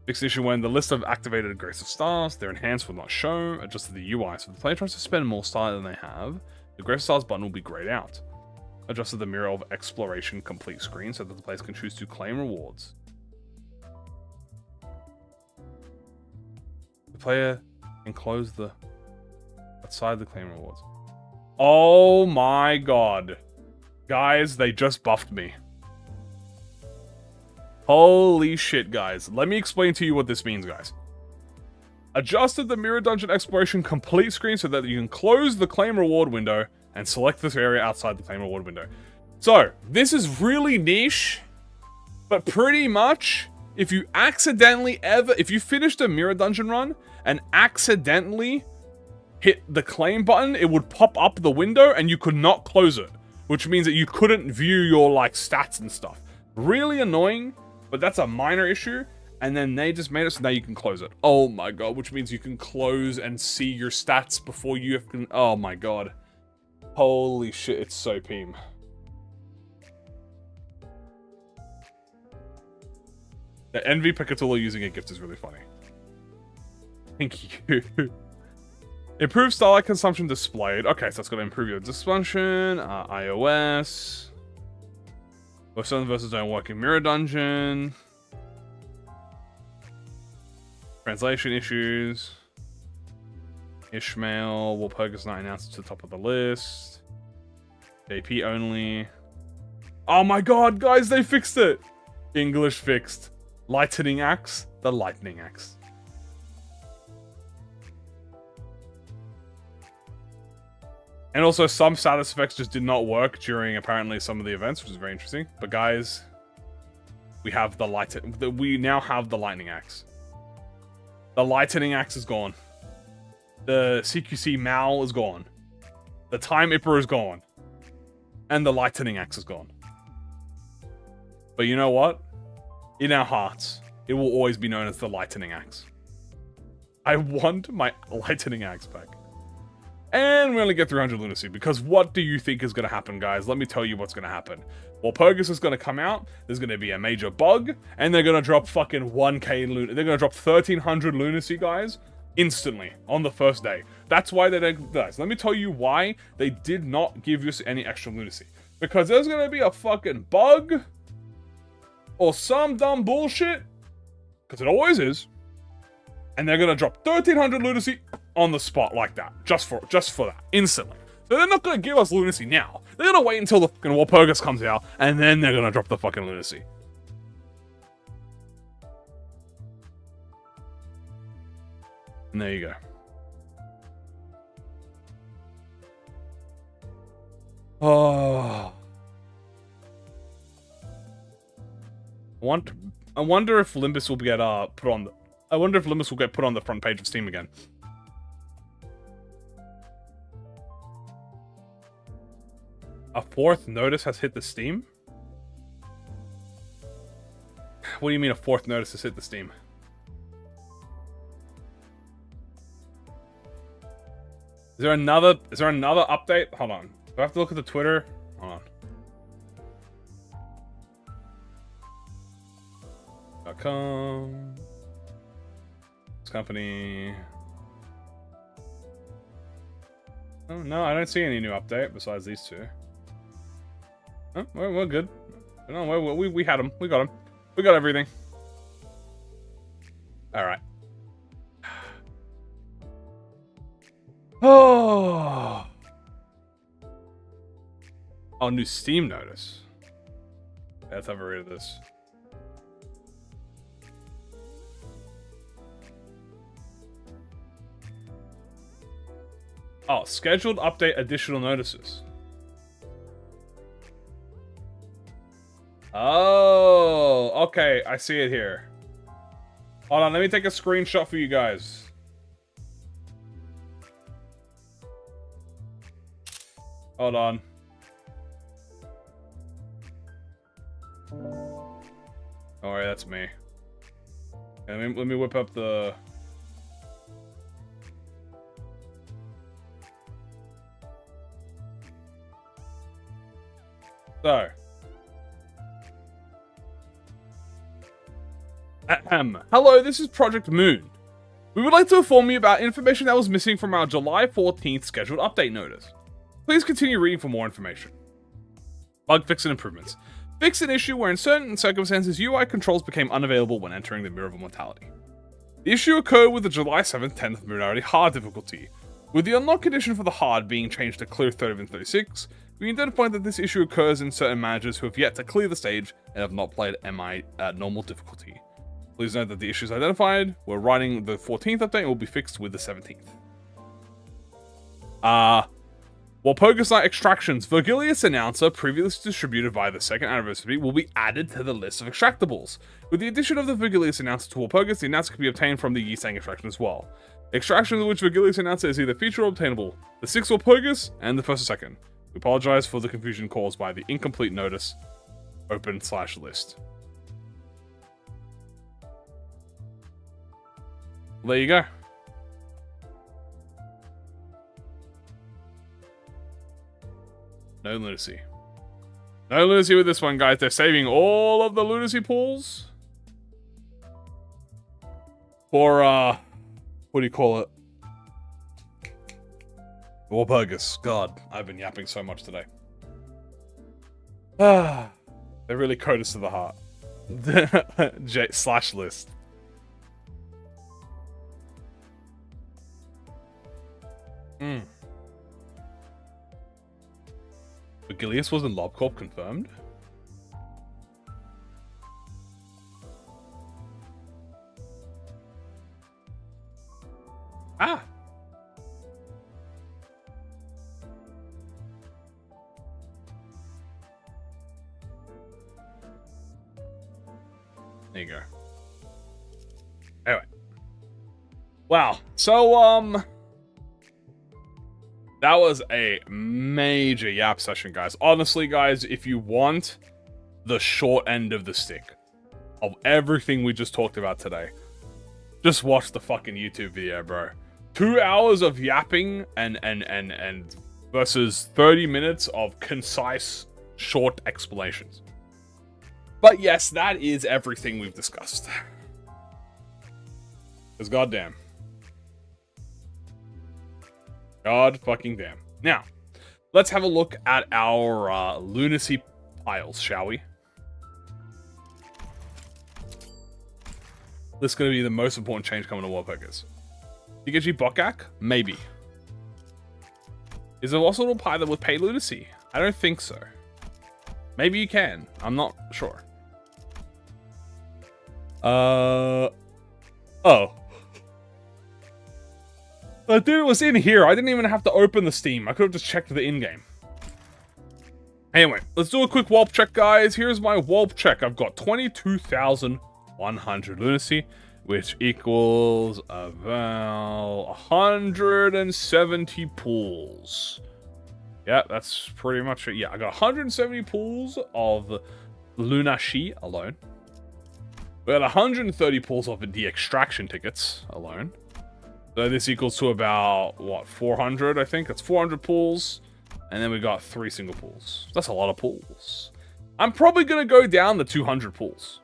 Fix the issue when the list of activated Grace of Stars, their enhanced will not show. Adjusted the UI, so if the player tries to spend more star than they have, the Grace of Stars button will be grayed out. Adjusted the mirror of exploration complete screen so that the players can choose to claim rewards. The player can close the outside the claim rewards. Oh my god. Guys, they just buffed me. Holy shit, guys. Let me explain to you what this means, guys. Adjusted the mirror dungeon exploration complete screen so that you can close the claim reward window and select this area outside the claim reward window. So, this is really niche, but pretty much, if you finished a mirror dungeon run and accidentally hit the claim button, it would pop up the window and you could not close it, which means that you couldn't view your, like, stats and stuff. Really annoying, but that's a minor issue, and then they just made it so now you can close it. Oh my god, which means you can close and see your stats before you can... Oh my god. Holy shit, it's so peem. The Envy Picatula using a gift is really funny. Thank you. Improve starlight consumption displayed. Okay, so that's going to improve your consumption. iOS. Both Sun versus don't work in Mirror Dungeon. Translation issues. Ishmael. Walpurgis not announced to the top of the list. JP only. Oh my god, guys, they fixed it! English fixed. Lightning Axe. The Lightning Axe. And also, some status effects just did not work during, apparently, some of the events, which is very interesting. But guys, we have we now have the Lightning Axe. The Lightning Axe is gone. The CQC Mal is gone. The Time Ipper is gone. And the Lightning Axe is gone. But you know what? In our hearts, it will always be known as the Lightning Axe. I want my Lightning Axe back. And we only get 300 Lunacy, because what do you think is going to happen, guys? Let me tell you what's going to happen. Walpurgis is going to come out, there's going to be a major bug, and they're going to drop fucking 1k Lunacy. They're going to drop 1300 Lunacy, guys, instantly, on the first day. That's why they don't... Guys, let me tell you why they did not give you any extra Lunacy. Because there's going to be a fucking bug, or some dumb bullshit, because it always is, and they're going to drop 1300 Lunacy on the spot like that, just for that, instantly. So they're not going to give us Lunacy now. They're going to wait until the fucking Walpurgis comes out, and then they're going to drop the fucking Lunacy. And there you go. Oh. I wonder if Limbus will get put on the... I wonder if Limbus will get put on the front page of Steam again. A fourth notice has hit the Steam? What do you mean a fourth notice has hit the Steam? Is there another update? Hold on. Do I have to look at the Twitter? Hold on. .com. This company. Oh, no, I don't see any new update besides these two. Oh, we're good. No, we had them. We got them. We got everything. All right. Oh. Oh, new Steam notice. Let's have a read of this. Oh, scheduled update additional notices. Oh, okay, I see it here. Hold on, let me take a screenshot for you guys. Hold on. Alright, that's me. Let me whip up the... So. Hello, this is ProjectMoon. We would like to inform you about information that was missing from our July 14th scheduled update notice. Please continue reading for more information. Bug fix and improvements. Fix an issue where in certain circumstances UI controls became unavailable when entering the Mirror of Immortality. The issue occurred with the July 7th 10th Moonarity hard difficulty, with the unlock condition for the hard being changed to clear 30 and 36. We identified that this issue occurs in certain managers who have yet to clear the stage and have not played MI at normal difficulty. Please note that the issues identified, we're writing the 14th update and will be fixed with the 17th. Walpurgis Night Extractions. Vergilius Announcer, previously distributed via the second anniversary, will be added to the list of extractables. With the addition of the Vergilius Announcer to Walpurgis, the announcer can be obtained from the Yisang extraction as well. Extractions of which Vergilius Announcer is either feature or obtainable. The 6th Walpurgis and the 1st or 2nd. We apologize for the confusion caused by the incomplete notice open/list. There you go. No Lunacy. No Lunacy with this one, guys. They're saving all of the Lunacy pools for, what do you call it? Walpurgis. God, I've been yapping so much today. They really code us to the heart. /list. Vergilius was in LobCorp confirmed? Ah! There you go. Anyway. Wow. So, that was a major yap session, guys. Honestly, guys, if you want the short end of the stick of everything we just talked about today, just watch the fucking YouTube video, bro. 2 hours of yapping and versus 30 minutes of concise, short explanations. But yes, that is everything we've discussed. Because goddamn. God fucking damn. Now, let's have a look at our Lunacy piles, shall we? This is going to be the most important change coming to Walpurgis. Pikachu Bokak? Maybe. Is there also a little pile with paid Lunacy? I don't think so. Maybe you can. I'm not sure. Oh. Dude, it was in here. I didn't even have to open the Steam. I could have just checked the in-game. Anyway, let's do a quick Walp check, guys. Here's my Walp check. I've got 22,100 Lunacy, which equals about 170 pools. Yeah, that's pretty much it. Yeah, I got 170 pools of Lunacy alone. We got 130 pools of the extraction tickets alone. So this equals to about, what, 400, I think? That's 400 pools. And then we got 3 single pools. That's a lot of pools. I'm probably going to go down the 200 pools.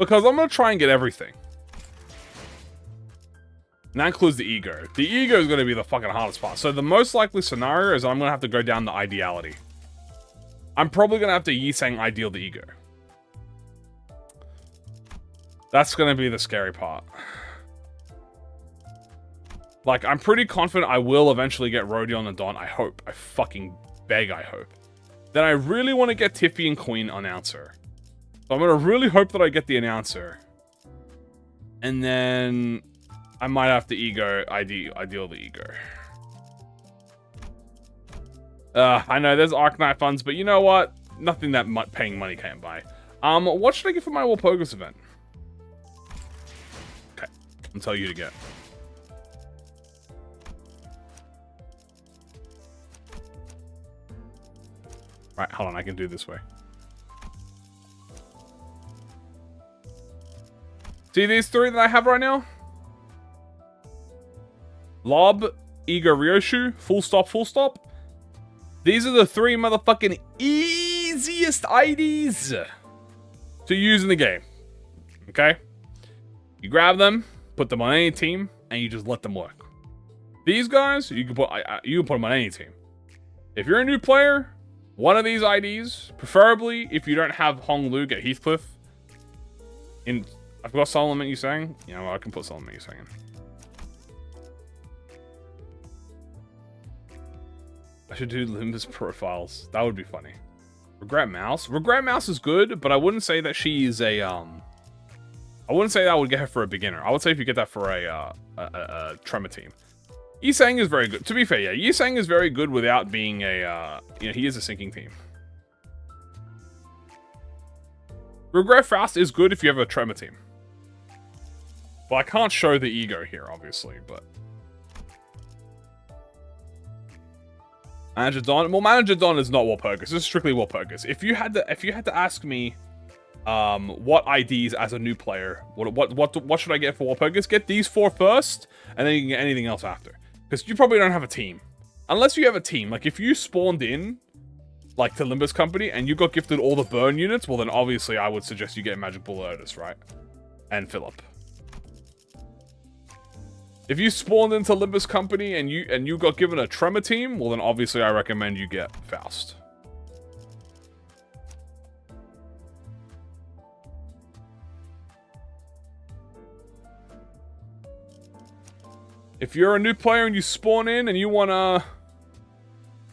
Because I'm going to try and get everything. And that includes the E.G.O. The E.G.O is going to be the fucking hardest part. So the most likely scenario is I'm going to have to go down the ideality. I'm probably going to have to Yisang ideal the E.G.O. That's going to be the scary part. Like, I'm pretty confident I will eventually get Rodion and Don. I hope. I fucking beg I hope. Then I really want to get Tiffy and Queen announcer. So I'm going to really hope that I get the announcer. And then I might have to E.G.O. ideal the E.G.O. I know there's Arcanite funds, but you know what? Nothing that paying money can't buy. What should I get for my Walpurgis event? Okay, I'll tell you to get. Right, hold on, I can do it this way. See these 3 that I have right now? Lob, E.G.O. Ryoshu, full stop, full stop. These are the 3 motherfucking easiest IDs to use in the game. Okay? You grab them, put them on any team, and you just let them work. These guys, you can put them on any team. If you're a new player, one of these IDs, preferably if you don't have Hong Lu, get Heathcliff. I've got Solomon Yusang. Yeah, well, I can put Solomon Yusang in. I should do Limbus profiles. That would be funny. Regret Mouse. Regret Mouse is good, but I wouldn't say that she's a I wouldn't say that would get her for a beginner. I would say if you get that for a Tremor team. Yisang is very good. To be fair, yeah, Yisang is very good without being a he is a sinking team. Regret Faust is good if you have a Tremor team. Well, I can't show the E.G.O here, obviously, but Manager Don. Well, Manager Don is not Walpurgis. This is strictly Walpurgis. If you had to ask me, what IDs as a new player, what should I get for Walpurgis? Get these 4 first, and then you can get anything else after. Because you probably don't have a team, unless you have a team. Like if you spawned in, like to Limbus Company, and you got gifted all the burn units, well then obviously I would suggest you get Magic Bull Otis, right? And Philip. If you spawned into Limbus Company and you got given a Tremor team, well then obviously I recommend you get Faust. If you're a new player and you spawn in and you want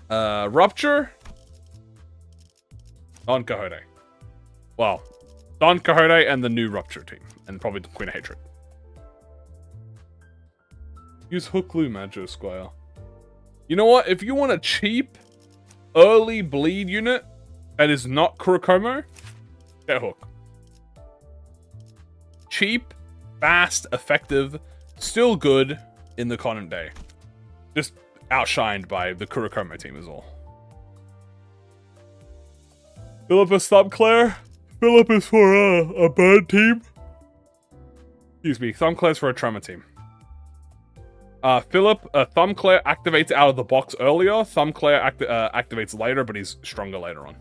to Rupture, Don Quixote. Well, Don Quixote and the new Rupture team, and probably the Queen of Hatred. Use Hook Lu, Majo Squire. You know what? If you want a cheap, early bleed unit that is not Kurokomo, get Hook. Cheap, fast, effective, still good in the Conan Day. Just outshined by the Kurokomo team is all. Philip is Thumbclair. Philip is for a bird team. Excuse me, Thumbclair's for a Tremor team. Philip, Thumbclair activates out of the box earlier. Thumbclair activates later, but he's stronger later on.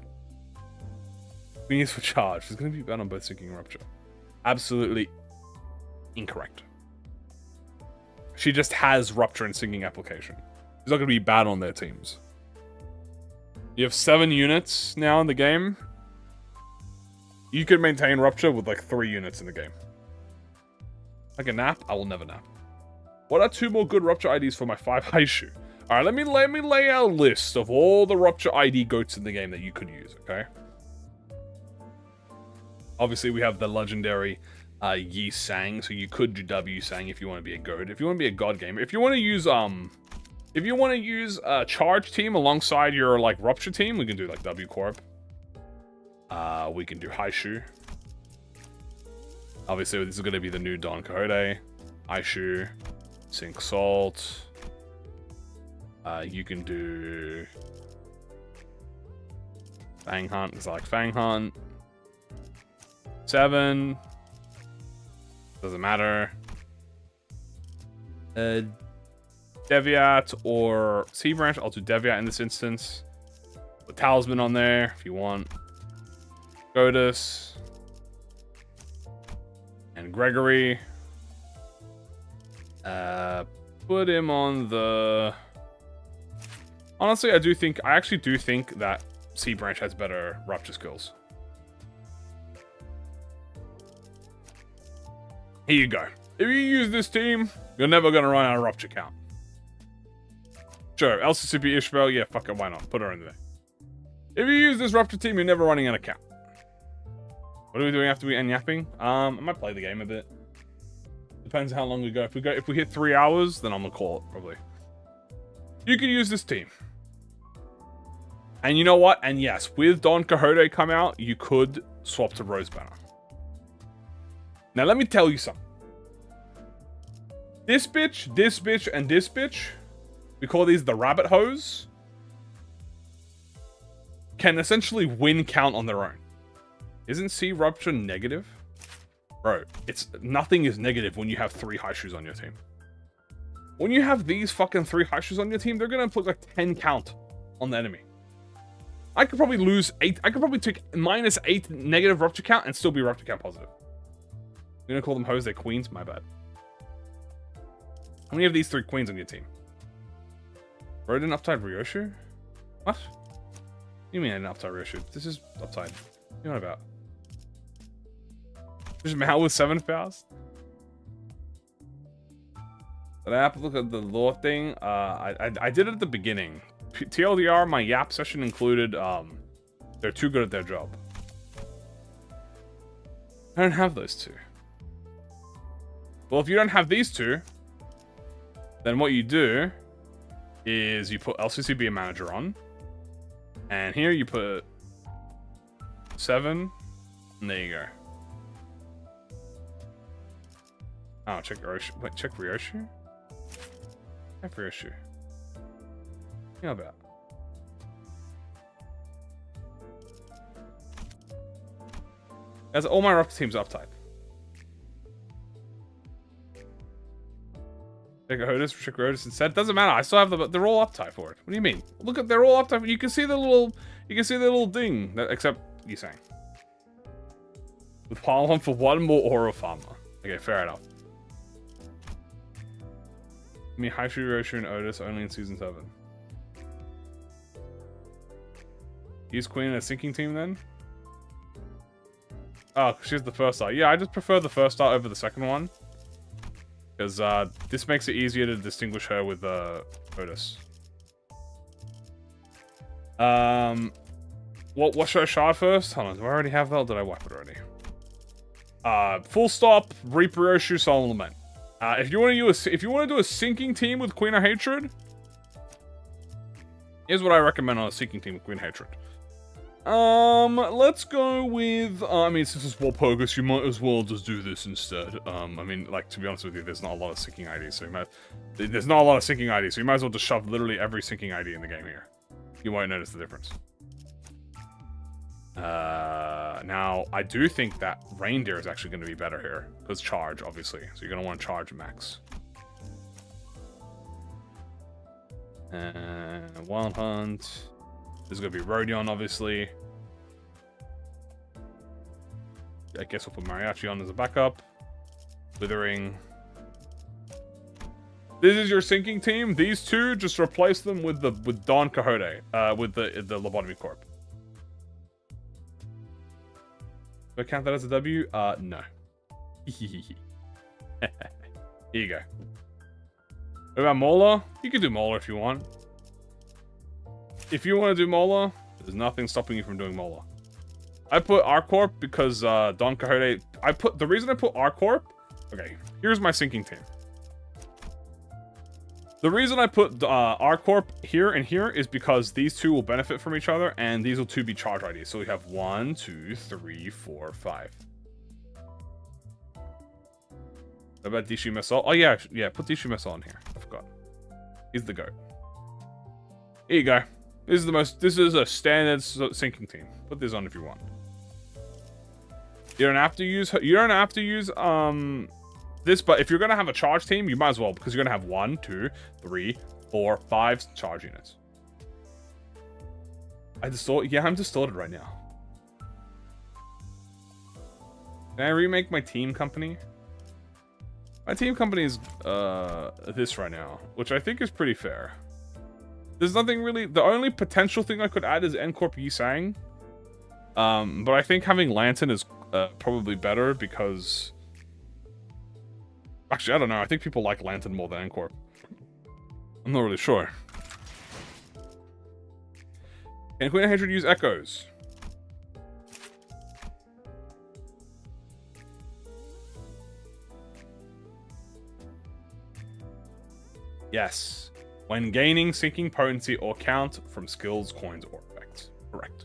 We need for charge. He's going to be bad on both Sinking and Rupture. Absolutely incorrect. She just has Rupture and Sinking application. She's not going to be bad on their teams. You have 7 units now in the game. You could maintain Rupture with like 3 units in the game. Like a nap? I will never nap. What are 2 more good Rupture IDs for my 5 Haishu? Alright, let me lay out a list of all the Rupture ID goats in the game that you could use, okay? Obviously, we have the legendary Yi Sang, so you could do W Sang if you want to be a goat. If you want to be a god gamer. If you want to use a charge team alongside your like Rupture team, we can do like W Corp. We can do Haishu. Obviously, this is going to be the new Don Quixote. Haishu. Sink Salt. You can do Fang Hunt, because I like Fang Hunt. 7. Doesn't matter. Deviat or Sea Branch. I'll do Deviat in this instance. Put Talisman on there if you want. Godus. And Gregory. Put him on the... Honestly, I actually do think that Sea Branch has better Rupture skills. Here you go. If you use this team, you're never going to run out of Rupture count. Sure, LCCP Ishbel, yeah, fuck it, why not? Put her in there. If you use this Rupture team, you're never running out of count. What are we doing after we end yapping? I might play the game a bit. Depends how long we go. If we hit 3 hours, then I'm gonna call it, probably. You can use this team. And you know what? And yes, with Don Quixote come out, you could swap to Rose Banner. Now let me tell you something. This bitch, and this bitch, we call these the rabbit hose, can essentially win count on their own. Isn't Sea Rupture negative? Bro, nothing is negative when you have 3 Haishus on your team. When you have these fucking 3 Haishus on your team, they're gonna put like 10 count on the enemy. I could probably lose 8. I could probably take -8 negative rupture count and still be rupture count positive. You're gonna call them hoes, they're queens? My bad. How many of these 3 queens on your team? Rodion uptide Ryoshu? What? You mean an uptide Ryoshu? This is uptide. What are you on about? There's Mal with 7 powers? Did I have to look at the lore thing? I did it at the beginning. TLDR, my YAP session included, they're too good at their job. I don't have those 2. Well, if you don't have these 2, then what you do is you put LCCB manager on, and here you put 7, and there you go. Oh, check Ryoshu. Wait, check Ryoshu? Check Ryoshu. How about? As all my rock teams are uptype. Check Hodis instead. Doesn't matter. I still have they're all uptype for it. What do you mean? Look at they're all uptype. You can see the little ding. Except you saying. With pile on for 1 more aura farmer. Okay, fair enough. I mean, Haishu, Roshu, and Otis only in season 7. Use Queen in a sinking team then? Oh, she's the first art. Yeah, I just prefer the first art over the second one. Because this makes it easier to distinguish her with Otis. What should I shard first? Hold on, do I already have that or did I wipe it already? Full stop, Reaper Roshu, Solemn Lament. If you want to do a sinking team with Queen of Hatred, here's what I recommend on a sinking team with Queen of Hatred. Let's go with, I mean, since it's Walpurgis, you might as well just do this instead. I mean, like, to be honest with you, there's not a lot of sinking IDs, so there's not a lot of sinking IDs, so you might as well just shove literally every sinking ID in the game here. You won't notice the difference. Now, I do think that Reindeer is actually going to be better here, because charge, obviously, so you're going to want to charge max. And Wild Hunt. This is going to be Rodion, obviously. I guess we'll put Mariachi on as a backup. Withering. This is your sinking team. These 2, just replace them with Don KoD, with the Lobotomy Corp. Do I count that as a W? No. Here you go. What about Mola? You can do Mola if you want. If you want to do Mola, there's nothing stopping you from doing Mola. I put R-Corp because Don KoD... The reason I put R-Corp... Okay, here's my sinking team. The reason I put R-Corp here and here is because these 2 will benefit from each other, and these will 2 be charge IDs. So we have 1, 2, 3, 4, 5. What about Dishu Mesol? Oh yeah, put Dishu Mesol in here. I forgot. He's the GOAT. Here you go. This is a standard sinking team. Put this on if you want. You don't have to use this, but if you're gonna have a charge team, you might as well, because you're gonna have 1, 2, 3, 4, 5 charge units. I'm distorted right now. Can I remake my team company? My team company is this right now, which I think is pretty fair. There's nothing really... The only potential thing I could add is N-Corp Yisang. But I think having Lantern is probably better because... Actually, I don't know. I think people like Lantern more than N-Corp. I'm not really sure. Can Queen of Hatred use echoes? Yes. When gaining sinking potency or count from skills, coins, or effects. Correct.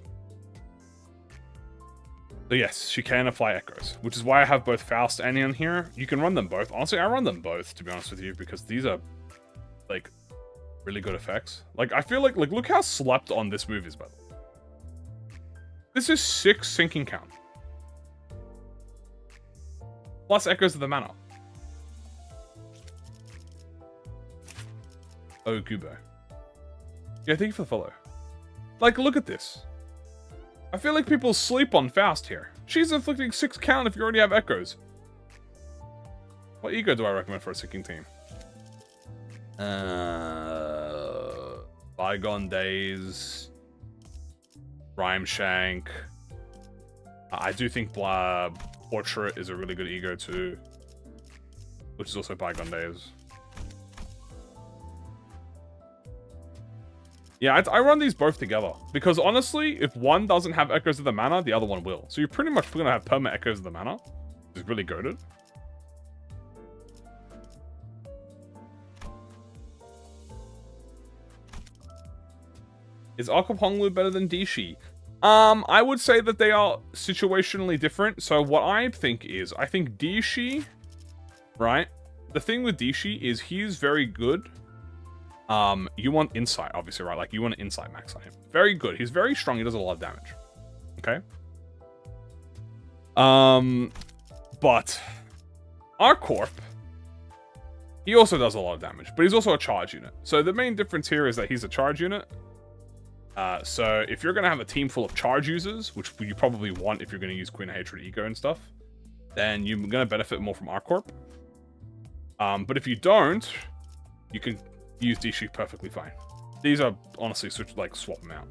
So yes, she can apply echoes, which is why I have both Faust and Ian here. You can run them both. Honestly, I run them both, to be honest with you, because these are, like, really good effects. Like, I feel like look how slept on this move is, by the way. This is 6 sinking count. Plus echoes of the mana. Oh, Kubo. Yeah, thank you for the follow. Like, look at this. I feel like people sleep on Faust here. She's inflicting 6 count if you already have echoes. What ego do I recommend for a sinking team? Bygone Days. Rhyme Shank. I do think Portrait is a really good ego too. Which is also Bygone Days. Yeah, I run these both together. Because honestly, if one doesn't have Echoes of the Mana, the other one will. So you're pretty much going to have perma Echoes of the Mana. Which is really goated. Is Akaponglu better than Dishi? I would say that they are situationally different. So what I think is, I think Dishi, right? The thing with Dishi is he's very good. You want insight, obviously, right? Like, you want to insight max on him. Very good. He's very strong. He does a lot of damage. Okay? But Arcorp, he also does a lot of damage, but he's also a charge unit. So the main difference here is that he's a charge unit. So if you're going to have a team full of charge users, which you probably want if you're going to use Queen of Hatred Ego and stuff, then you're going to benefit more from Arcorp. But if you don't, you can use Dishi perfectly fine. These are honestly swap them out.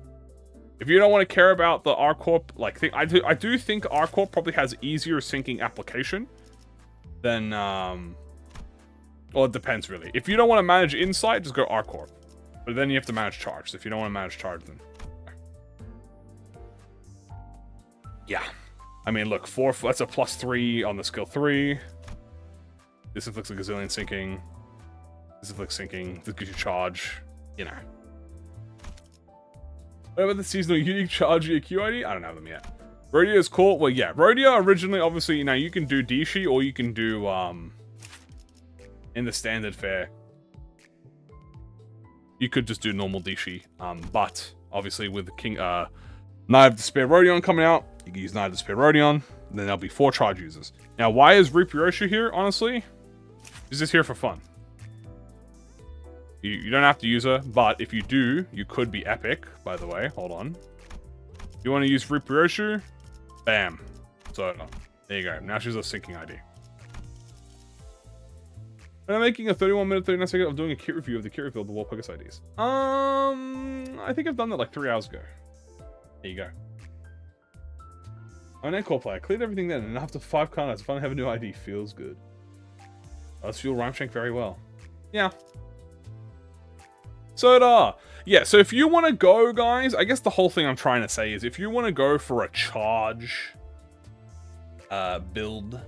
If you don't want to care about the Arcorp, like I do think Arcorp probably has easier syncing application than well, it depends really. If you don't want to manage insight, just go Arcorp. But then you have to manage charge. So if you don't want to manage charge, then yeah. I mean, look, that's a +3 on the skill 3. This inflicts a gazillion sinking. This inflicts sinking. This gives you charge. You know. What about the seasonal unique charge QoD? I don't have them yet. Rodeo is cool. Well, yeah. Rodeo originally, obviously, you can do Dishi or you can do in the standard fare. You could just do normal Dishi. But obviously with the Knight of Despair Rodion coming out, you can use Knight of Despair Rodion. Then there'll be 4 charge users. Now, why is Ripuroshu here, honestly? He's just here for fun. You don't have to use her, but if you do, you could be epic, by the way. Hold on. If you want to use Ripuroshu, bam. So, there you go. Now she's a sinking ID. And I'm making a 31-minute, 39-second of doing a kit review of the kit review of the Walpurgis IDs. I think I've done that like 3 hours ago. There you go. I'm an Encore player. I cleared everything then, and after 5 cards, I finally have a new ID. Feels good. Let's fuel Rhyme Shank very well. Yeah. So, yeah, so if you want to go, guys, I guess the whole thing I'm trying to say is if you want to go for a charge build,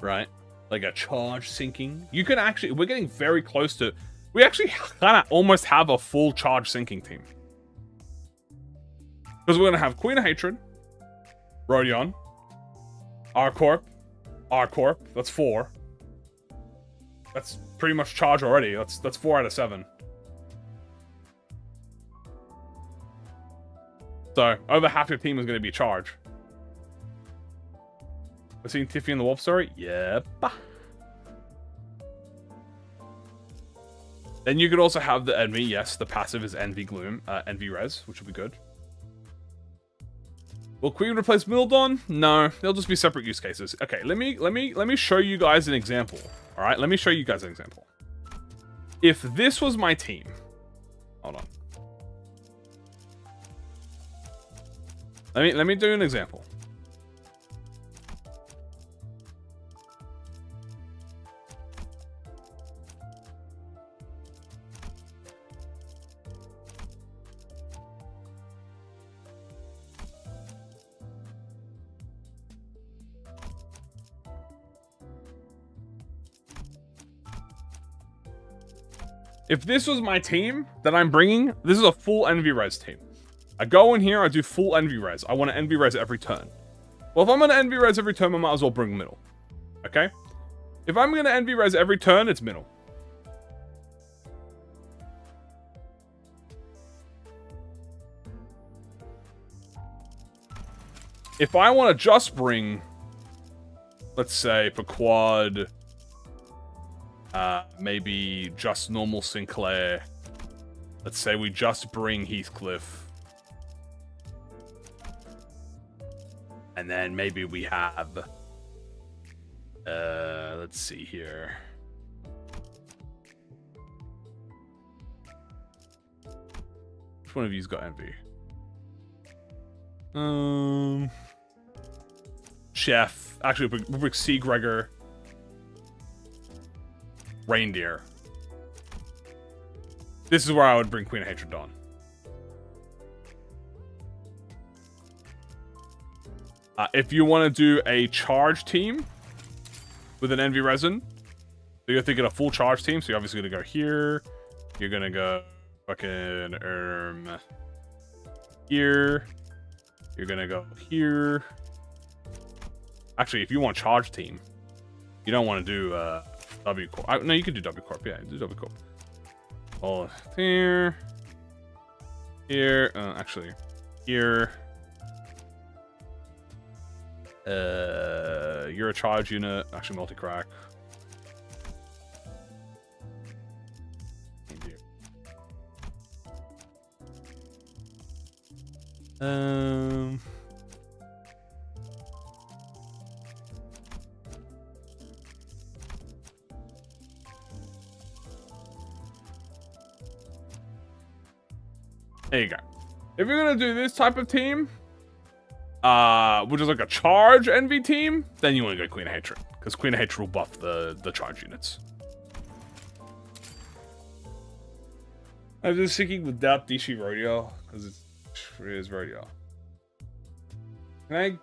right? Like a charge sinking, you can actually, we're getting very close to, we actually kind of almost have a full charge sinking team. Because we're going to have Queen of Hatred, Rodion, Arcorp, that's 4. That's pretty much charge already. That's 4 out of 7. So, over half your team is going to be charge. We're seeing Tiffy in the Warp Story? Yep. Then you could also have the Envy. Yes, the passive is Envy Gloom, Envy Res, which will be good. Will Queen replace Mildon? No, they'll just be separate use cases. Okay, let me show you guys an example. All right, let me show you guys an example. If this was my team, hold on. Let me do an example. If this was my team that I'm bringing, this is a full Envy Res team. I go in here, I do full Envy Res. I want to Envy Res every turn. Well, if I'm going to Envy Res every turn, I might as well bring middle. Okay? If I'm going to Envy Res every turn, it's middle. If I want to just bring, let's say, for quad, maybe just normal Sinclair. Let's say we just bring Heathcliff. And then maybe we have... let's see here. Which one of you's got envy? Chef. Actually, we'll bring Sea Gregor. Reindeer. This is where I would bring Queen of Hatred Dawn. If you want to do a charge team with an Envy Resin, so you're thinking a full charge team, so you're obviously going to go here. You're going to go fucking here. You're going to go here. Actually, if you want charge team, you don't want to do W Corp. No, you can do W Corp. Yeah, do W Corp. Oh, here. Here. Actually, here. You're a charge unit. Actually, multi-crack. There you go. If you're gonna do this type of team, which is like a charge envy team, then you want to go Queen of Hatred, because Queen of Hatred will buff the charge units. I'm just thinking without DC Rodion, because it is Rodion. Can I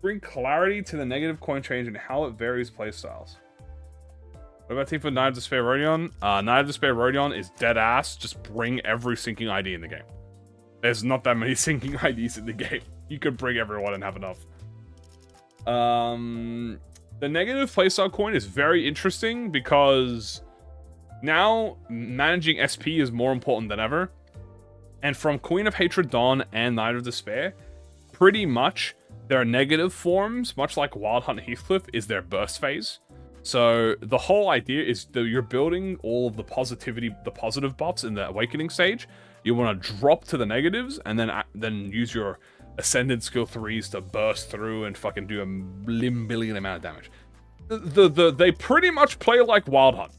bring clarity to the negative coin change and how it varies playstyles? What about team for Knight of Despair Rodion? Knight of Despair Rodion is dead ass. Just bring every sinking ID in the game. There's not that many sinking IDs in the game. You could bring everyone and have enough. The negative playstyle coin is very interesting because now managing SP is more important than ever. And from Queen of Hatred Dawn and Knight of Despair, pretty much their negative forms, much like Wild Hunt Heathcliff, is their burst phase. So the whole idea is that you're building all of the positive buffs in the awakening stage. You want to drop to the negatives and then use your ascendant skill 3s to burst through and fucking do a billion amount of damage. They pretty much play like Wild Hunt,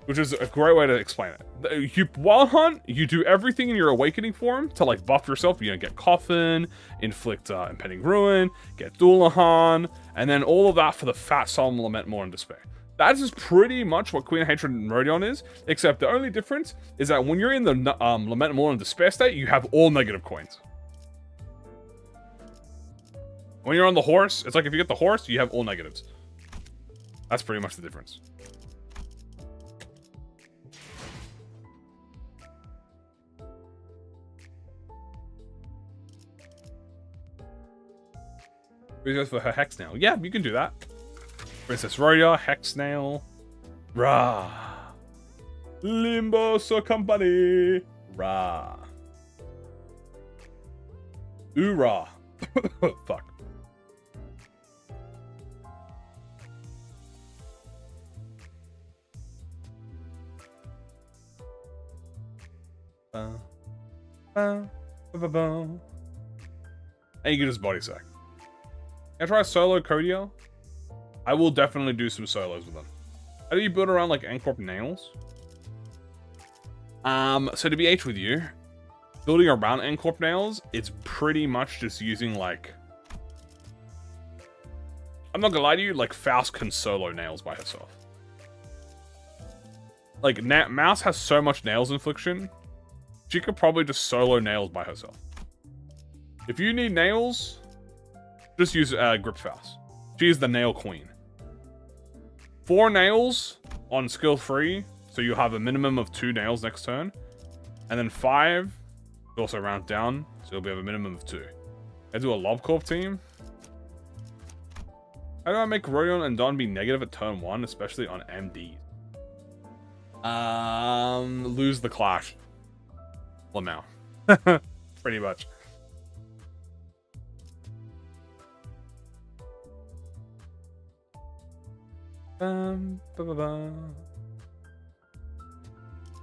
which is a great way to explain it. Wild Hunt, you do everything in your awakening form to like buff yourself. You know, get Coffin, inflict impending ruin, get Dullahan, and then all of that for the fat solemn lament more in despair. That is pretty much what Queen of Hatred and Rodion is, except the only difference is that when you're in the lament more in despair state, you have all negative coins. When you're on the horse, it's like if you get the horse, you have all negatives. That's pretty much the difference. Goes for her hex nail. Yeah, you can do that. Princess Rodion, hex nail. Rah. Limbus company. Rah. Oorah. Fuck. And you get his body sack. Can I try a solo KoD? I will definitely do some solos with them. How do you build around like Ancorp nails? So to be H with you, building around Ancorp nails, it's pretty much just using like, I'm not gonna lie to you, like Faust can solo nails by herself. Like Mouse has so much nails infliction, she could probably just solo nails by herself. If you need nails, just use Grip Faust. She is the nail queen. 4 nails on skill 3, so you have a minimum of 2 nails next turn. And then 5, also round down, so you'll be have a minimum of 2. I do a Lobcorp team. How do I make Rodion and Don be negative at turn 1, especially on MDs? Lose the clash. Well, now. Pretty much. Is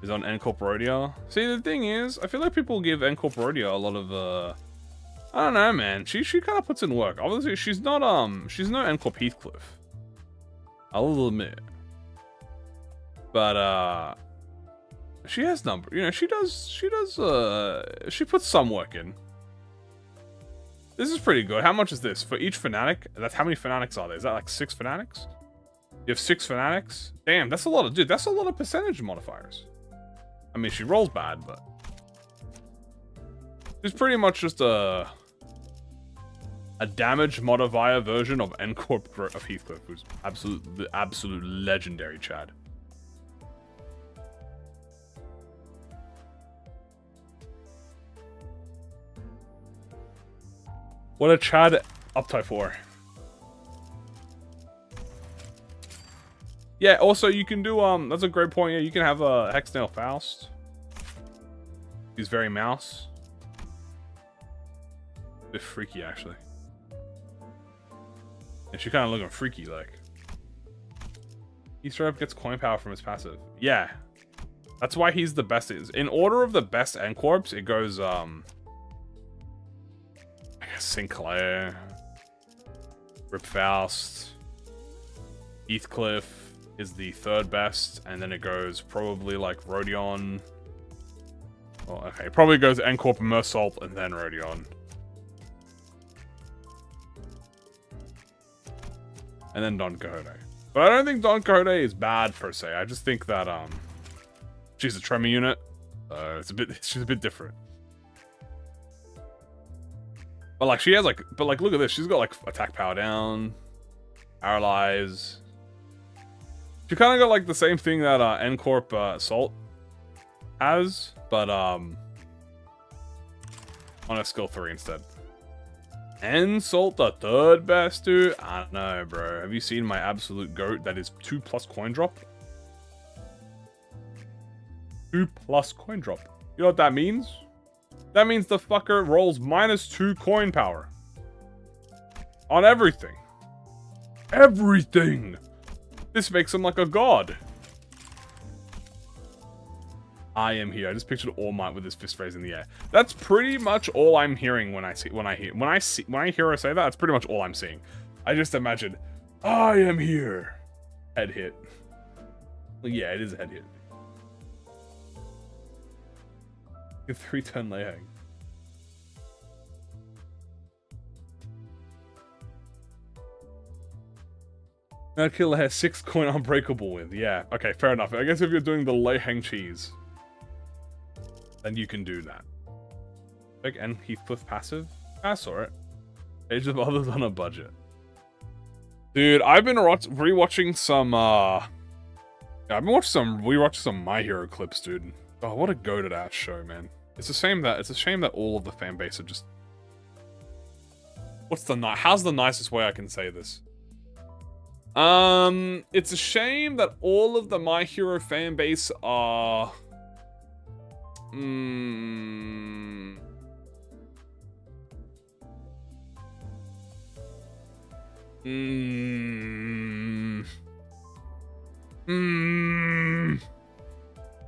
on Ancorp Rodion. See, the thing is, I feel like people give Ancorp Rodion a lot of I don't know, man. She kind of puts in work. Obviously, she's no Encore Heathcliff. I will admit. But she has number. You know, she puts some work in. This is pretty good. How much is this for each fanatic? That's how many fanatics are there? Is that like 6 fanatics? You have 6 fanatics? Damn, that's a lot of dude. That's a lot of percentage modifiers. I mean, she rolls bad, but she's pretty much just a damage modifier version of N-Corp of Heathcliff, who's absolute legendary Chad. What a Chad uptie for. Yeah, also you can do that's a great point. Yeah, you can have a Hexnail Faust. He's very mouse. A bit freaky actually. And she kind of looking freaky like. He straight up gets coin power from his passive. Yeah. That's why he's the best. In order of the best N-Corps, it goes I guess Sinclair, Rip Faust, Heathcliff is the 3rd best, and then it goes probably like Rodion. Oh, okay, probably goes N-Corp, Mersault, and then Rodion. And then Don Quixote. But I don't think Don Quixote is bad per se. I just think that she's a tremor unit. She's a bit different. But like she has like, look at this. She's got like attack power down, paralyze. She kind of got like the same thing that N-Corp Assault has, but on a skill 3 instead. N-Salt the 3rd best, dude? I don't know, bro. Have you seen my absolute goat that is 2+ coin drop? 2+ coin drop. You know what that means? That means the fucker rolls -2 coin power. On everything. Everything! This makes him like a god. I am here. I just pictured All Might with his fist raised in the air. That's pretty much all I'm hearing when I hear her say that. That's pretty much all I'm seeing. I just imagine, I am here. Head hit. Well, yeah, it is a head hit. A 3-turn lay hang. Now Killer has 6 coin unbreakable with. Yeah, okay, fair enough. I guess if you're doing the lay hang cheese, then you can do that. Big N Heathcliff passive? I saw it. Age of Others on a budget. Dude, I've been rewatching some I've been rewatching some My Hero clips, dude. Oh, what a goated ass show, man. It's a shame that all of the fan base are just. How's the nicest way I can say this? It's a shame that all of the My Hero fan base are.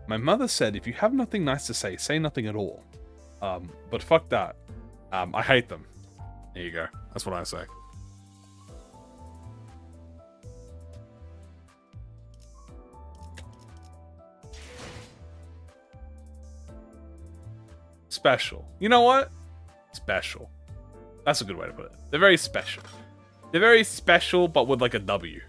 My mother said, if you have nothing nice to say nothing at all. But fuck that. I hate them. There you go. That's what I say. Special. You know what? Special. That's a good way to put it. They're very special. They're very special, but with like a W.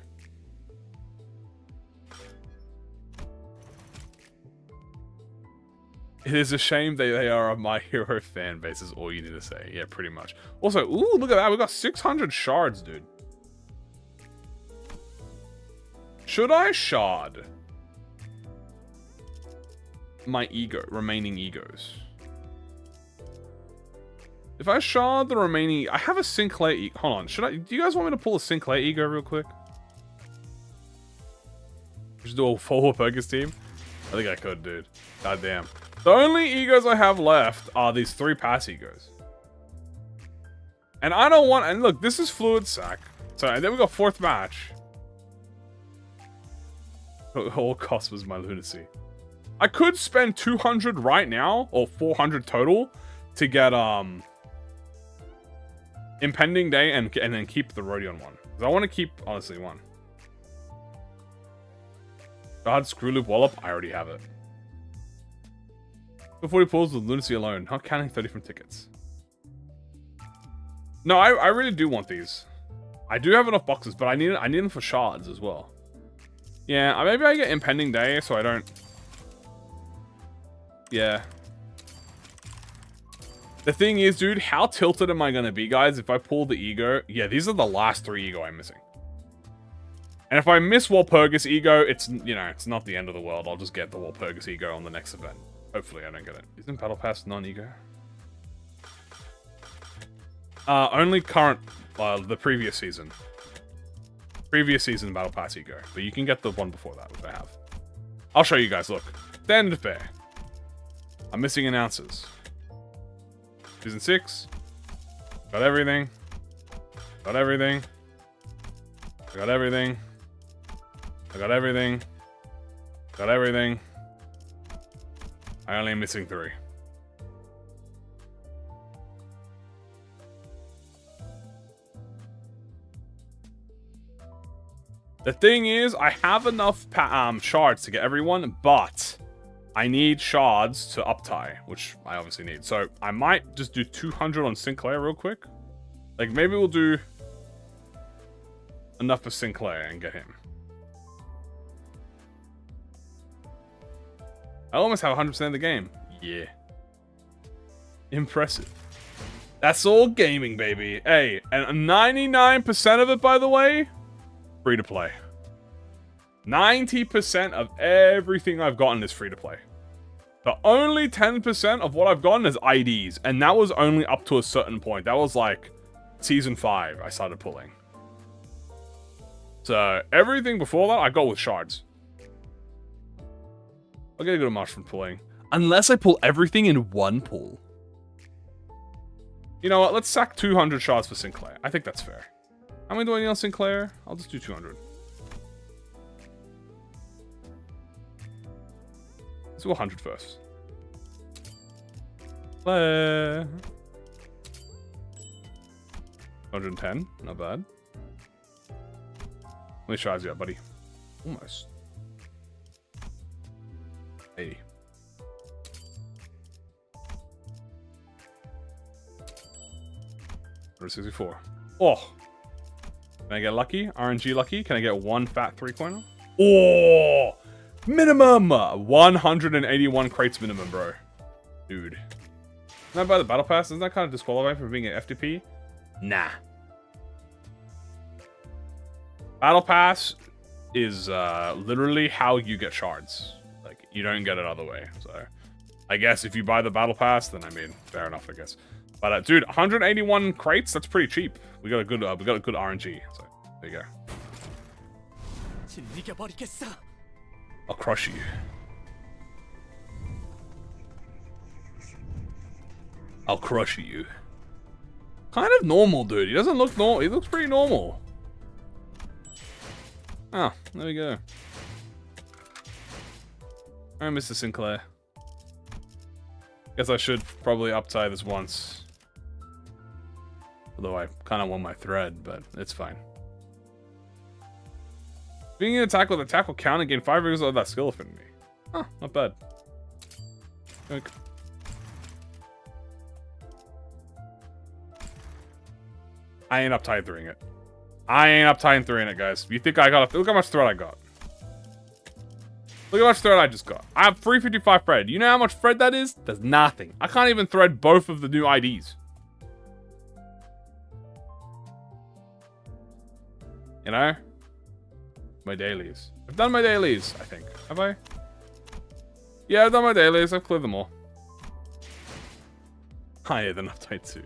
It is a shame that they are a My Hero fan base is all you need to say. Yeah, pretty much. Also, ooh, look at that. We got 600 shards, dude. Should I shard my remaining egos? If I shard the remaining, I have a Sinclair ego. Hold on, do you guys want me to pull a Sinclair ego real quick? Just do a full Walpurgis team? I think I could, dude. God damn. The only egos I have left are these 3 pass egos. And I don't want, and look, this is Fluid Sack. So, and then we got 4th match. All cost was my Lunacy. I could spend 200 right now, or 400 total, to get, Impending Day and then keep the Rodion one. Because I want to keep, honestly, one. God, Screw Loop Wallop. I already have it. Before he pulls with Lunacy alone. Not counting 30 from tickets. No, I really do want these. I do have enough boxes, but I need them for shards as well. Yeah, maybe I get Impending Day so I don't... Yeah. The thing is, dude, how tilted am I going to be, guys, if I pull the E.G.O? Yeah, these are the last 3 E.G.O I'm missing. And if I miss Walpurgis E.G.O, it's, you know, it's not the end of the world. I'll just get the Walpurgis E.G.O on the next event. Hopefully I don't get it. Isn't Battle Pass non-E.G.O? Only current, the previous season. Previous season Battle Pass E.G.O. But you can get the one before that, which I have. I'll show you guys, look. Standard fare. I'm missing announcers. Season 6. Got everything. Got everything. I got everything. I got everything. Got everything. I only am missing 3. The thing is, I have enough shards to get everyone, but I need shards to uptie, which I obviously need. So I might just do 200 on Sinclair real quick. Like, maybe we'll do enough for Sinclair and get him. I almost have 100% of the game. Yeah. Impressive. That's all gaming, baby. Hey, and 99% of it, by the way, free to play. 90% of everything I've gotten is free to play. The only 10% of what I've gotten is IDs, and that was only up to a certain point. That was like season 5 I started pulling. So everything before that I got with shards. I'll get a good amount from pulling. Unless I pull everything in one pull. You know what? Let's sack 200 shards for Sinclair. I think that's fair. How many do I need on Sinclair? I'll just do 200. Let's do 100 first. Play. 110. Not bad. How many shards you got, buddy? Almost. 80. 164. Oh! Can I get lucky? RNG lucky? Can I get one fat 3-coiner? Oh! Minimum! 181 crates minimum, bro. Dude. Can I buy the battle pass? Isn't that kind of disqualifying for being an FTP? Nah. Battle pass is literally how you get shards. Like, you don't get it other way. So, I guess if you buy the battle pass, then I mean, fair enough, I guess. But dude, 181 crates, that's pretty cheap. We got a good RNG. So, there you go. I'll crush you. I'll crush you. Kind of normal, dude. He doesn't look normal. He looks pretty normal. Oh, there we go. Alright, Mr. Sinclair. Guess I should probably uptie this once. Although I kind of want my thread, but it's fine. Being an attack with attack will count and gain 5 figures of that skill affinity. Huh, not bad. Okay. I ain't uptie 3ing it. I ain't uptie 3ing it, guys. You think I got look how much thread I got. Look how much thread I just got. I have 355 thread. You know how much thread that is? That's nothing. I can't even thread both of the new IDs. You know? My dailies. I've done my dailies, I think. Have I? Yeah, I've done my dailies. I've cleared them all. Ah, yeah, they're not tight too.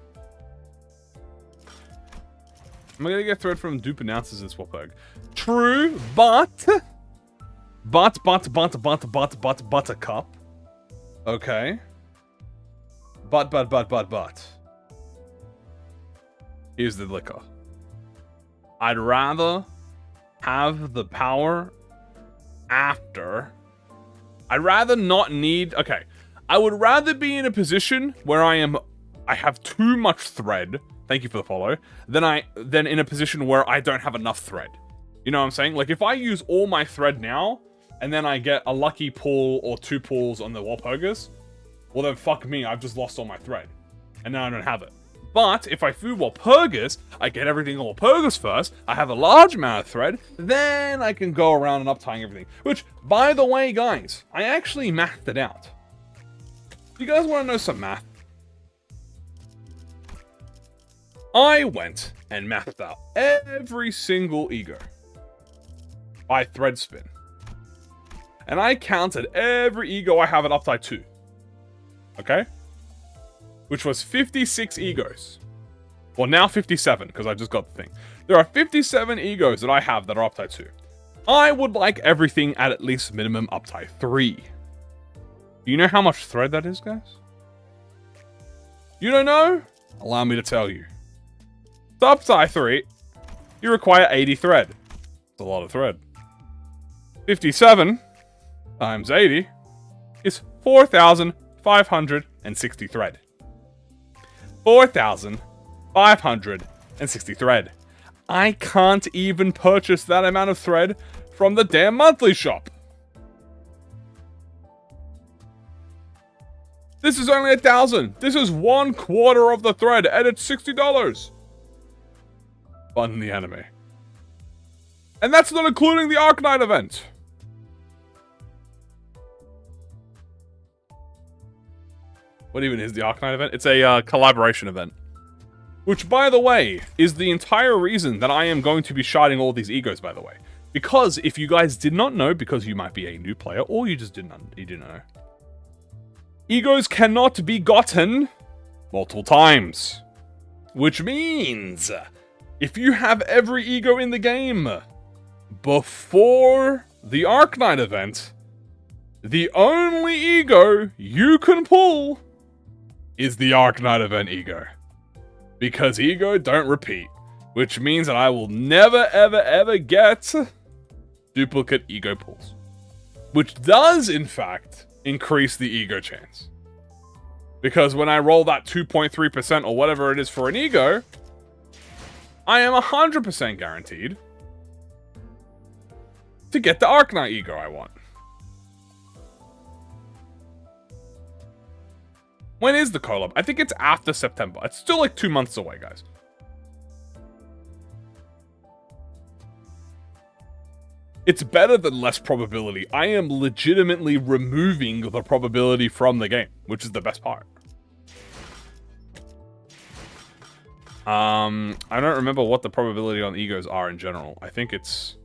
Am I gonna get thread from dupe announcers in Swapberg? True, but... Buttercup. Okay. But. Here's the liquor. I'd rather have the power after. I'd rather not need... Okay. I would rather be in a position where I have too much thread thank you for the follow, then in a position where I don't have enough thread. You know what I'm saying? Like, if I use all my thread now, and then I get a lucky pull or 2 pulls on the Walpurgis, well then fuck me, I've just lost all my thread. And now I don't have it. But if I do Walpurgis, I get everything on Walpurgis first, I have a large amount of thread, then I can go around and up-tying everything. Which, by the way, guys, I actually mathed it out. You guys want to know some math? I went and mathed out every single E.G.O by thread spin. And I counted every E.G.O I have at uptide 2. Okay? Which was 56 E.G.Os. Well, now 57, because I just got the thing. There are 57 E.G.Os that I have that are uptide 2. I would like everything at least minimum uptide 3. Do you know how much thread that is, guys? You don't know? Allow me to tell you. To uptide 3, you require 80 thread. That's a lot of thread. 57 times 80 is 4,560 thread. 4,560 thread. I can't even purchase that amount of thread from the damn monthly shop. This is only 1,000. This is 1/4 of the thread, and it's $60. Fun in the anime. And that's not including the Arknight event. What even is the Arknight event? It's a collaboration event. Which, by the way, is the entire reason that I am going to be sharding all these E.G.Os, by the way. Because if you guys did not know, because you might be a new player, or you just didn't know, E.G.Os cannot be gotten multiple times. Which means, if you have every E.G.O in the game before the Arknight event, the only E.G.O you can pull is the Arknight event E.G.O. Because E.G.O don't repeat. Which means that I will never, ever, ever get duplicate E.G.O pulls. Which does, in fact, increase the E.G.O chance. Because when I roll that 2.3% or whatever it is for an E.G.O, I am 100% guaranteed to get the Arknight E.G.O I want. When is the collab? I think it's after September. It's still like 2 months away, guys. It's better than less probability. I am legitimately removing the probability from the game, which is the best part. I don't remember what the probability on E.G.Os are in general. I think it's...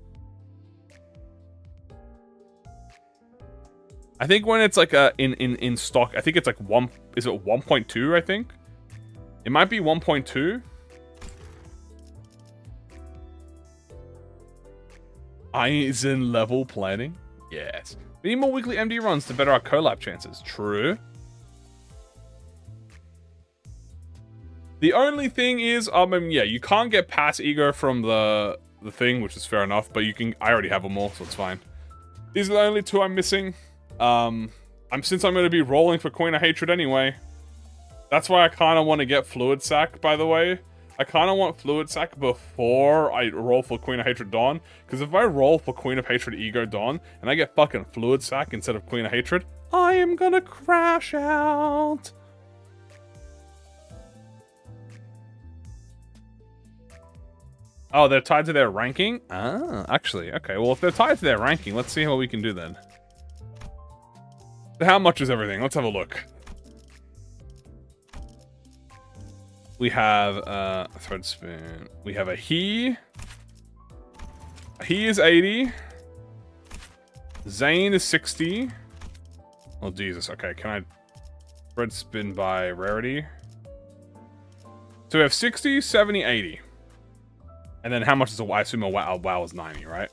I think when it's like in stock, I think it's like 1... Is it 1.2, I think? It might be 1.2. Eisen level planning? Yes. We need more weekly MD runs to better our collab chances. True. The only thing is, yeah, you can't get past E.G.O from the thing, which is fair enough, but you can... I already have them all, so it's fine. These are the only 2 I'm missing. Since I'm going to be rolling for Queen of Hatred anyway. That's why I kind of want to get Fluid Sac, by the way. I kind of want Fluid Sac before I roll for Queen of Hatred Dawn. Because if I roll for Queen of Hatred E.G.O Dawn, and I get fucking Fluid Sac instead of Queen of Hatred, I am gonna crash out. Oh, they're tied to their ranking? Ah, actually, okay. Well, if they're tied to their ranking, let's see what we can do then. How much is everything? Let's have a look. We have a thread spin. We have a he. He is 80. Zane is 60. Oh, Jesus. Okay, can I thread spin by rarity? So we have 60, 70, 80. And then how much is a WoW? I assume a WoW is 90, right?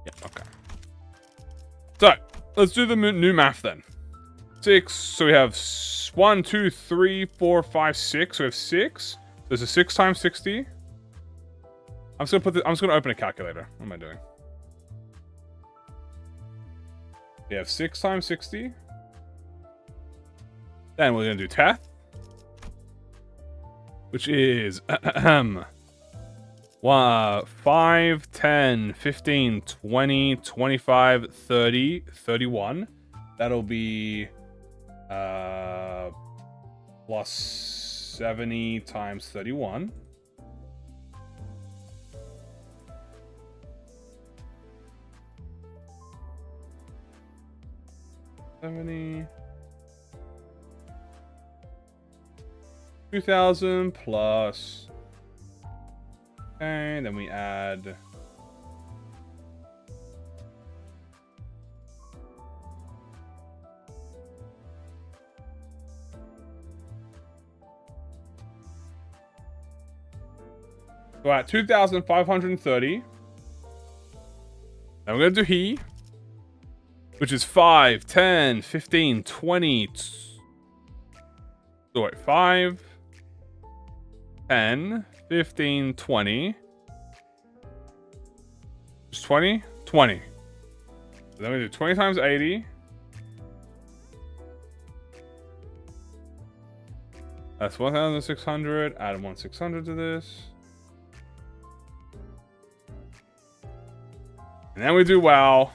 Yeah, okay. So, let's do the new math then. 6, so we have 1, 2, 3, 4, 5, 6. So we have 6. There's a 6 times 60. I'm just gonna open a calculator. What am I doing? We have 6 times 60. Then we're going to do Teth, which is 5, 10, 15, 20, 25, 30, 31. That'll be plus 70 times 31. $70. 2,000 plus. Okay, then we add. So at 2,530. Then we're going to do he, which is 5, 10, 15, 20. So wait, 5, 10, 15, 20. Just 20? 20. So then we do 20 times 80. That's 1,600. Add 1,600 to this. And then we do wow.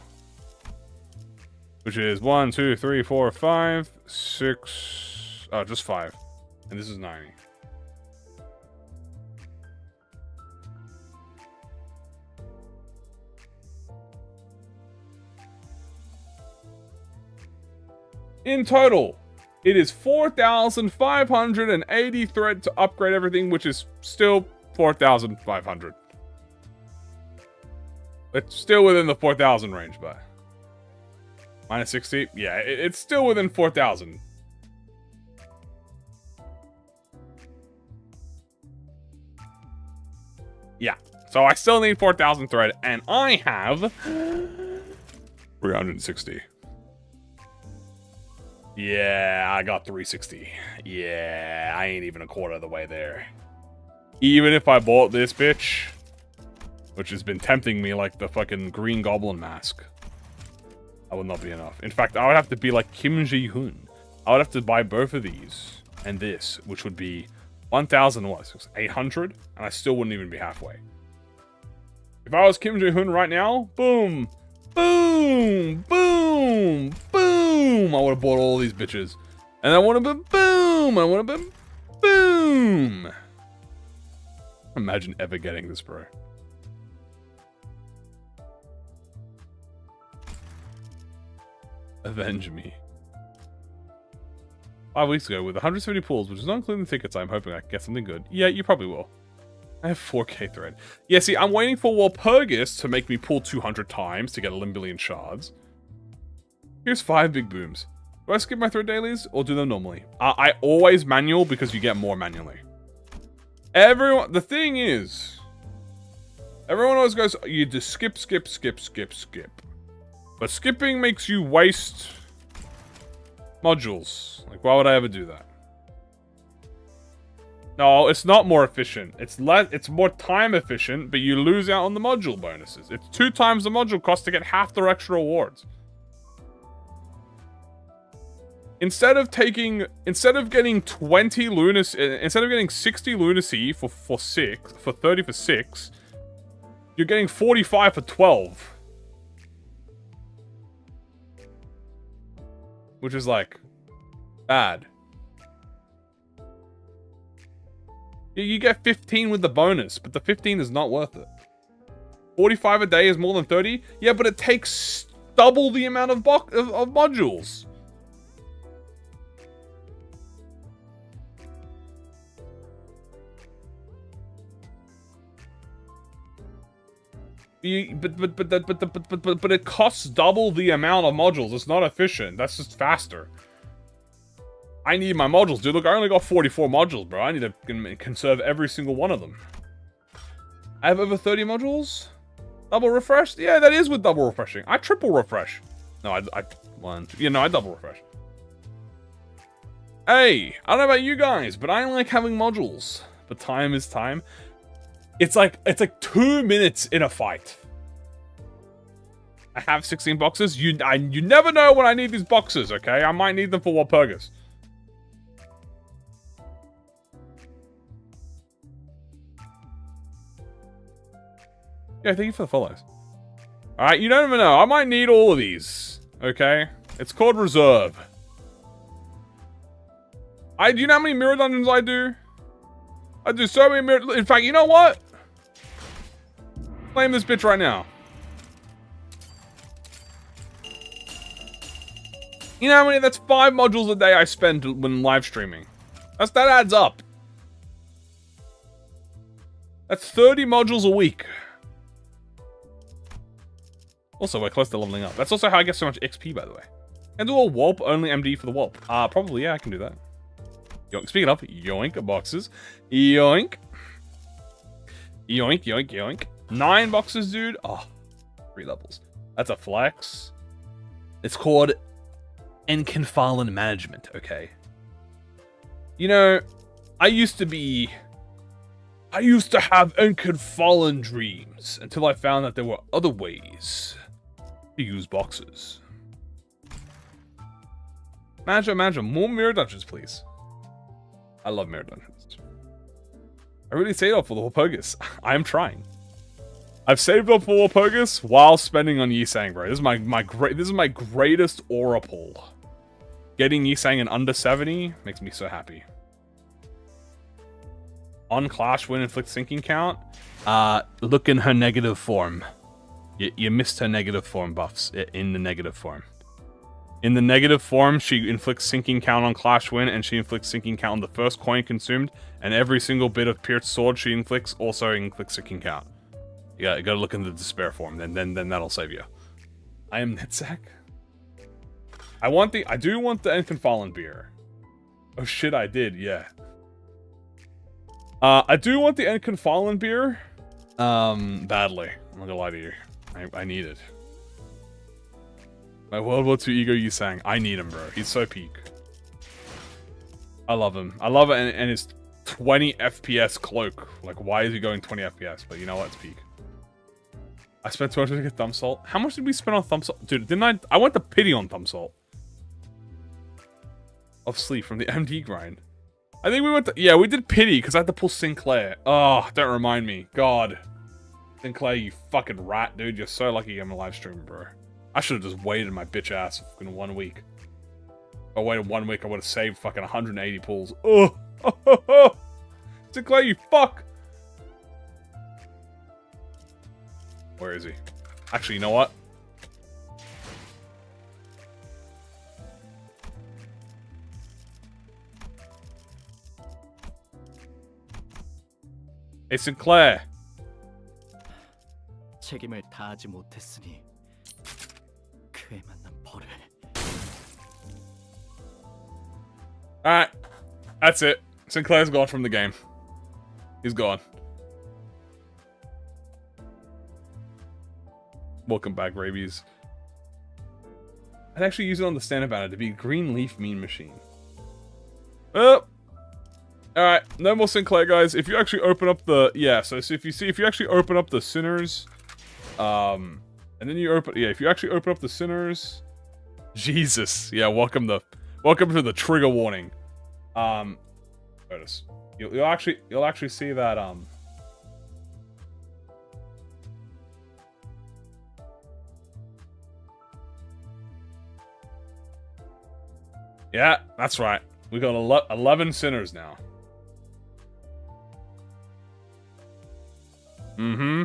Which is 1, 2, 3, 4, 5, 6. Oh, just 5. And this is 90. In total, it is 4,580 thread to upgrade everything, which is still 4,500. It's still within the 4,000 range, but minus 60. Yeah, it's still within 4,000. Yeah, so I still need 4,000 thread, and I have 360. Yeah, I got 360. Yeah, I ain't even a quarter of the way there. Even if I bought this bitch, which has been tempting me like the fucking Green Goblin mask, I would not be enough. In fact, I would have to be like Kim Ji-hoon. I would have to buy both of these and this, which would be 1,800, and I still wouldn't even be halfway. If I was Kim Ji-hoon right now, boom, boom, boom, boom, I would have bought all these bitches. And I would have been boom, I would have been boom. Imagine ever getting this, bro. Avenge me. 5 weeks ago, with 170 pulls, which is not including the tickets, I'm hoping I can get something good. Yeah, you probably will. I have 4k thread. Yeah, see, I'm waiting for Walpurgis to make me pull 200 times to get a Limbillion shards. Here's 5 big booms. Do I skip my thread dailies, or do them normally? I always manual, because you get more manually. Everyone, the thing is, everyone always goes, you just skip, skip, skip, skip, skip. But skipping makes you waste modules. Like, why would I ever do that? No, it's not more efficient. It's more time efficient, but you lose out on the module bonuses. It's 2 times the module cost to get half the extra rewards. Instead of getting 20 lunacy, instead of getting 60 lunacy for 30 for 6, you're getting 45 for 12. Which is like bad. You get 15 with the bonus, but the 15 is not worth it. 45 a day is more than 30? Yeah, but it takes double the amount of modules. But it costs double the amount of modules. It's not efficient. That's just faster. I need my modules, dude. Look, I only got 44 modules, bro. I need to conserve every single one of them. I have over 30 modules? Double refresh? Yeah, that is with double refreshing. I triple refresh. No, I double refresh. Hey, I don't know about you guys, but I like having modules. But time is time. It's like 2 minutes in a fight. I have 16 boxes. You never know when I need these boxes, okay? I might need them for Walpurgis. Yeah, thank you for the follows. Alright, you don't even know. I might need all of these. Okay? It's called Reserve. Do you know how many mirror dungeons I do? I do so many mirror... In fact, you know what? Claim this bitch right now. You know how many? That's 5 modules a day I spend when live streaming. That adds up. That's 30 modules a week. Also, we're close to leveling up. That's also how I get so much XP, by the way. Can do a Walp, only MD for the Walp. Probably, yeah, I can do that. Yoink. Speaking of, yoink boxes. Yoink. Yoink, yoink, yoink. 9 boxes, dude. Oh, 3 levels. That's a flex. It's called Enkenfallen Management, okay? You know, I used to have Enkenfallen dreams until I found that there were other ways to use boxes. Manager, more mirror dungeons, please. I love mirror dungeons. I really saved up for the Walpurgis. I am trying. I've saved up for Walpurgis while spending on Yisang, bro. This is my greatest aura pull. Getting Yisang in under 70 makes me so happy. On Clash, win inflict sinking count. Look in her negative form. You missed her negative form buffs in the negative form. In the negative form, she inflicts sinking count on Clash win, and she inflicts sinking count on the first coin consumed, and every single bit of pierced sword she inflicts also inflicts sinking count. You gotta look in the despair form, then that'll save you. I am Nitzak. I do want the Enkenfallen beer. Oh shit, I did, yeah. I do want the Enkenfallen beer. Badly. I'm not gonna lie to you. I need it. My World War II ego Yisang. I need him, bro. He's so peak. I love him. I love it, and his 20 FPS cloak. Like, why is he going 20 FPS? But you know what? It's peak. I spent 200 to get Thumb Salt. How much did we spend on Thumb Salt? Dude, didn't I? I went to pity on Thumb Salt. Of sleep from the MD grind. I think we went to... Yeah, we did pity, because I had to pull Sinclair. Oh, don't remind me. God. Sinclair, you fucking rat, dude. You're so lucky I'm a live streamer, bro. I should have just waited my bitch ass for fucking 1 week. If I waited 1 week, I would have saved fucking 180 pulls. Oh! Sinclair, you fuck! Where is he? Actually, you know what? Hey, Sinclair. 책임을 다하지 못했으니 그에 맞는 벌을. Alright. That's it. Sinclair's gone from the game. He's gone. Welcome back, Rabies. I'd actually use it on the standard banner to be Green Leaf Mean Machine. Oh! Alright, no more Sinclair, guys. If you actually open up the... Yeah, so if you actually open up the Sinners... and then you open... Yeah, if you actually open up the Sinners... Jesus. Yeah, welcome to the trigger warning. Notice. You'll actually see that, Yeah, that's right. We got 11 Sinners now. Mm-hmm.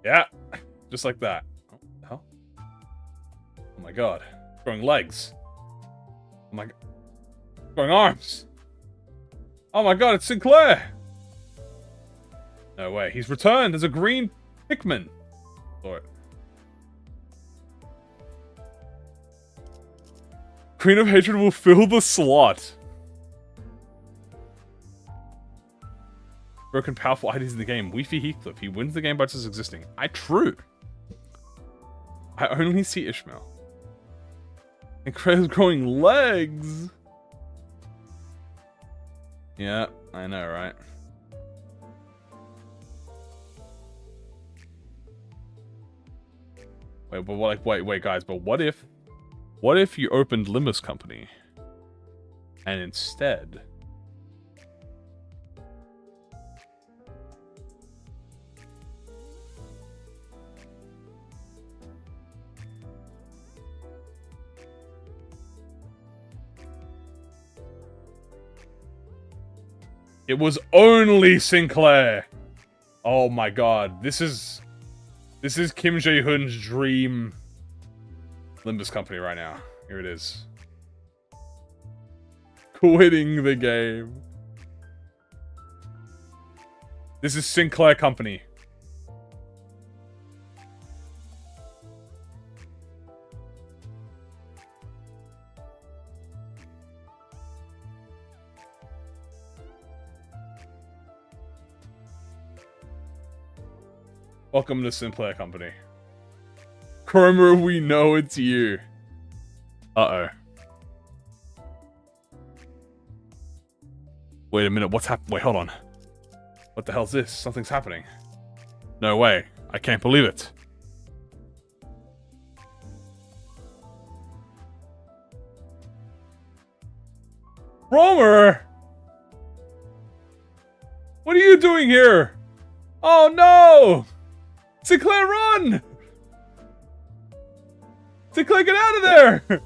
Yeah, just like that. Oh, what the hell? Oh my god. Growing legs. Oh my god. Growing arms. Oh my god, it's Sinclair! No way. He's returned as a green Pikmin. Saw it. Queen of Hatred will fill the slot. Broken powerful IDs in the game. Weefy Heathcliff. He wins the game by just existing. True. I only see Ishmael. And Cray's growing legs. Yeah, I know, right? Wait, but what? Like, wait, guys. But what if you opened Limbus Company, and instead It was only Sinclair. Oh my god. This is Kim Jae-hoon's dream Limbus company right now. Here it is. Quitting the game. This is Sinclair Company. Welcome to Sinclair Company. Chroma, we know it's you. Uh-oh. Wait a minute, what's happening? Wait, hold on. What the hell's this? Something's happening. No way. I can't believe it. Romer! What are you doing here? Oh no! Sinclair, run! Sinclair, get out of there!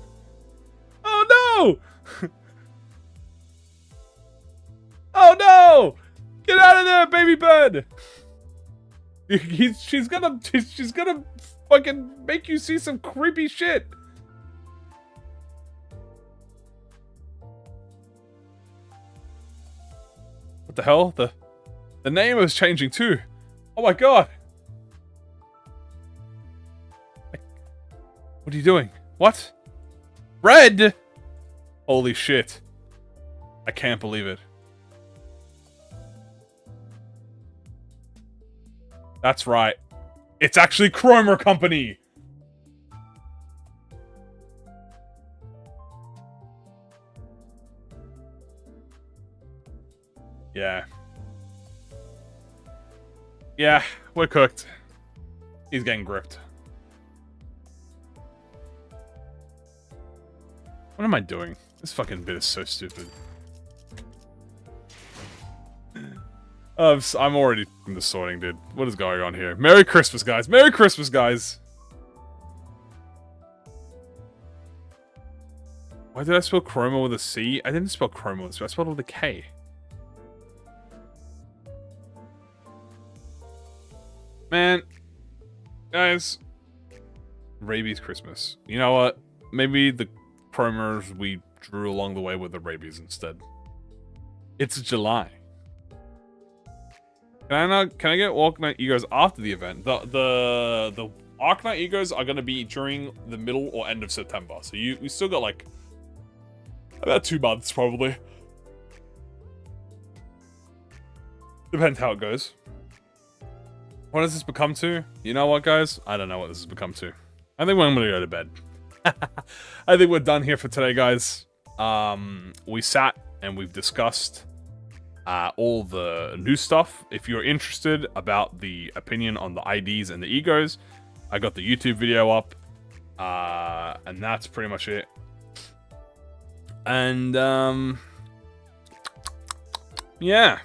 Oh no! Oh no! Get out of there, baby bird! She's gonna fucking make you see some creepy shit. What the hell? The name is changing too. Oh my god! What are you doing? What? Red? Holy shit! I can't believe it. That's right. It's actually Chroma Company! Yeah. Yeah, we're cooked. He's getting gripped. What am I doing? This fucking bit is so stupid. I'm already in the sorting, dude. What is going on here? Merry Christmas, guys. Merry Christmas, guys. Why did I spell chroma with a C? I didn't spell chroma with a C. I spelled it with a K. Man. Guys. Rabies Christmas. You know what? Maybe the chromas we drew along the way with the rabies instead. It's July. Can I get Arknight E.G.Os after the event? The Arknight E.G.Os are gonna be during the middle or end of September. So we still got like about 2 months probably. Depends how it goes. What does this become to? You know what, guys? I don't know what this has become to. I think I'm gonna go to bed. I think we're done here for today, guys. We sat and we've discussed all the new stuff. If you're interested about the opinion on the IDs and the E.G.Os, I got the YouTube video up, and that's pretty much it. And yeah,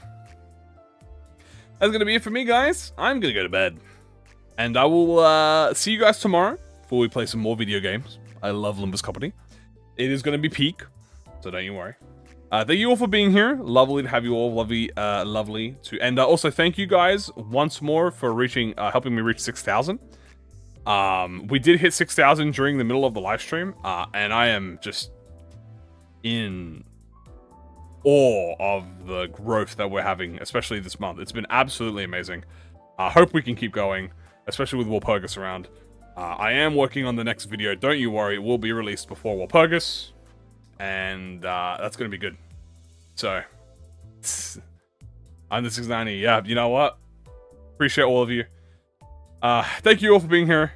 that's gonna be it for me, guys. I'm gonna go to bed, and I will see you guys tomorrow before we play some more video games. I love Limbus Company. It is gonna be peak, so don't you worry. Thank you all for being here. Lovely to have you all. Lovely to. And also thank you guys once more for reaching, helping me reach 6,000. We did hit 6,000 during the middle of the live stream, and I am just in awe of the growth that we're having, especially this month. It's been absolutely amazing. I hope we can keep going, especially with Walpurgis around. I am working on the next video. Don't you worry, it will be released before Walpurgis. And that's going to be good. So, I'm the 690. Yeah, you know what? Appreciate all of you. Thank you all for being here.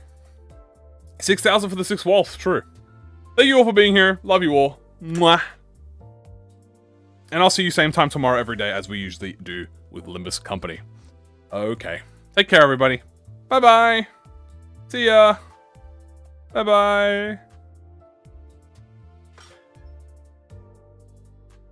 6,000 for the 6 Wolf, true. Thank you all for being here. Love you all. Mwah. And I'll see you same time tomorrow every day as we usually do with Limbus Company. Okay. Take care, everybody. Bye-bye. See ya. Bye-bye.